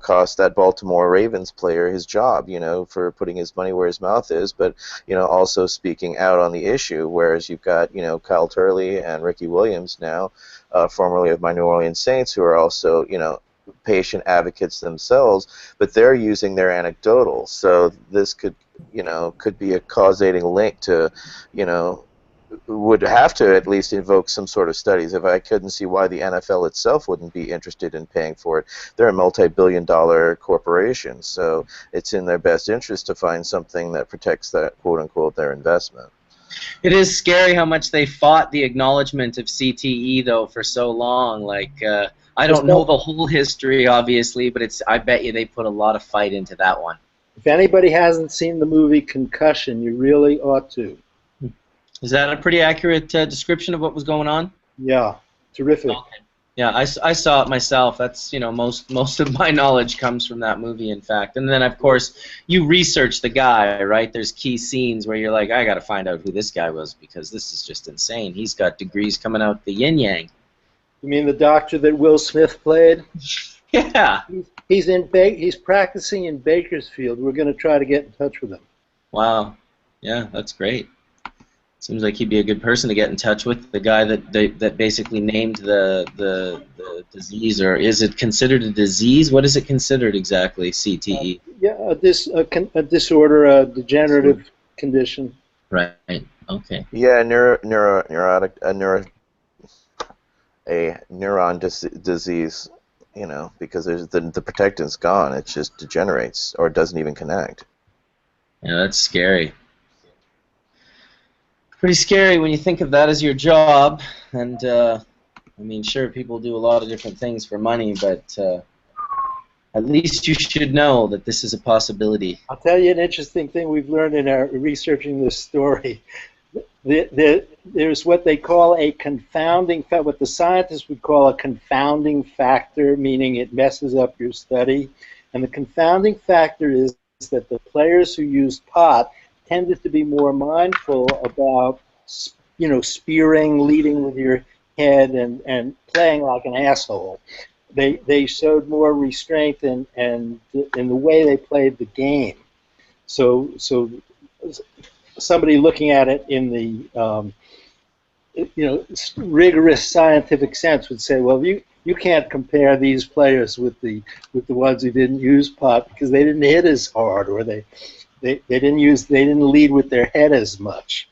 cost that Baltimore Ravens player his job, for putting his money where his mouth is, but also speaking out on the issue. Whereas you've got Kyle Turley and Ricky Williams now, formerly of my New Orleans Saints, who are also patient advocates themselves, but they're using their anecdotal. So this could be a causating link to, would have to at least invoke some sort of studies. If I couldn't see why the NFL itself wouldn't be interested in paying for it. They're a multi-billion-dollar corporation, so it's in their best interest to find something that protects that, quote-unquote, their investment. It is scary how much they fought the acknowledgement of CTE, though, for so long. Like, I don't know the whole history, obviously, but I bet you they put a lot of fight into that one. If anybody hasn't seen the movie Concussion, you really ought to. Is that a pretty accurate description of what was going on? Yeah, terrific. Okay. Yeah, I saw it myself. That's, most of my knowledge comes from that movie, in fact. And then, of course, you research the guy, right? There's key scenes where you're like, I got to find out who this guy was, because this is just insane. He's got degrees coming out the yin-yang. You mean the doctor that Will Smith played? Yeah. He's practicing in Bakersfield. We're going to try to get in touch with him. Wow. Yeah, that's great. Seems like he'd be a good person to get in touch with. The guy that basically named the disease, or is it considered a disease? What is it considered exactly? CTE. A disorder, a degenerative condition. Right. Okay. Yeah, a neuron disease. Because there's the protectant's gone. It just degenerates or doesn't even connect. Yeah, that's scary. Pretty scary when you think of that as your job. And I mean, sure, people do a lot of different things for money, but at least you should know that this is a possibility. I'll tell you an interesting thing we've learned in our researching this story. There's what they call a confounding factor, what the scientists would call a confounding factor, meaning it messes up your study. And the confounding factor is that the players who used pot tended to be more mindful about, spearing, leading with your head, and playing like an asshole. They showed more restraint in the way they played the game. So somebody looking at it in the rigorous scientific sense would say, well, you can't compare these players with the ones who didn't use pot because they didn't hit as hard, or they didn't lead with their head as much.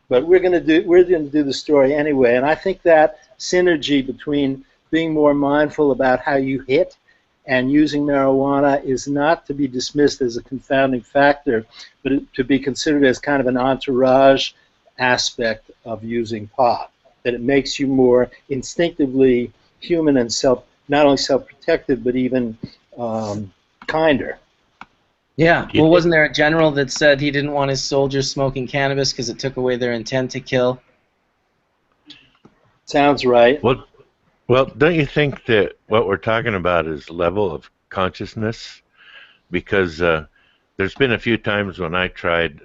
But we're going to do the story anyway, and I think that synergy between being more mindful about how you hit and using marijuana is not to be dismissed as a confounding factor, but to be considered as kind of an entourage aspect of using pot, that it makes you more instinctively human and not only self-protective, but even kinder. Yeah, well, wasn't there a general that said he didn't want his soldiers smoking cannabis because it took away their intent to kill? Sounds right. Well, don't you think that what we're talking about is level of consciousness? Because there's been a few times when I tried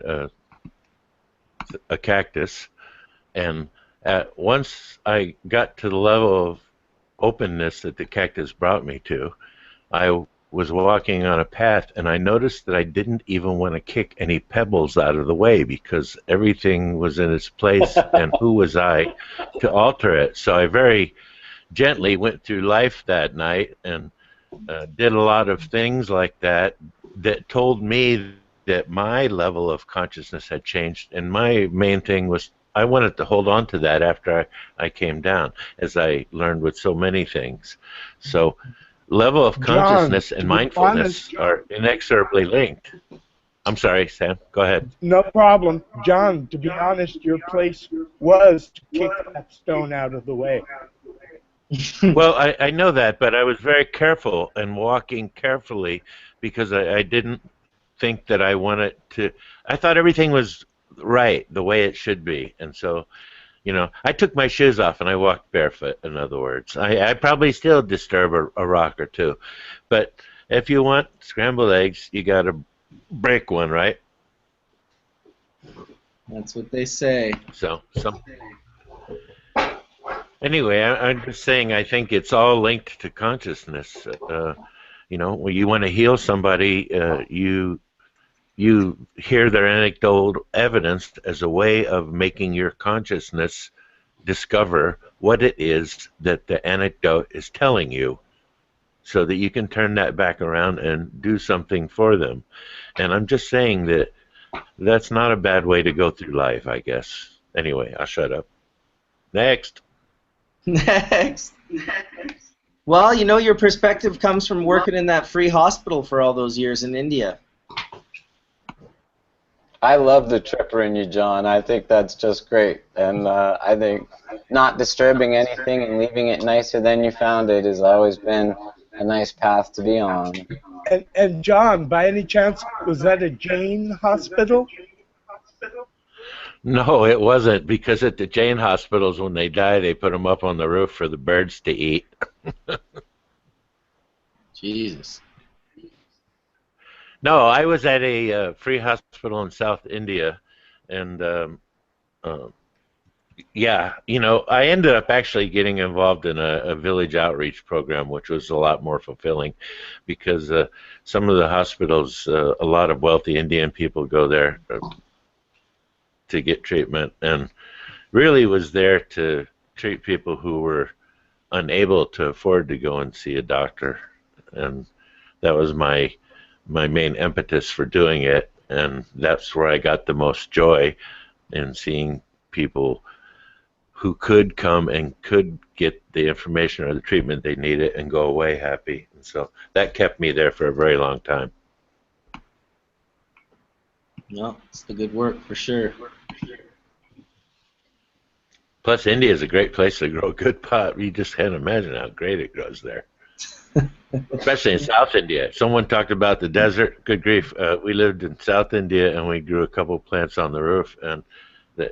a cactus, and once I got to the level of openness that the cactus brought me to, I was walking on a path, and I noticed that I didn't even want to kick any pebbles out of the way because everything was in its place, and who was I to alter it? So I very gently went through life that night and did a lot of things like that that told me that my level of consciousness had changed, and my main thing was I wanted to hold on to that after I came down, as I learned with so many things. So level of consciousness and mindfulness are inexorably linked. I'm sorry, Sam. Go ahead. No problem. John, to be honest, your place was to kick that stone out of the way. Well, I know that, but I was very careful and walking carefully because I didn't think that I wanted to. I thought everything was right the way it should be. And so, you know, I took my shoes off and I walked barefoot, in other words. I probably still disturb a rock or two. But if you want scrambled eggs, you got to break one, right? That's what they say. So, anyway, I'm just saying I think it's all linked to consciousness. You know, when you want to heal somebody, you hear their anecdotal evidence as a way of making your consciousness discover what it is that the anecdote is telling you so that you can turn that back around and do something for them. And I'm just saying that that's not a bad way to go through life, I guess. Anyway, I'll shut up. Next. Next. Well, you know, your perspective comes from working in that free hospital for all those years in India. I love the tripper in you, John. I think that's just great. And I think not disturbing anything and leaving it nicer than you found it has always been a nice path to be on. And John, by any chance, was that a Jain hospital? No, it wasn't, because at the Jain hospitals, when they die, they put them up on the roof for the birds to eat. Jesus. No, I was at a free hospital in South India, and yeah, you know, I ended up actually getting involved in a village outreach program, which was a lot more fulfilling, because some of the hospitals, a lot of wealthy Indian people go there to get treatment, and really was there to treat people who were unable to afford to go and see a doctor, and that was my main impetus for doing it, and that's where I got the most joy in seeing people who could come and could get the information or the treatment they needed and go away happy. And so that kept me there for a very long time. No, it's the good work for sure. Plus, India is a great place to grow good pot. You just can't imagine how great it grows there. Especially in South India. Someone talked about the desert. Good grief. We lived in South India, and we grew a couple plants on the roof. And,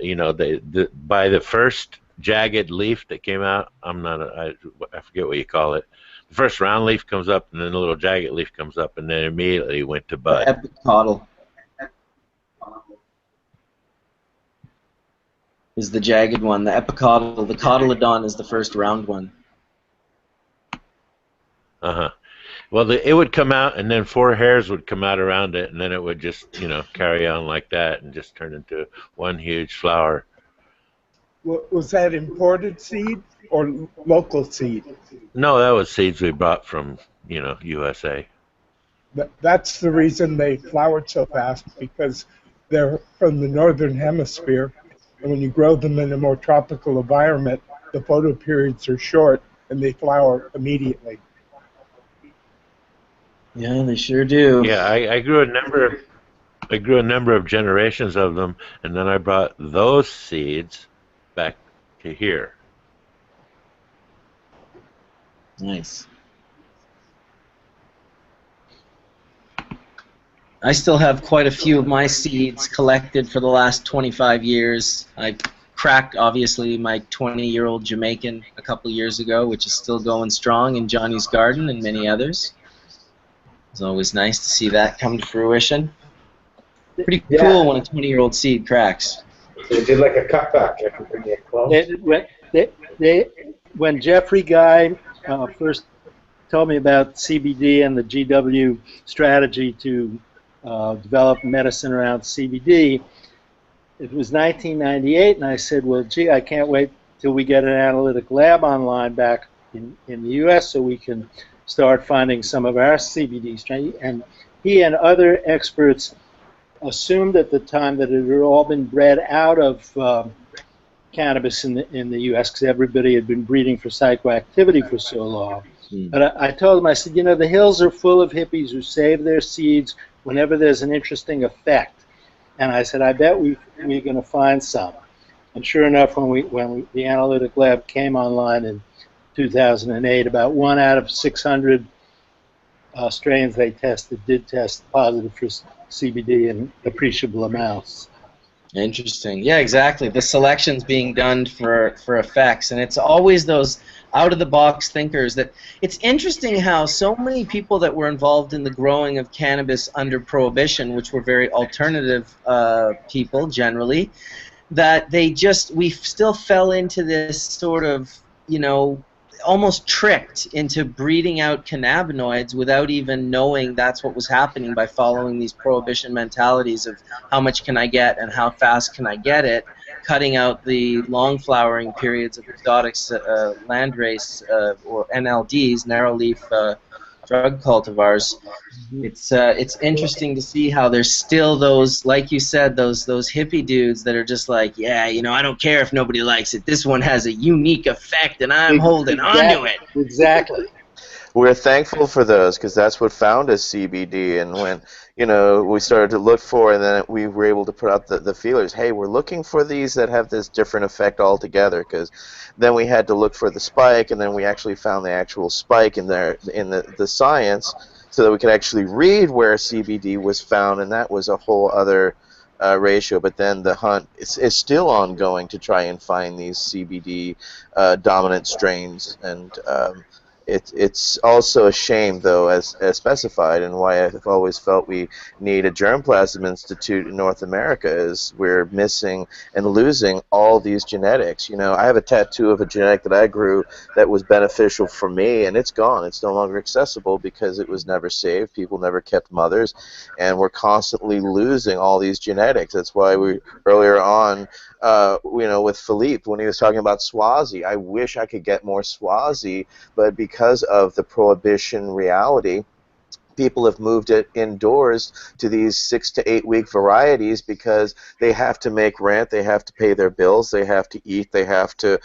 you know, by the first jagged leaf that came out, I forget what you call it. The first round leaf comes up, and then the little jagged leaf comes up, and then immediately went to bud. The epicotyl is the jagged one. The epicotyl, the cotyledon is the first round one. Uh-huh. Well, it would come out, and then 4 hairs would come out around it, and then it would just, you know, carry on like that and just turn into one huge flower. Was that imported seed or local seed? No, that was seeds we brought from, you know, USA. That's the reason they flowered so fast, because they're from the northern hemisphere, and when you grow them in a more tropical environment, the photoperiods are short, and they flower immediately. Yeah, they sure do. Yeah, I grew a number of generations of them, and then I brought those seeds back to here. Nice. I still have quite a few of my seeds collected for the last 25 years. I cracked, obviously, my 20-year-old Jamaican a couple years ago, which is still going strong in Johnny's Garden and many others. It's always nice to see that come to fruition. Pretty cool when a 20-year-old seed cracks. So they did like a cutback. I can bring it close. When Jeffrey Guy first told me about CBD and the GW strategy to develop medicine around CBD, it was 1998, and I said, well, gee, I can't wait till we get an analytic lab online back in the U.S. so we can start finding some of our CBD strain. And he and other experts assumed at the time that it had all been bred out of cannabis in the U.S. because everybody had been breeding for psychoactivity for so long. But I told him, I said, you know, the hills are full of hippies who save their seeds whenever there's an interesting effect. And I said, I bet we're going to find some. And sure enough, when the analytic lab came online in 2008, about 1 out of 600 strains they tested did test positive for CBD in appreciable amounts. Interesting. Yeah, exactly. The selection's being done for effects, and it's always those out-of-the-box thinkers that it's interesting how so many people that were involved in the growing of cannabis under Prohibition, which were very alternative people generally, that we still fell into this sort of, you know, almost tricked into breeding out cannabinoids without even knowing that's what was happening by following these Prohibition mentalities of how much can I get and how fast can I get it, cutting out the long flowering periods of exotics, landrace, or NLDs, narrow leaf drug cultivars. It's interesting to see how there's still those, like you said, those hippie dudes that are just like, yeah, you know, I don't care if nobody likes it. This one has a unique effect, and I'm holding onto it. Exactly. We're thankful for those because that's what found us CBD, and when we started to look for, and then we were able to put out the feelers. Hey, we're looking for these that have this different effect altogether, because then we had to look for the spike, and then we actually found the actual spike in the science, so that we could actually read where CBD was found, and that was a whole other ratio. But then the hunt is still ongoing to try and find these CBD dominant strains, and it's also a shame, though, as specified, and why I've always felt we need a germplasm institute in North America is we're missing and losing all these genetics. You know, I have a tattoo of a genetic that I grew that was beneficial for me, and it's gone. It's no longer accessible because it was never saved. People never kept mothers, and we're constantly losing all these genetics. That's why we earlier on, with Philippe, when he was talking about Swazi, I wish I could get more Swazi, but because of the Prohibition reality, people have moved it indoors to these 6 to 8 week varieties because they have to make rent, they have to pay their bills, they have to eat, they have to,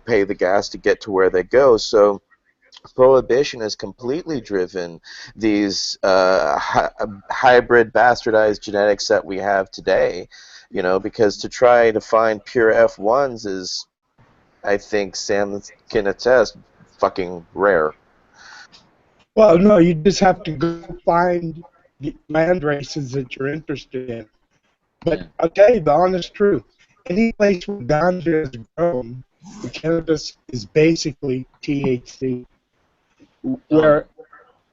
pay the gas to get to where they go. So Prohibition has completely driven these hybrid bastardized genetics that we have today, because to try to find pure F1s is, I think Sam can attest, fucking rare. Well, no, you just have to go find the land races that you're interested in. But I'll tell you the honest truth. Any place where ganja is grown, the cannabis is basically THC. Where,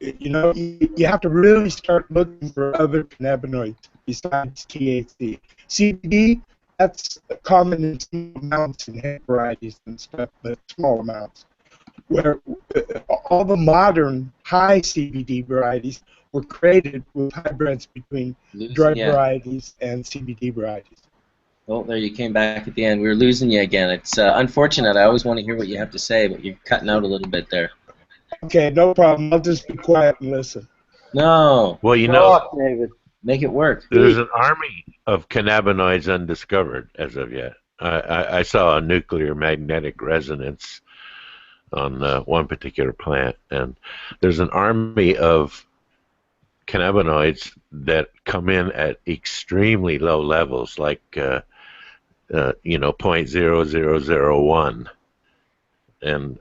you have to really start looking for other cannabinoids besides THC. CBD, that's common in small amounts in hemp varieties and stuff, but small amounts. Where all the modern high CBD varieties were created with hybrids between drug varieties and CBD varieties. Oh, there you came back at the end. We were losing you again. It's unfortunate. I always want to hear what you have to say, but you're cutting out a little bit there. Okay, no problem. I'll just be quiet and listen. No. Well, David. Make it work. There's an army of cannabinoids undiscovered as of yet. I saw a nuclear magnetic resonance on one particular plant, and there's an army of cannabinoids that come in at extremely low levels, like 0.0001, and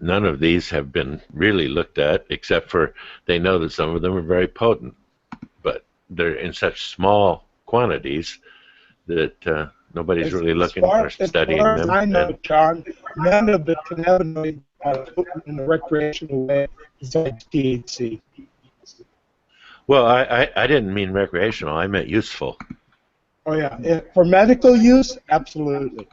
none of these have been really looked at, except for they know that some of them are very potent, but they're in such small quantities that Nobody's really looking as or studying far as them. I know, And, John, none of the cannabinoids potent in a recreational way besides THC. well, I didn't mean recreational. I meant useful. Oh yeah, for medical use, absolutely.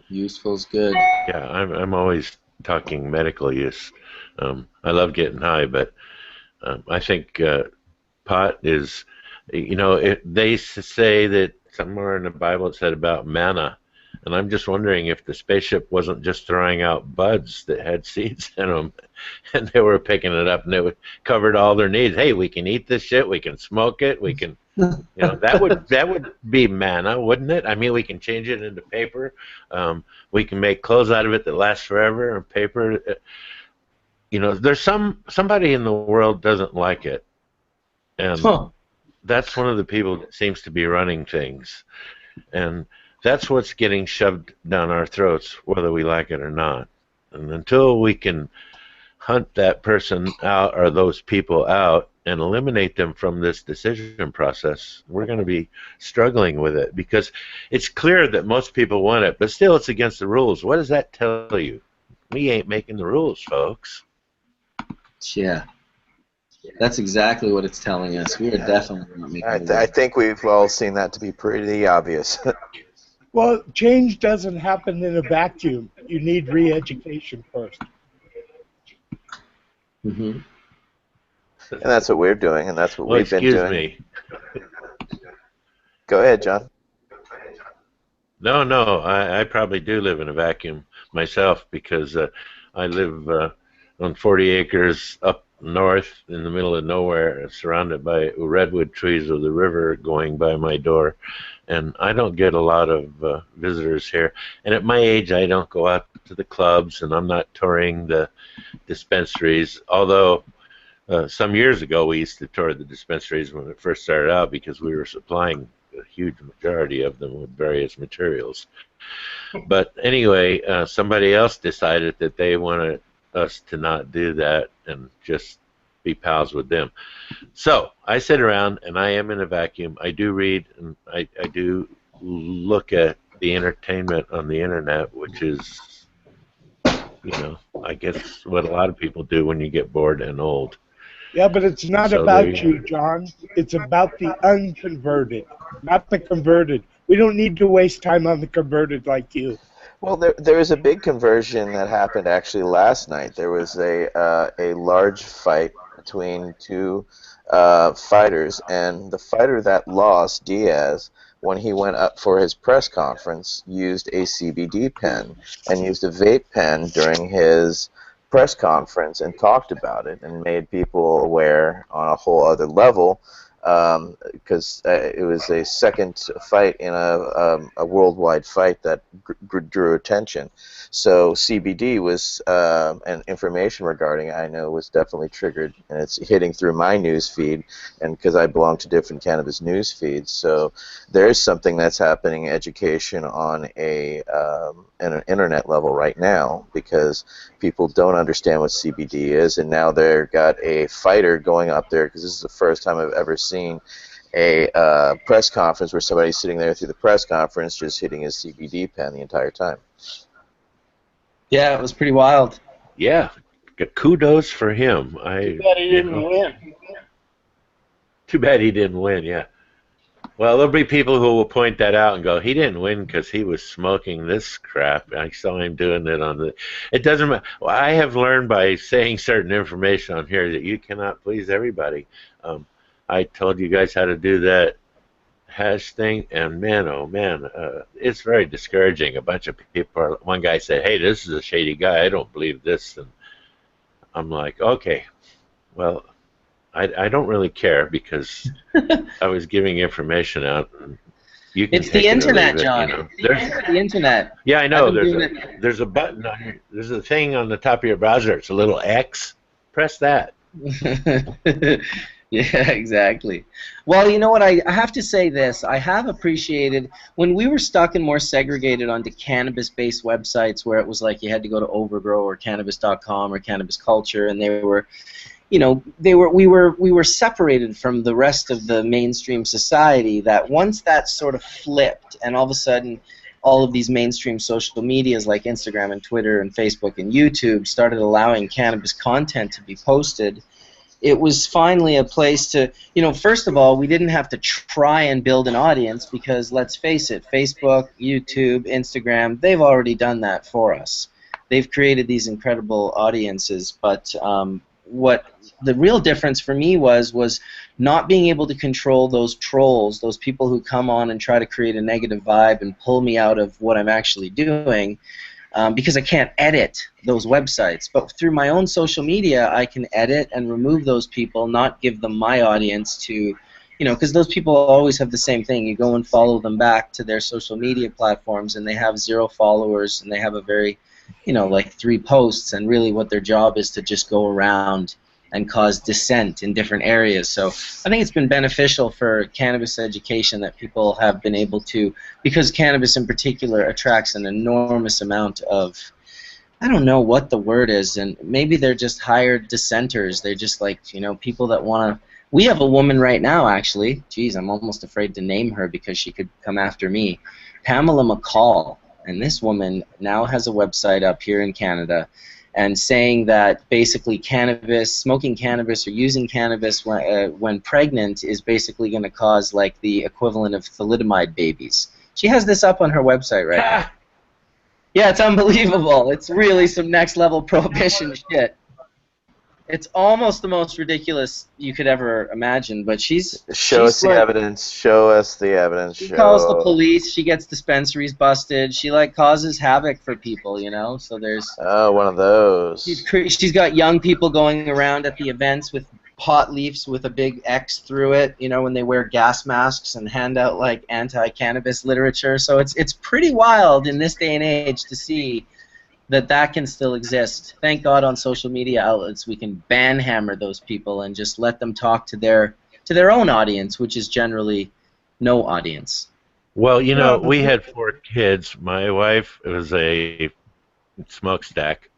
Useful's good. Yeah, I'm always talking medical use. I love getting high, but I think pot is, they say that somewhere in the Bible it said about manna, and I'm just wondering if the spaceship wasn't just throwing out buds that had seeds in them, and they were picking it up, and it covered all their needs. Hey, we can eat this shit, we can smoke it, we can, that would be manna, wouldn't it? I mean, we can change it into paper. We can make clothes out of it that last forever, and paper. There's somebody in the world doesn't like it, and that's one of the people that seems to be running things, and that's what's getting shoved down our throats, whether we like it or not. And until we can hunt that person out or those people out and eliminate them from this decision process, we're going to be struggling with it, because it's clear that most people want it, but still it's against the rules. What does that tell you? We ain't making the rules, folks. Yeah. That's exactly what it's telling us. We are definitely not making I think we've all seen that to be pretty obvious. Well, change doesn't happen in a vacuum. You need re-education first. Mm-hmm. And that's what we're doing, and that's what we've been doing. Excuse me. Go ahead, John. No, I probably do live in a vacuum myself, because I live on 40 acres up north in the middle of nowhere, surrounded by redwood trees with the river going by my door, and I don't get a lot of visitors here. And at my age, I don't go out to the clubs, and I'm not touring the dispensaries, although some years ago we used to tour the dispensaries when it first started out, because we were supplying a huge majority of them with various materials. But anyway, somebody else decided that they wanted us to not do that and just be pals with them. So I sit around, and I am in a vacuum. I do read, and I do look at the entertainment on the internet, which is, I guess what a lot of people do when you get bored and old. Yeah, but it's not So about you, John. It's about the unconverted, not the converted. We don't need to waste time on the converted like you. Well, there was a big conversion that happened actually last night. There was a large fight between two fighters, and the fighter that lost, Diaz, when he went up for his press conference, used a CBD pen and used a vape pen during his press conference and talked about it and made people aware on a whole other level, because it was a second fight in a worldwide fight that drew attention. So CBD was, and information regarding it, I know, was definitely triggered, and it's hitting through my news feed, and because I belong to different cannabis news feeds. So there's something that's happening, education on an internet level right now, because people don't understand what CBD is, and now they've got a fighter going up there, because this is the first time I've ever seen a press conference where somebody's sitting there through the press conference just hitting his CBD pen the entire time. Yeah, it was pretty wild. Yeah, kudos for him. Too bad he didn't win. Too bad he didn't win, yeah. Well, there'll be people who will point that out and go, he didn't win because he was smoking this crap. I saw him doing it on the... It doesn't matter. Well, I have learned by saying certain information on here that you cannot please everybody. I told you guys how to do that hash thing, and man, oh man, it's very discouraging. A bunch of people one guy said, hey, this is a shady guy, I don't believe this, and I'm like, okay, well, I don't really care, because I was giving information out, and you can It's the internet, John. There's the internet. yeah, I know, there's a button on your, there's a thing on the top of your browser, it's a little X, press that. Yeah, exactly. Well, you know what, I have to say this. I have appreciated, when we were stuck and more segregated onto cannabis-based websites where it was like you had to go to Overgrow or Cannabis.com or Cannabis Culture, and they were, you know, we were separated from the rest of the mainstream society. That once that sort of flipped, and all of a sudden, all of these mainstream social medias like Instagram and Twitter and Facebook and YouTube started allowing cannabis content to be posted, it was finally a place to, you know, first of all, we didn't have to try and build an audience because, let's face it, Facebook, YouTube, Instagram, they've already done that for us. They've created these incredible audiences, but what the real difference for me was not being able to control those trolls, those people who come on and try to create a negative vibe and pull me out of what I'm actually doing, because I can't edit those websites. But through my own social media, I can edit and remove those people, not give them my audience to, you know, because those people always have the same thing. You go and follow them back to their social media platforms, and they have 0 followers, and they have a very, you know, like 3 posts, and really what their job is to just go around and cause dissent in different areas. So I think it's been beneficial for cannabis education that people have been able to, because cannabis in particular attracts an enormous amount of, I don't know what the word is, and maybe they're just hired dissenters. They're just like, you know, people that want to. We have a woman right now, actually. Geez, I'm almost afraid to name her because she could come after me. Pamela McCall. And this woman now has a website up here in Canada, and saying that basically cannabis, smoking cannabis or using cannabis when pregnant is basically going to cause like the equivalent of thalidomide babies. She has this up on her website right now. Yeah, it's unbelievable. It's really some next level prohibition shit. It's almost the most ridiculous you could ever imagine, but she's us the like, evidence. Show us the evidence. She calls the police. She gets dispensaries busted. She like causes havoc for people, you know. So there's one of those. She's got young people going around at the events with hot leaves with a big X through it, you know, when they wear gas masks and hand out like anti-cannabis literature. So it's pretty wild in this day and age to see that can still exist. Thank God on social media outlets we can banhammer those people and just let them talk to their own audience, which is generally no audience. Well, you know, we had 4 kids. My wife was a smokestack.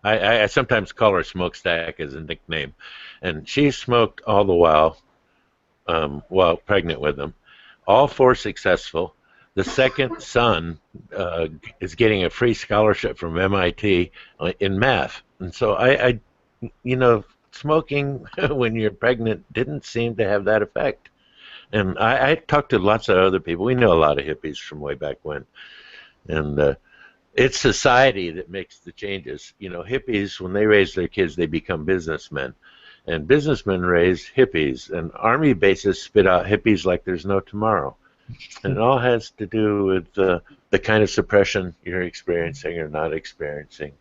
I sometimes call her smokestack as a nickname. And she smoked all the while pregnant with them. All 4 successful. The second son is getting a free scholarship from MIT in math. And so I you know, smoking when you're pregnant didn't seem to have that effect. And I talked to lots of other people. We know a lot of hippies from way back when. And it's society that makes the changes. You know, hippies, when they raise their kids, they become businessmen. And businessmen raise hippies. And army bases spit out hippies like there's no tomorrow. And it all has to do with the kind of suppression you're experiencing or not experiencing.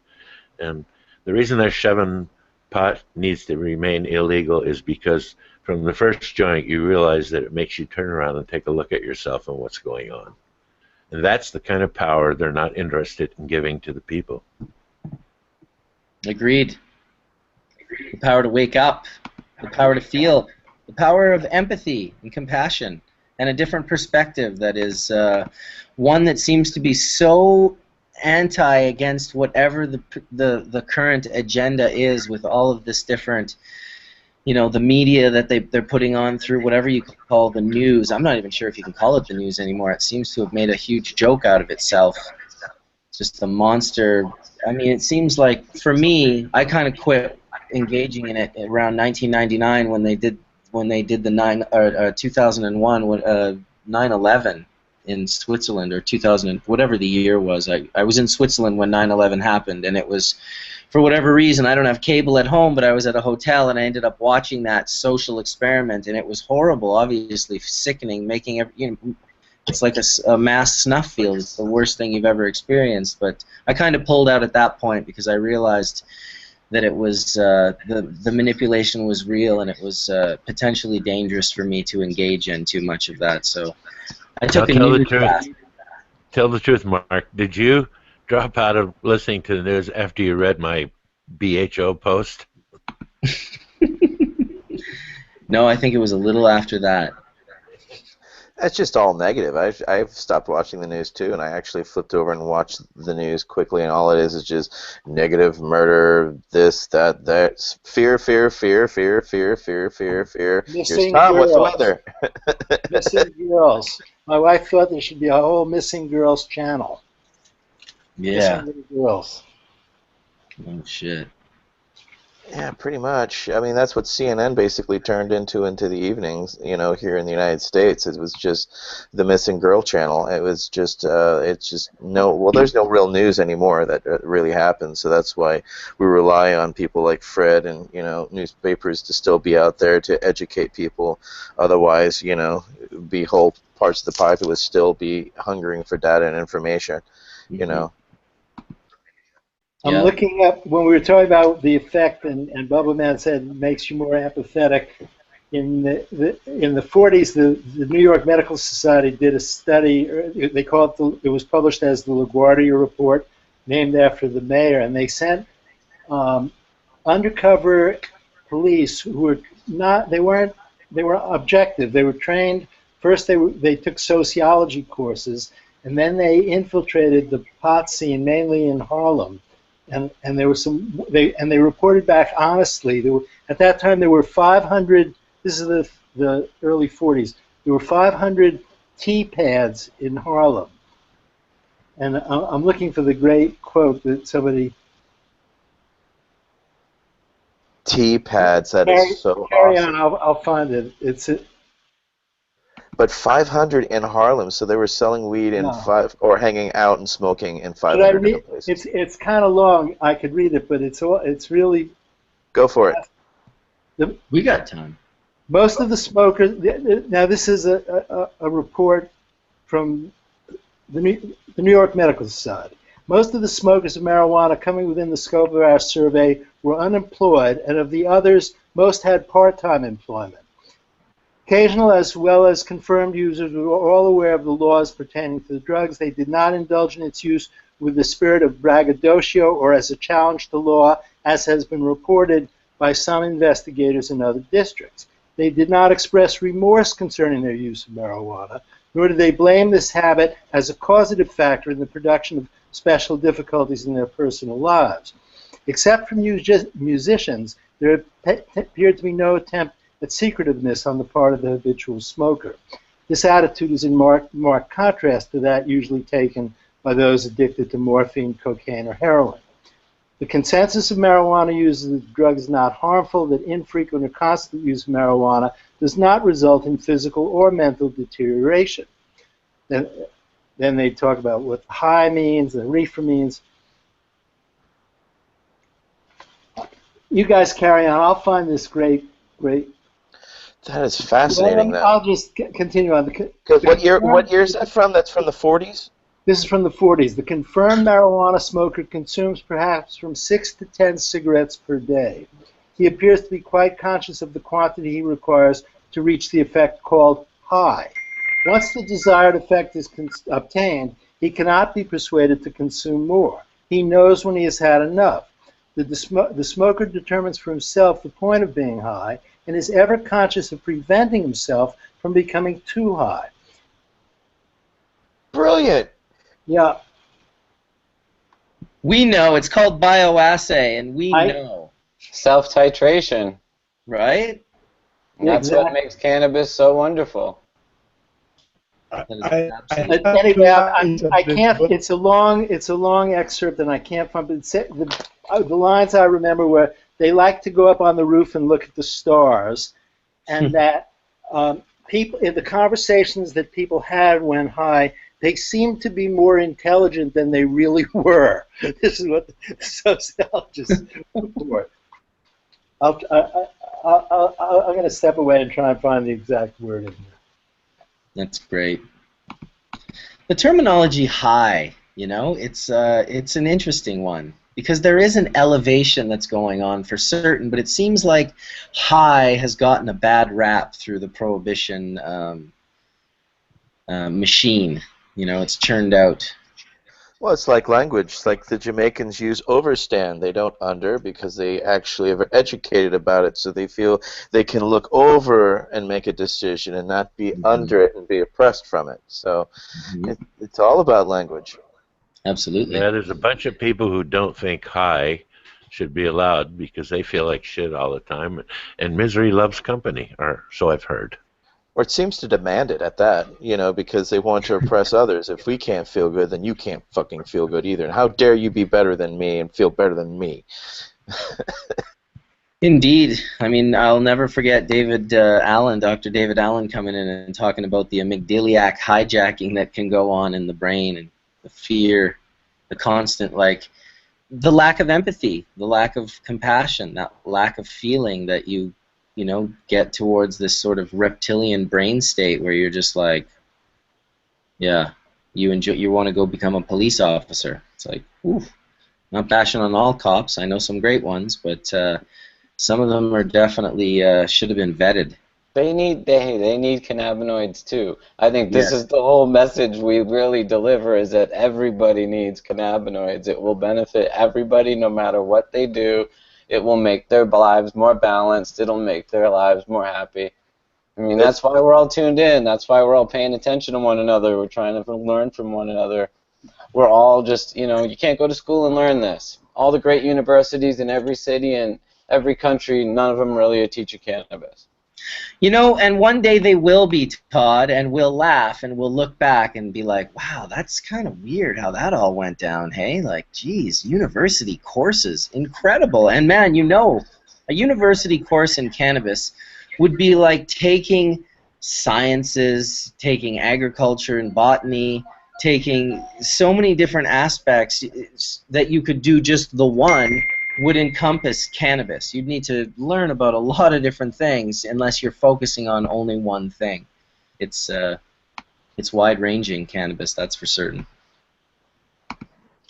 And the reason they're shoving pot needs to remain illegal is because from the first joint you realize that it makes you turn around and take a look at yourself and what's going on. And that's the kind of power they're not interested in giving to the people. Agreed. The power to wake up, the power to feel, the power of empathy and compassion, and a different perspective that is one that seems to be so anti against whatever the current agenda is, with all of this different, you know, the media that they're putting on through whatever you call the news. I'm not even sure if you can call it the news anymore. It seems to have made a huge joke out of itself. It's just a monster. I mean, it seems like, for me, I kind of quit engaging in it around 1999 when they did the 2001 9/11 in Switzerland, or 2000, whatever the year was. I was in Switzerland when 9/11 happened, and it was, for whatever reason, I don't have cable at home, but I was at a hotel and I ended up watching that social experiment, and it was horrible, obviously sickening, making it's like a mass snuff field. It's the worst thing you've ever experienced. But I kind of pulled out at that point because I realized that it was the manipulation was real, and it was potentially dangerous for me to engage in too much of that. So I took a new path. Tell the truth, Mark. Did you drop out of listening to the news after you read my BHO post? No, I think it was a little after that. It's just all negative. I've stopped watching the news too, and I actually flipped over and watched the news quickly, and all it is just negative, murder, this, that, fear, fear, fear, fear, fear, fear, fear, fear. Here's Missing Tom with the girls. weather. Missing girls. My wife thought there should be a whole missing girls channel. Yeah. Missing little girls. Oh shit. Yeah, pretty much. I mean, that's what CNN basically turned into the evenings, you know, here in the United States. It was just the missing girl channel. It was just, it's just well, there's no real news anymore that really happens. So that's why we rely on people like Fred and, you know, newspapers to still be out there to educate people. Otherwise, you know, whole parts of the populace still be hungering for data and information, you know. I'm looking up, when we were talking about the effect, and Bubbleman said it makes you more empathetic. In the 40s, the New York Medical Society did a study. They call it it was published as the LaGuardia Report, named after the mayor, and they sent undercover police who were they were objective. They were trained. First, they took sociology courses, and then they infiltrated the pot scene, mainly in Harlem. And there were they reported back honestly. At that time there were 500. This is the early 40s. There were 500 tea pads in Harlem. And I'm looking for the great quote that somebody. Tea pads. That is so carry awesome. on. I'll find it. But 500 in Harlem, so they were selling weed in or hanging out and smoking in 500 different places. It's kind of long. I could read it, but it's really. Go for it. We got time. Most of the smokers. Now this is a report from the New York Medical Society. Most of the smokers of marijuana coming within the scope of our survey were unemployed, and of the others, most had part-time employment. Occasional as well as confirmed users were all aware of the laws pertaining to the drugs. They did not indulge in its use with the spirit of braggadocio or as a challenge to law, as has been reported by some investigators in other districts. They did not express remorse concerning their use of marijuana, nor did they blame this habit as a causative factor in the production of special difficulties in their personal lives. Except for musicians, there appeared to be no attempt at secretiveness on the part of the habitual smoker. This attitude is in marked contrast to that usually taken by those addicted to morphine, cocaine, or heroin. The consensus of marijuana use is that the drug is not harmful, that infrequent or constant use of marijuana does not result in physical or mental deterioration. Then they talk about what high means and reefer means. You guys carry on. I'll find this great. That is fascinating. Well, I'll just continue on. What year is that from? That's from the 40s? This is from the 40s. The confirmed marijuana smoker consumes perhaps from 6 to 10 cigarettes per day. He appears to be quite conscious of the quantity he requires to reach the effect called high. Once the desired effect is obtained, he cannot be persuaded to consume more. He knows when he has had enough. The smoker determines for himself the point of being high and is ever conscious of preventing himself from becoming too high. Brilliant. Yeah. We know. It's called bioassay, and we know. Self-titration. Right? And that's what makes cannabis so wonderful. Anyway, I can't. It's a long excerpt, and I can't find. But the lines I remember were they like to go up on the roof and look at the stars, and that people in the conversations that people had when high, they seemed to be more intelligent than they really were. This is what the sociologists report. I'm going to step away and try and find the exact word in here. That's great. The terminology high, you know, it's an interesting one because there is an elevation that's going on for certain, but it seems like high has gotten a bad rap through the Prohibition machine. You know, it's churned out. Well, it's like language. It's like the Jamaicans use overstand. They don't under because they actually are educated about it, so they feel they can look over and make a decision and not be under it and be oppressed from it. So it's all about language. Absolutely. Yeah, there's a bunch of people who don't think high should be allowed because they feel like shit all the time, and misery loves company, or so I've heard. Or it seems to demand it at that, because they want to oppress others. If we can't feel good, then you can't fucking feel good either. And how dare you be better than me and feel better than me? Indeed. I mean, I'll never forget David Allen, Dr. David Allen, coming in and talking about the amygdaliac hijacking that can go on in the brain, and the fear, the constant, the lack of empathy, the lack of compassion, that lack of feeling that you get towards this sort of reptilian brain state where you're just like, yeah, you want to go become a police officer. It's like, oof. Not bashing on all cops. I know some great ones, but some of them are definitely should have been vetted. They need cannabinoids too. I think this is the whole message we really deliver, is that everybody needs cannabinoids. It will benefit everybody no matter what they do. It will make their lives more balanced. It'll make their lives more happy. I mean, that's why we're all tuned in. That's why we're all paying attention to one another. We're trying to learn from one another. We're all just, you can't go to school and learn this. All the great universities in every city and every country, none of them really teach you cannabis. And one day they will be, Todd, and we'll laugh and we'll look back and be like, wow, that's kind of weird how that all went down, hey? Like, geez, university courses, incredible. And man, a university course in cannabis would be like taking sciences, taking agriculture and botany, taking so many different aspects that you could do just the one would encompass cannabis. You'd need to learn about a lot of different things unless you're focusing on only one thing. It's wide-ranging, cannabis, that's for certain.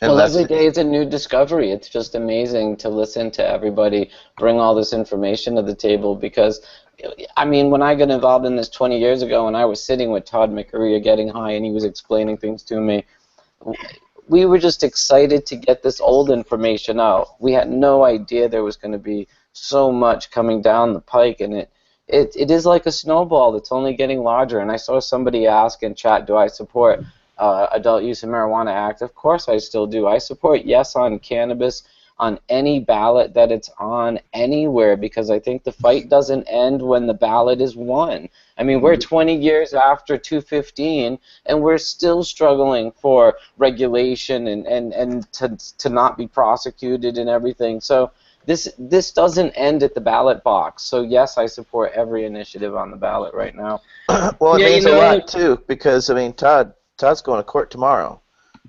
Well, every day is a new discovery. It's just amazing to listen to everybody bring all this information to the table, because, I mean, when I got involved in this 20 years ago and I was sitting with Todd Mikuriya getting high and he was explaining things to me, we were just excited to get this old information out. We had no idea there was going to be so much coming down the pike, and it is like a snowball that's only getting larger. And I saw somebody ask in chat, do I support Adult Use of Marijuana Act? Of course I still do. I support yes on cannabis on any ballot that it's on anywhere, because I think the fight doesn't end when the ballot is won. I mean, we're 20 years after 215, and we're still struggling for regulation and to not be prosecuted and everything. So this doesn't end at the ballot box. So yes, I support every initiative on the ballot right now. Well, it means a lot too, because I mean, Todd's going to court tomorrow.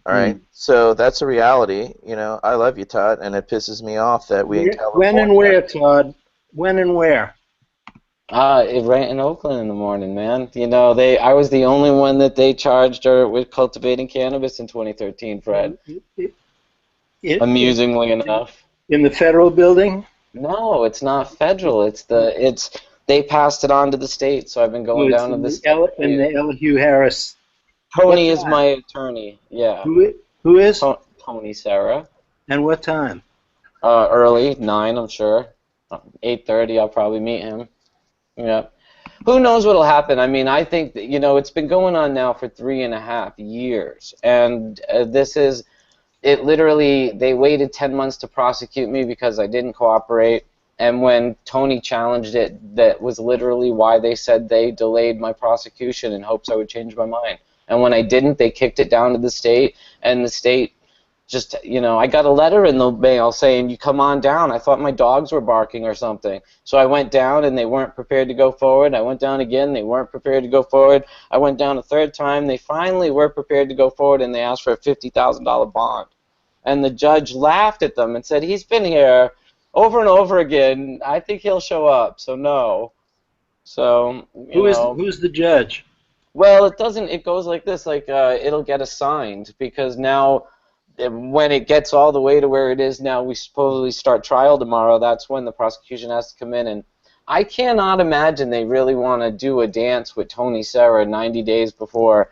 All right, so that's a reality. I love you, Todd, and it pisses me off that we in California. When and where, Todd? When and where? Right in Oakland in the morning, man. I was the only one that they charged with cultivating cannabis in 2013, Fred. Amusingly enough. In the federal building? No, it's not federal. They passed it on to the state, so I've been going down to the state. In the L. Hugh Harris. Tony is my attorney. Yeah. Who is? Tony Serra. And what time? Early, 9, I'm sure. 8:30, I'll probably meet him. Yeah. Who knows what'll happen? I mean, I think that, it's been going on now for 3.5 years, and it literally, they waited 10 months to prosecute me because I didn't cooperate, and when Tony challenged it, that was literally why they said they delayed my prosecution in hopes I would change my mind. And when I didn't, they kicked it down to the state, and the state just, I got a letter in the mail saying, you come on down. I thought my dogs were barking or something. So I went down, and they weren't prepared to go forward. I went down again. They weren't prepared to go forward. I went down a third time. They finally were prepared to go forward, and they asked for a $50,000 bond. And the judge laughed at them and said, he's been here over and over again. I think he'll show up, so no. So, who's the judge? Well, it goes like this, it'll get assigned, because now when it gets all the way to where it is now, we supposedly start trial tomorrow, that's when the prosecution has to come in, and I cannot imagine they really want to do a dance with Tony Serra 90 days before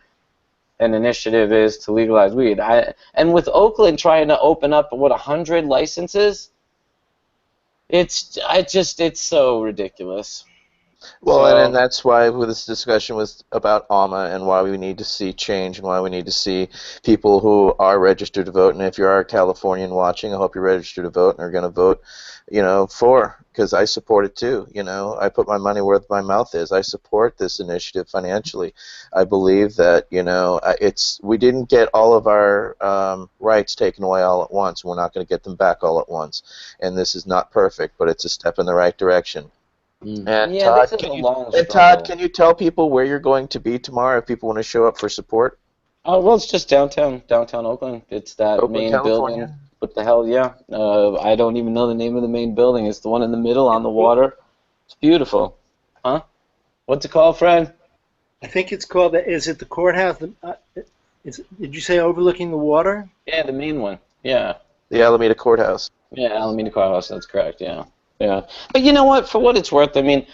an initiative is to legalize weed. And with Oakland trying to open up, what, 100 licenses? It's so ridiculous. Well, So, and that's why this discussion was about ALMA and why we need to see change and why we need to see people who are registered to vote. And if you are a Californian watching, I hope you're registered to vote and are going to vote, for, because I support it too. I put my money where my mouth is. I support this initiative financially. I believe that, we didn't get all of our rights taken away all at once. We're not going to get them back all at once. And this is not perfect, but it's a step in the right direction. And yeah, Todd, this is a can long you, struggle. can you tell people where you're going to be tomorrow if people want to show up for support? Oh, well, it's just downtown Oakland. It's that Oakland, main California? building. What the hell, yeah. I don't even know the name of the main building. It's the one in the middle on the water. It's beautiful. Huh? What's it called, Fred? I think it's called, is it the courthouse? Did you say overlooking the water? Yeah, the main one. Yeah. The Alameda Courthouse. Yeah, Alameda Courthouse, that's correct, yeah. Yeah. But you know what, for what it's worth, I mean,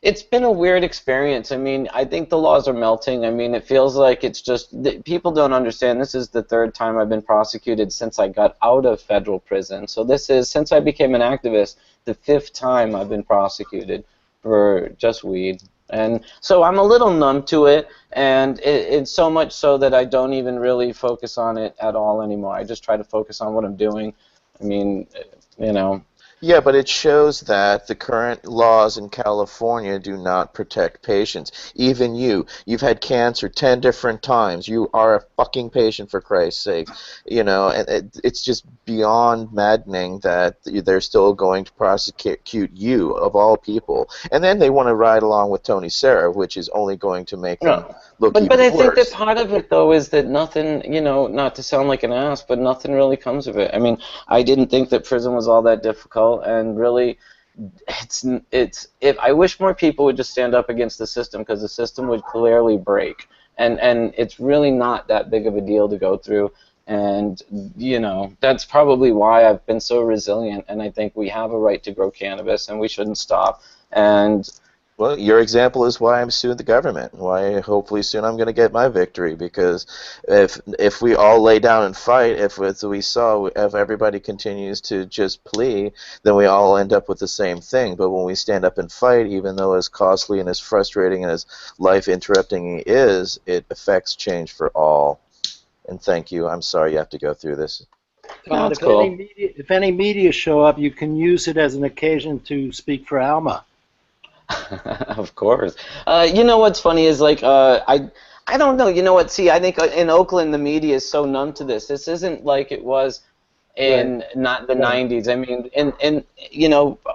it's been a weird experience. I mean, I think the laws are melting. I mean, it feels like it's just, people don't understand. This is the 3rd time I've been prosecuted since I got out of federal prison. So this is, since I became an activist, the 5th time I've been prosecuted for just weed. And so I'm a little numb to it, and it's so much so that I don't even really focus on it at all anymore. I just try to focus on what I'm doing. I mean, Yeah, but it shows that the current laws in California do not protect patients. Even you've had cancer 10 different times. You are a fucking patient, for Christ's sake. And it's just beyond maddening that they're still going to prosecute you, of all people. And then they want to ride along with Tony Serra, which is only going to make them look even But I worse. think that part of it, though, is that nothing, not to sound like an ass, but nothing really comes of it. I mean, I didn't think that prison was all that difficult, and really, I wish more people would just stand up against the system, because the system would clearly break, and it's really not that big of a deal to go through, and that's probably why I've been so resilient, and I think we have a right to grow cannabis, and we shouldn't stop, and well, your example is why I'm suing the government, why hopefully soon I'm going to get my victory, because if we all lay down and fight, if everybody continues to just plea, then we all end up with the same thing. But when we stand up and fight, even though as costly and as frustrating and as life-interrupting it is, it affects change for all. And thank you. I'm sorry you have to go through this. Todd, that's cool. if any media show up, you can use it as an occasion to speak for Alma. Of course. What's funny is, like, I don't know. You know what? See, I think in Oakland the media is so numb to this. This isn't like it was in not the 90s. I mean,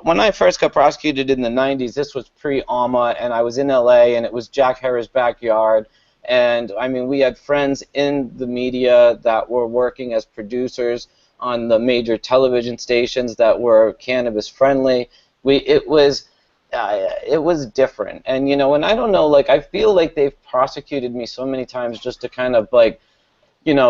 when I first got prosecuted in the 90s, this was pre-ALMA, and I was in LA, and it was Jack Herr's backyard. And, I mean, we had friends in the media that were working as producers on the major television stations that were cannabis-friendly. It was different, and and I don't know, like, I feel like they've prosecuted me so many times just to kind of, like,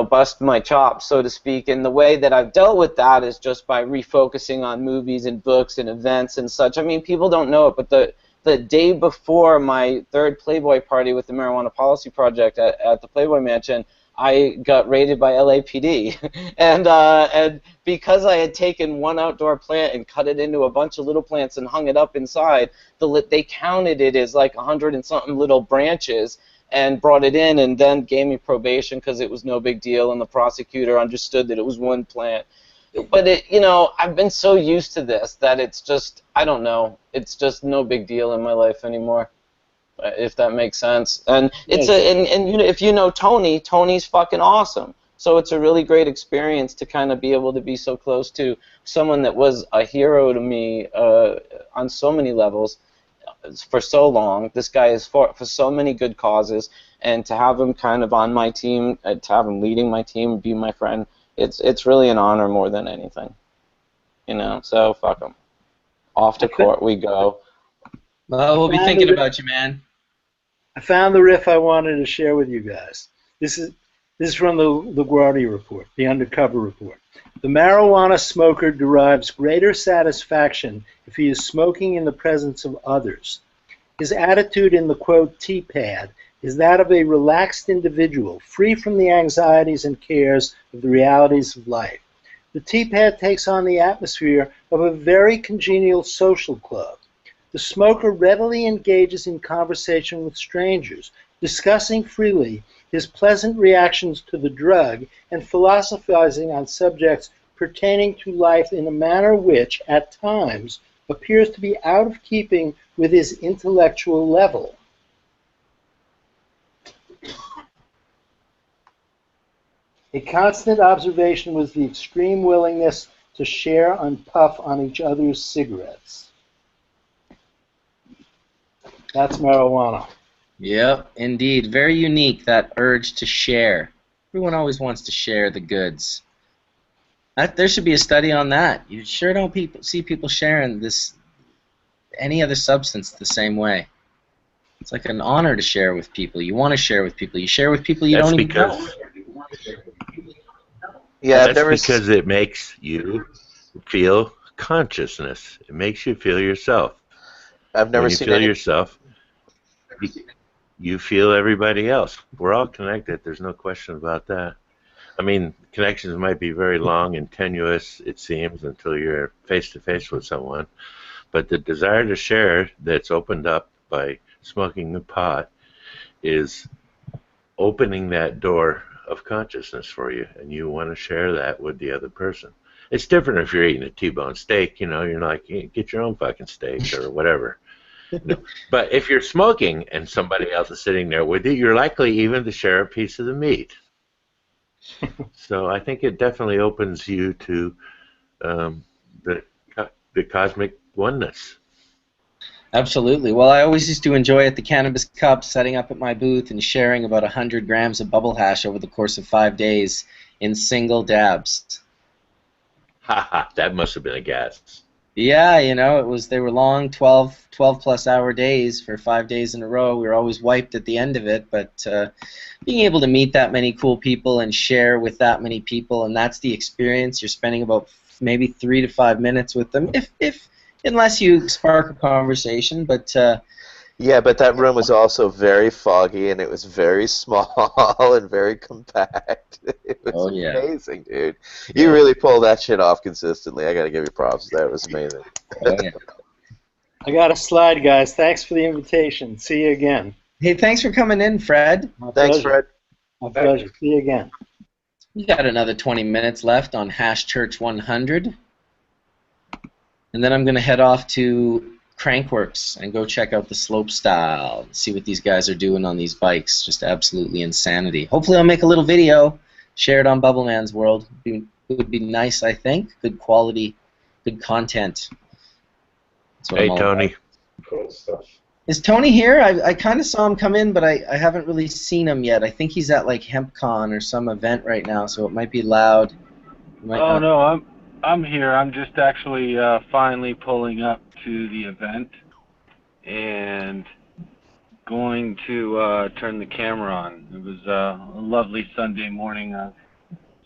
bust my chops, so to speak, and the way that I've dealt with that is just by refocusing on movies and books and events and such. I mean, people don't know it, but the day before my 3rd Playboy party with the Marijuana Policy Project at the Playboy Mansion, I got raided by LAPD, and because I had taken one outdoor plant and cut it into a bunch of little plants and hung it up inside, they counted it as like 100 and something little branches and brought it in, and then gave me probation because it was no big deal, and the prosecutor understood that it was one plant. But I've been so used to this that it's just, I don't know, it's just no big deal in my life anymore, if that makes sense. And it's if you know Tony, Tony's fucking awesome. So it's a really great experience to kind of be able to be so close to someone that was a hero to me on so many levels for so long. This guy is for so many good causes, and to have him kind of on my team, to have him leading my team, be my friend, it's really an honor more than anything. So fuck him. Off to court we go. Well, we'll be thinking about you, man. I found the riff I wanted to share with you guys. This is from the LaGuardia report, the undercover report. The marijuana smoker derives greater satisfaction if he is smoking in the presence of others. His attitude in the, quote, tea pad is that of a relaxed individual, free from the anxieties and cares of the realities of life. The tea pad takes on the atmosphere of a very congenial social club. The smoker readily engages in conversation with strangers, discussing freely his pleasant reactions to the drug and philosophizing on subjects pertaining to life in a manner which, at times, appears to be out of keeping with his intellectual level. A constant observation was the extreme willingness to share and puff on each other's cigarettes. That's marijuana. Yep, indeed. Very unique, that urge to share. Everyone always wants to share the goods. There should be a study on that. You sure don't see people sharing any other substance the same way. It's like an honor to share with people. You want to share with people. You share with people you don't even know. Yeah, that's because it makes you feel consciousness. It makes you feel yourself. I've never when you seen feel any... yourself, you feel everybody else. We're all connected. There's no question about that. I mean, connections might be very long and tenuous, it seems, until you're face-to-face with someone. But the desire to share that's opened up by smoking the pot is opening that door of consciousness for you, and you want to share that with the other person. It's different if you're eating a T-bone steak, you know, you're like, get your own fucking steak or whatever. You know? But if you're smoking and somebody else is sitting there with you, you're likely even to share a piece of the meat. So I think it definitely opens you to the cosmic oneness. Absolutely. Well, I always used to enjoy at the Cannabis Cup setting up at my booth and sharing about 100 grams of bubble hash over the course of 5 days in single dabs. Ha, that must have been a gas. Yeah, you know, they were long 12 plus hour days for 5 days in a row. We were always wiped at the end of it, but being able to meet that many cool people and share with that many people, and that's the experience. You're spending about maybe 3 to 5 minutes with them, unless you spark a conversation, but yeah, but that room was also very foggy, and it was very small and very compact. It was amazing, dude. You really pulled that shit off consistently. I got to give you props. That was amazing. I got a slide, guys. Thanks for the invitation. See you again. Hey, thanks for coming in, Fred. Thanks, Fred. My pleasure. See you again. We got another 20 minutes left on Hashchurch 100. And then I'm going to head off to Crankworks and go check out the slope style, see what these guys are doing on these bikes. Just absolutely insanity. Hopefully I'll make a little video, share it on Bubbleman's World. It would be nice, I think. Good quality, good content. Hey, Tony. Cool stuff. Is Tony here? I kind of saw him come in, but I haven't really seen him yet. I think he's at like HempCon or some event right now, so it might be loud. No, I'm here. I'm just actually finally pulling up to the event and going to turn the camera on. It was a lovely Sunday morning of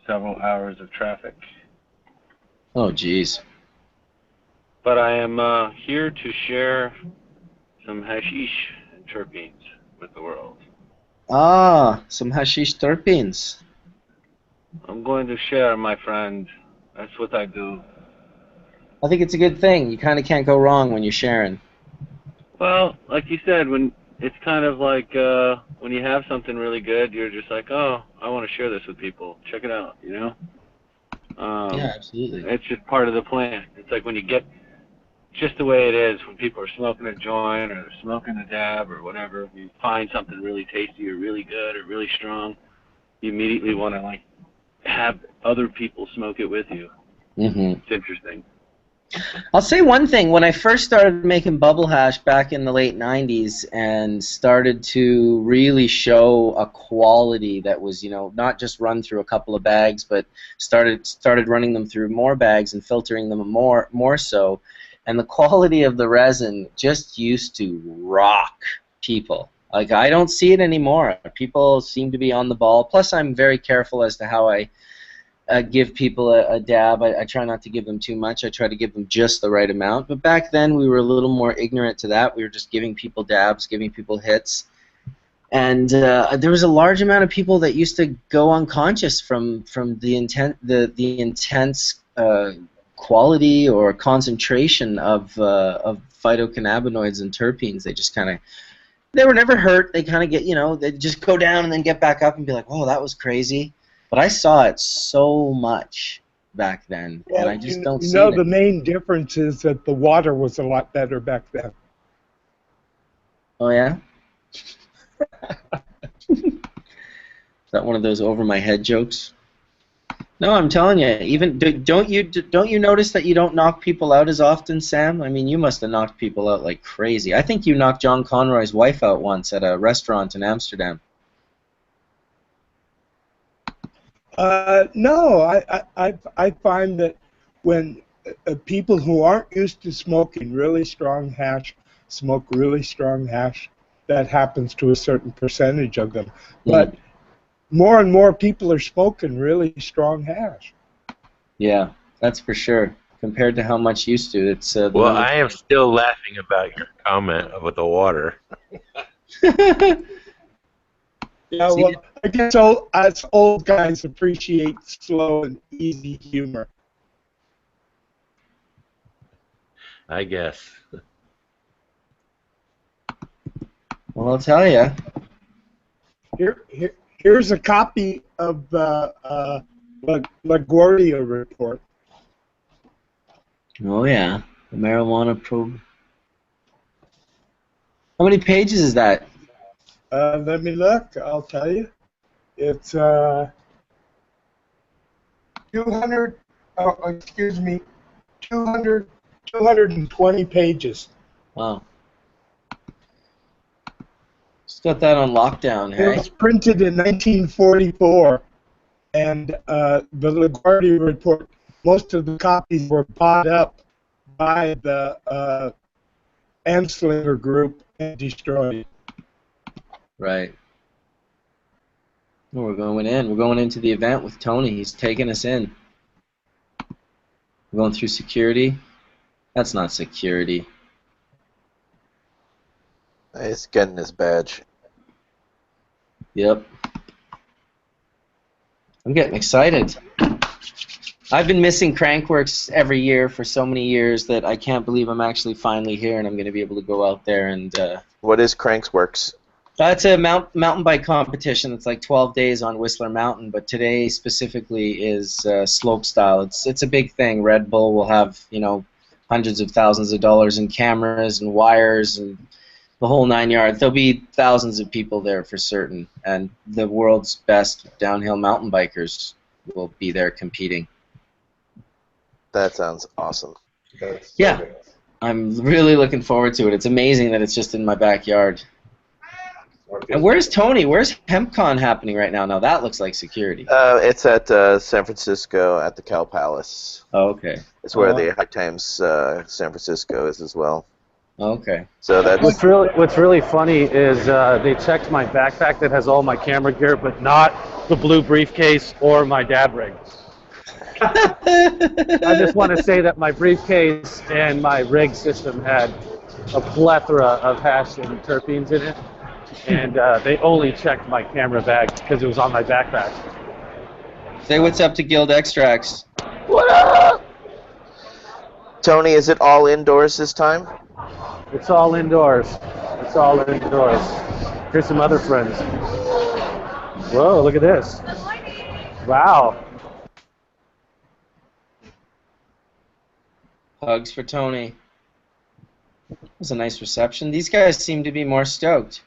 several hours of traffic. Oh, geez. But I am here to share some hashish and terpenes with the world. Ah, some hashish terpenes. I'm going to share, my friend. That's what I do. I think it's a good thing. You kind of can't go wrong when you're sharing. Well, like you said, when it's kind of like when you have something really good, you're just like, oh, I want to share this with people. Check it out, you know? Yeah, absolutely. It's just part of the plan. It's like when you get just the way it is, when people are smoking a joint or smoking a dab or whatever, you find something really tasty or really good or really strong, you immediately want to like have other people smoke it with you. Mm-hmm. It's interesting. I'll say one thing. When I first started making bubble hash back in the late 90s and started to really show a quality that was, you know, not just run through a couple of bags, but started running them through more bags and filtering them more so, and the quality of the resin just used to rock people. Like, I don't see it anymore. People seem to be on the ball. Plus, I'm very careful as to how I give people a dab. I try not to give them too much. I try to give them just the right amount. But back then, we were a little more ignorant to that. We were just giving people dabs, giving people hits. And there was a large amount of people that used to go unconscious from the intense quality or concentration of phytocannabinoids and terpenes. They just kind of, they were never hurt. They kind of get, you know, they just go down and then get back up and be like, oh, that was crazy. But I saw it so much back then, Well, and I just don't see you know, it. the main difference is that the water was a lot better back then. Oh yeah. Is that one of those over my head jokes? No, I'm telling you. Even don't you notice that you don't knock people out as often, Sam? I mean, you must have knocked people out like crazy. I think you knocked John Conroy's wife out once at a restaurant in Amsterdam. No, I find that when people who aren't used to smoking really strong hash smoke really strong hash, that happens to a certain percentage of them. But more and more people are smoking really strong hash. Yeah, that's for sure. Compared to how much used to, it's. Well, I am still laughing about your comment with the water. Yeah, well, I guess us old guys appreciate slow and easy humor. I guess. Well, I'll tell you. Here's a copy of the LaGuardia report. Oh yeah, the marijuana probe. How many pages is that? Let me look. I'll tell you. It's 200. Oh, excuse me. 220 pages. Wow. Just got that on lockdown, It hey? was printed in 1944, and the LaGuardia report. Most of the copies were bought up by the Anslinger group and destroyed. Right. Well, we're going in. We're going into the event with Tony. He's taking us in. We're going through security. That's not security. He's getting his badge. Yep. I'm getting excited. I've been missing Crankworks every year for so many years that I can't believe I'm actually finally here and I'm going to be able to go out there and... What is Cranksworks? It's a mountain bike competition. It's like 12 days on Whistler Mountain, but today specifically is slope style. It's a big thing. Red Bull will have, you know, hundreds of thousands of dollars in cameras and wires and the whole 9 yards. There'll be thousands of people there for certain, and the world's best downhill mountain bikers will be there competing. That sounds awesome. Yeah, I'm really looking forward to it. It's amazing that it's just in my backyard. And where's Tony? Where's HempCon happening right now? Now that looks like security. It's at San Francisco at the Cal Palace. Oh, okay. It's where the High Times San Francisco is as well. Okay. So that's What's really funny is they checked my backpack that has all my camera gear, but not the blue briefcase or my dab rig. I just want to say that my briefcase and my rig system had a plethora of hash and terpenes in it, and they only checked my camera bag because it was on my backpack. Say what's up to Guild Extracts. What up? Tony, is it all indoors this time? It's all indoors. It's all indoors. Here's some other friends. Whoa, look at this. Wow. Hugs for Tony. It was a nice reception. These guys seem to be more stoked.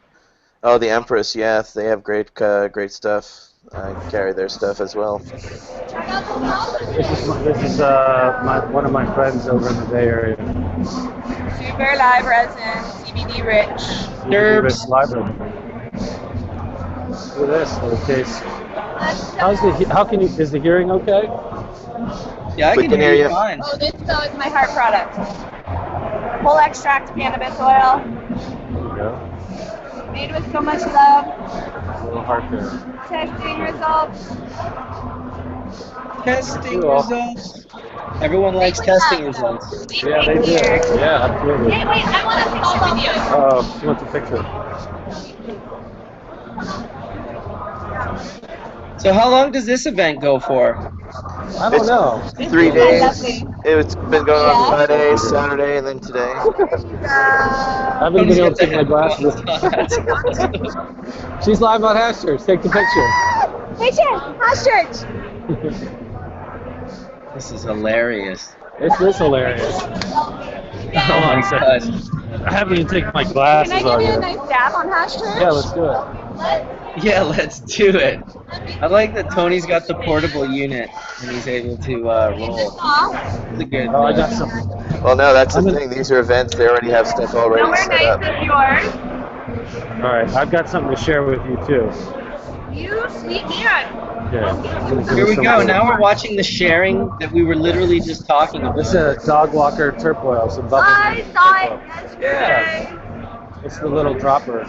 Oh, the Empress, yeah, they have great stuff. I carry their stuff as well. This is one of my friends over in the Bay Area. Super live resin, CBD rich. Derbs. Look at this little case. Is the hearing okay? Yeah, I can hear you fine. Oh, this though is my heart product. Whole extract cannabis oil. There you go. Made with so much love. A little heart there. Testing results. Testing results. Everyone likes testing results. Yeah, they do. Yeah, absolutely. Hey, wait, I want to take a video. Oh, she wants a picture. So how long does this event go for? I don't know. 3 days. It's been going on Friday, Saturday, and then today. I haven't been able to take my glasses. She's live on Hashchurch. Take the picture. Etienne, Hashchurch. This is hilarious. This is hilarious. Oh my god. I haven't even taken my Can glasses I give on you a yet. nice dab on Hashchurch? Yeah, let's do it. Yeah, let's do it. I like that Tony's got the portable unit and he's able to roll. It's a good. Oh, I got some. Well, no, that's the thing. These are events. They already have stuff already Number set 9 up. is yours. All right, I've got something to share with you too. You sneak in. Yeah. Here we go. Now we're watching the sharing that we were literally just talking about. This is a dog walker terp oil, some Bubbleman. I saw it yesterday. It's the little droppers.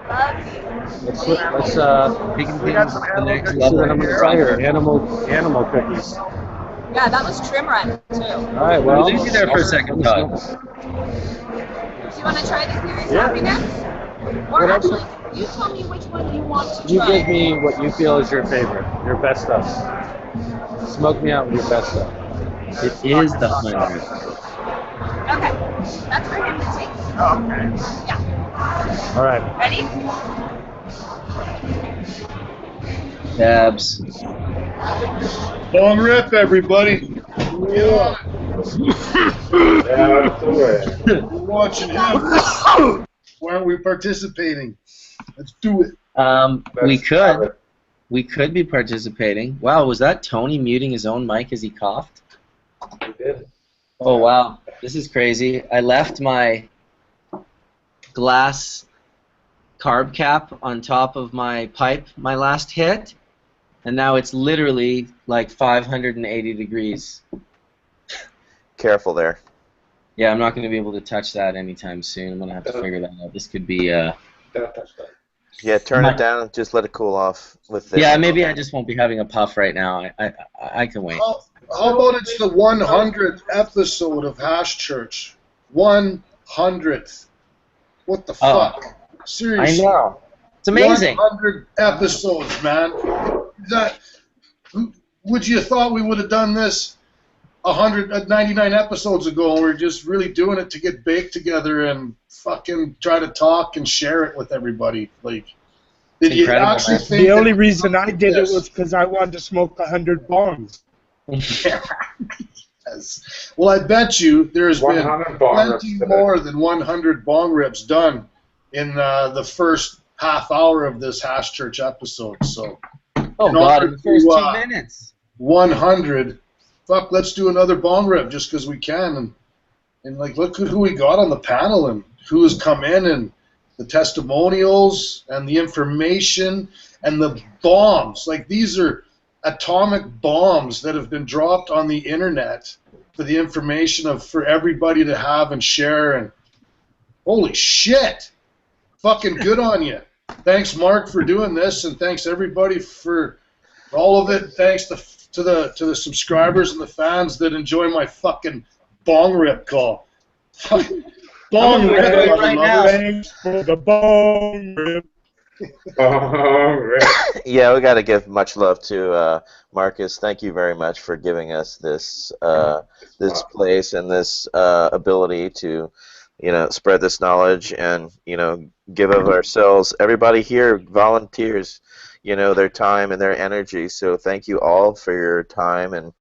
Let's We got some see what I'm gonna try here. Animal cookies. Yeah, that was trim run too. All right, well. We'll leave you there for a second, Todd. Do you want to try the series Yeah. happiness? Or actually, you tell me which one you want to You try. give me what you feel is your favorite, your best stuff. Smoke me out with your best stuff. It is the 100. Okay, that's for him to take. Okay. Yeah. All right. Ready? Dabs. Long rip, everybody. Yeah. We're watching him. Why aren't we participating? Let's do it. We could be participating. Wow, was that Tony muting his own mic as he coughed? We did. Oh wow, this is crazy. I left my glass carb cap on top of my pipe my last hit, and now it's literally like 580 degrees. Careful there. Yeah, I'm not going to be able to touch that anytime soon. I'm going to have to figure that out. This could be Don't touch that. Yeah, turn it down and just let it cool off with this. Yeah, maybe I just won't be having a puff right now. I can wait. How about it's the 100th episode of Hashchurch? 100th. What the fuck? Seriously. I know. It's amazing. 100 episodes, man. Would you have thought we would have done this 99 episodes ago, and we're just really doing it to get baked together and fucking try to talk and share it with everybody? Like, did you actually think the only reason I did it was because I wanted to smoke 100 bongs. Yes. Well, I bet you there's been plenty more than 100 bong rips done in the first half hour of this Hashchurch episode. So, oh god, in the first 2 minutes. 100. Fuck, let's do another bong rip just because we can, and like look at who we got on the panel and who has come in and the testimonials and the information and the bombs. Like these are atomic bombs that have been dropped on the internet for the information for everybody to have and share. And holy shit, fucking good on you. Thanks, Mark, for doing this, and thanks everybody for all of it. Thanks to the subscribers and the fans that enjoy my fucking bong rip call. Bong rip right now. Thanks for the bong rip. Yeah, we got to give much love to Marcus. Thank you very much for giving us this this place and this ability to, spread this knowledge and, give of ourselves. Everybody here volunteers, their time and their energy. So thank you all for your time and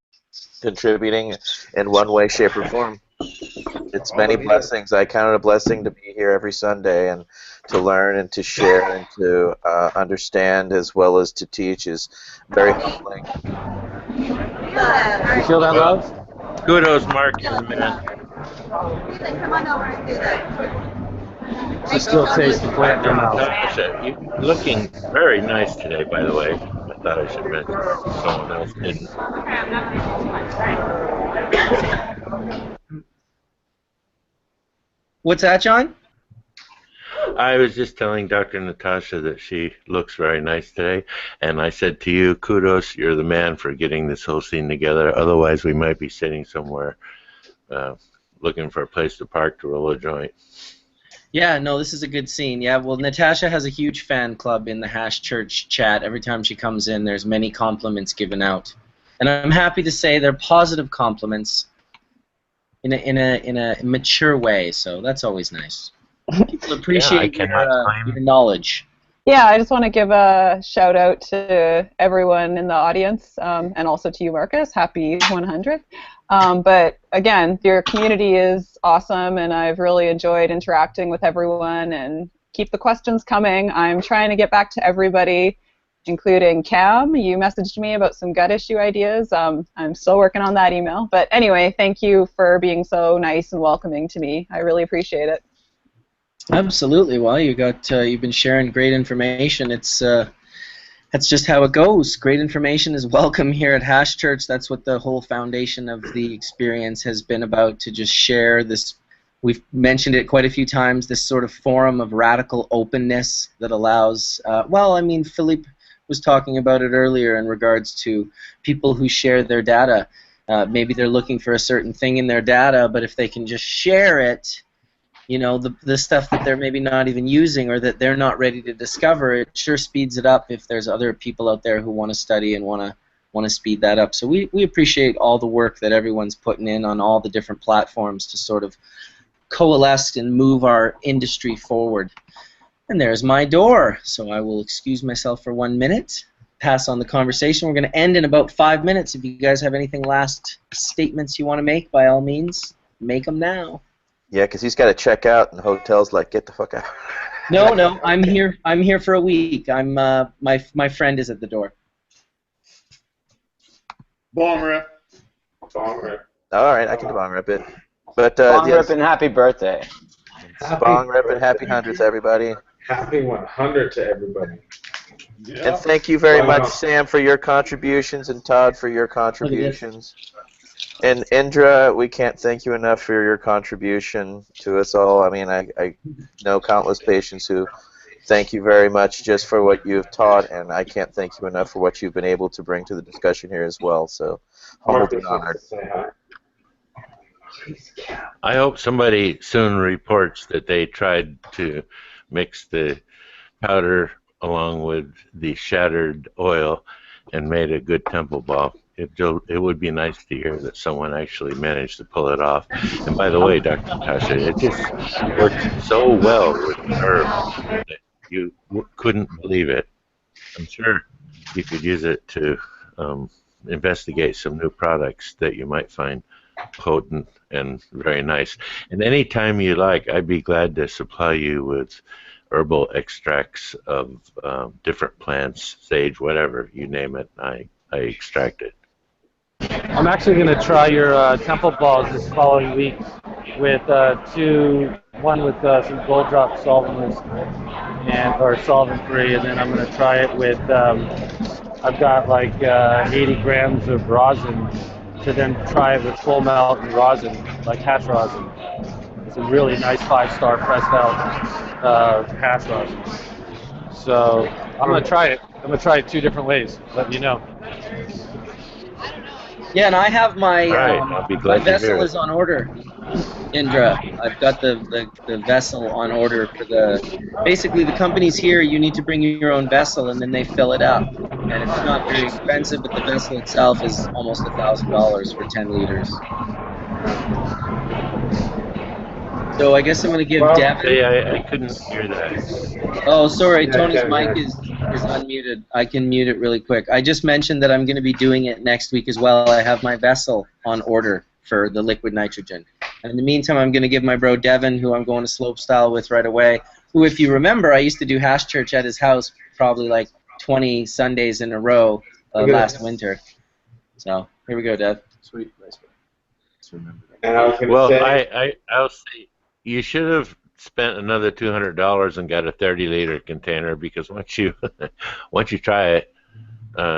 contributing in one way, shape, or form. It's many blessings. I count it a blessing to be here every Sunday and to learn and to share and to understand as well as to teach is very humbling. You feel that love? Kudos, Mark. You're the man. Come on over and do that. She still tastes the plant in her mouth. Natasha, you're looking very nice today, by the way. I thought I should mention someone else didn't. What's that, John? I was just telling Dr. Natasha that she looks very nice today, and I said to you, kudos, you're the man for getting this whole scene together. Otherwise, we might be sitting somewhere looking for a place to park to roll a joint. Yeah, no, this is a good scene. Yeah, well, Natasha has a huge fan club in the Hashchurch chat. Every time she comes in, there's many compliments given out, and I'm happy to say they're positive compliments in a mature way. So that's always nice. People appreciate your knowledge. Yeah, I just want to give a shout out to everyone in the audience, and also to you, Marcus. Happy 100. But again, your community is awesome, and I've really enjoyed interacting with everyone. And keep the questions coming. I'm trying to get back to everybody, including Cam. You messaged me about some gut issue ideas. I'm still working on that email. But anyway, thank you for being so nice and welcoming to me. I really appreciate it. Absolutely. Well, you've been sharing great information. That's just how it goes. Great information is welcome here at Hashchurch. That's what the whole foundation of the experience has been about, to just share this. We've mentioned it quite a few times, this sort of forum of radical openness that allows, well, I mean, Philippe was talking about it earlier in regards to people who share their data. Maybe they're looking for a certain thing in their data, but if they can just share it, you know, the stuff that they're maybe not even using or that they're not ready to discover, it sure speeds it up if there's other people out there who want to study and want to speed that up. So we appreciate all the work that everyone's putting in on all the different platforms to sort of coalesce and move our industry forward. And there's my door, so I will excuse myself for 1 minute, pass on the conversation. We're going to end in about 5 minutes. If you guys have anything last statements you want to make, by all means, make them now. Yeah, because he's got to check out, and the hotel's like, get the fuck out. No, I'm here. I'm here for a week. I'm my friend is at the door. Bong rip. Bong rip. All right, I can bong rip it. But Bong yes, rip and happy birthday. bong rip and happy 100th, everybody. Happy 100 to everybody. Yeah. And thank you very much, Sam, for your contributions, and Todd for your contributions. And Indra, we can't thank you enough for your contribution to us all. I mean, I know countless patients who thank you very much just for what you've taught, and I can't thank you enough for what you've been able to bring to the discussion here as well. So, humbled and honored. I hope somebody soon reports that they tried to mix the powder along with the shattered oil and made a good temple ball. It would be nice to hear that someone actually managed to pull it off. And by the way, Dr. Natasha, it just worked so well with the herbs that you couldn't believe it. I'm sure you could use it to investigate some new products that you might find potent and very nice. And anytime you like, I'd be glad to supply you with herbal extracts of different plants, sage, whatever, you name it, I extract it. I'm actually going to try your temple balls this following week with one with some gold drop solventless or solvent-free, and then I'm going to try it with, I've got like 80 grams of rosin to then try it with full melt and rosin, like hash rosin. It's a really nice 5-star pressed out hash rosin. So I'm going to try it. I'm going to try it 2 different ways. Let you know. Yeah, and I have my I'll be my glad to hear vessel it. is on order, Indra. I've got the vessel on order for basically the company's here. You need to bring your own vessel, and then they fill it up. And it's not very expensive, but the vessel itself is almost $1,000 for 10 liters. So I guess I'm going to give Devin... Hey, I couldn't hear that. Oh, sorry, Tony's mic is unmuted. I can mute it really quick. I just mentioned that I'm going to be doing it next week as well. I have my vessel on order for the liquid nitrogen. And in the meantime, I'm going to give my bro Devin, who I'm going to slopestyle with right away, who, if you remember, I used to do Hashchurch at his house probably like 20 Sundays in a row last winter. So here we go, Dev. Sweet. Nice one. Just remember that. And I was going to Well, say... I'll say you should have spent another $200 and got a 30-liter container, because once you try it,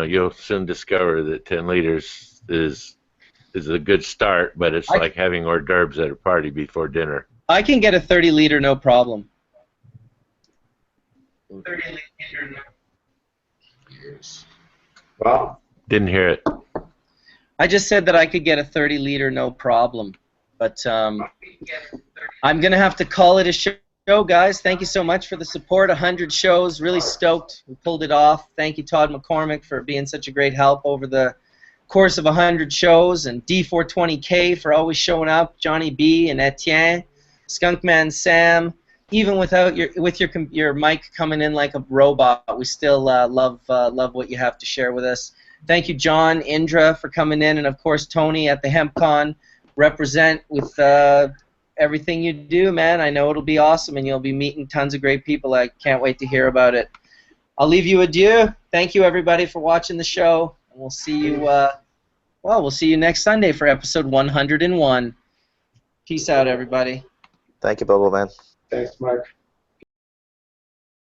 you'll soon discover that 10 liters is a good start, but it's like having hors d'oeuvres at a party before dinner. I can get a 30-liter, no problem. 30-liter, no. Wow. Didn't hear it. I just said that I could get a 30-liter, no problem. But I'm going to have to call it a show show, guys. Thank you so much for the support. 100 shows. Really stoked. We pulled it off. Thank you, Todd Mccormick, for being such a great help over the course of 100 shows, and D420K for always showing up. Johnny B and Etienne, Skunkman Sam. Even without your mic coming in like a robot, we still love what you have to share with us. Thank you, John, Indra, for coming in, and of course Tony at the HempCon. Represent with everything you do, man. I know it'll be awesome, and you'll be meeting tons of great people. I can't wait to hear about it. I'll leave you adieu. Thank you, everybody, for watching the show, and we'll see you. We'll see you next Sunday for episode 101. Peace out, everybody. Thank you, Bubbleman. Thanks, Mark.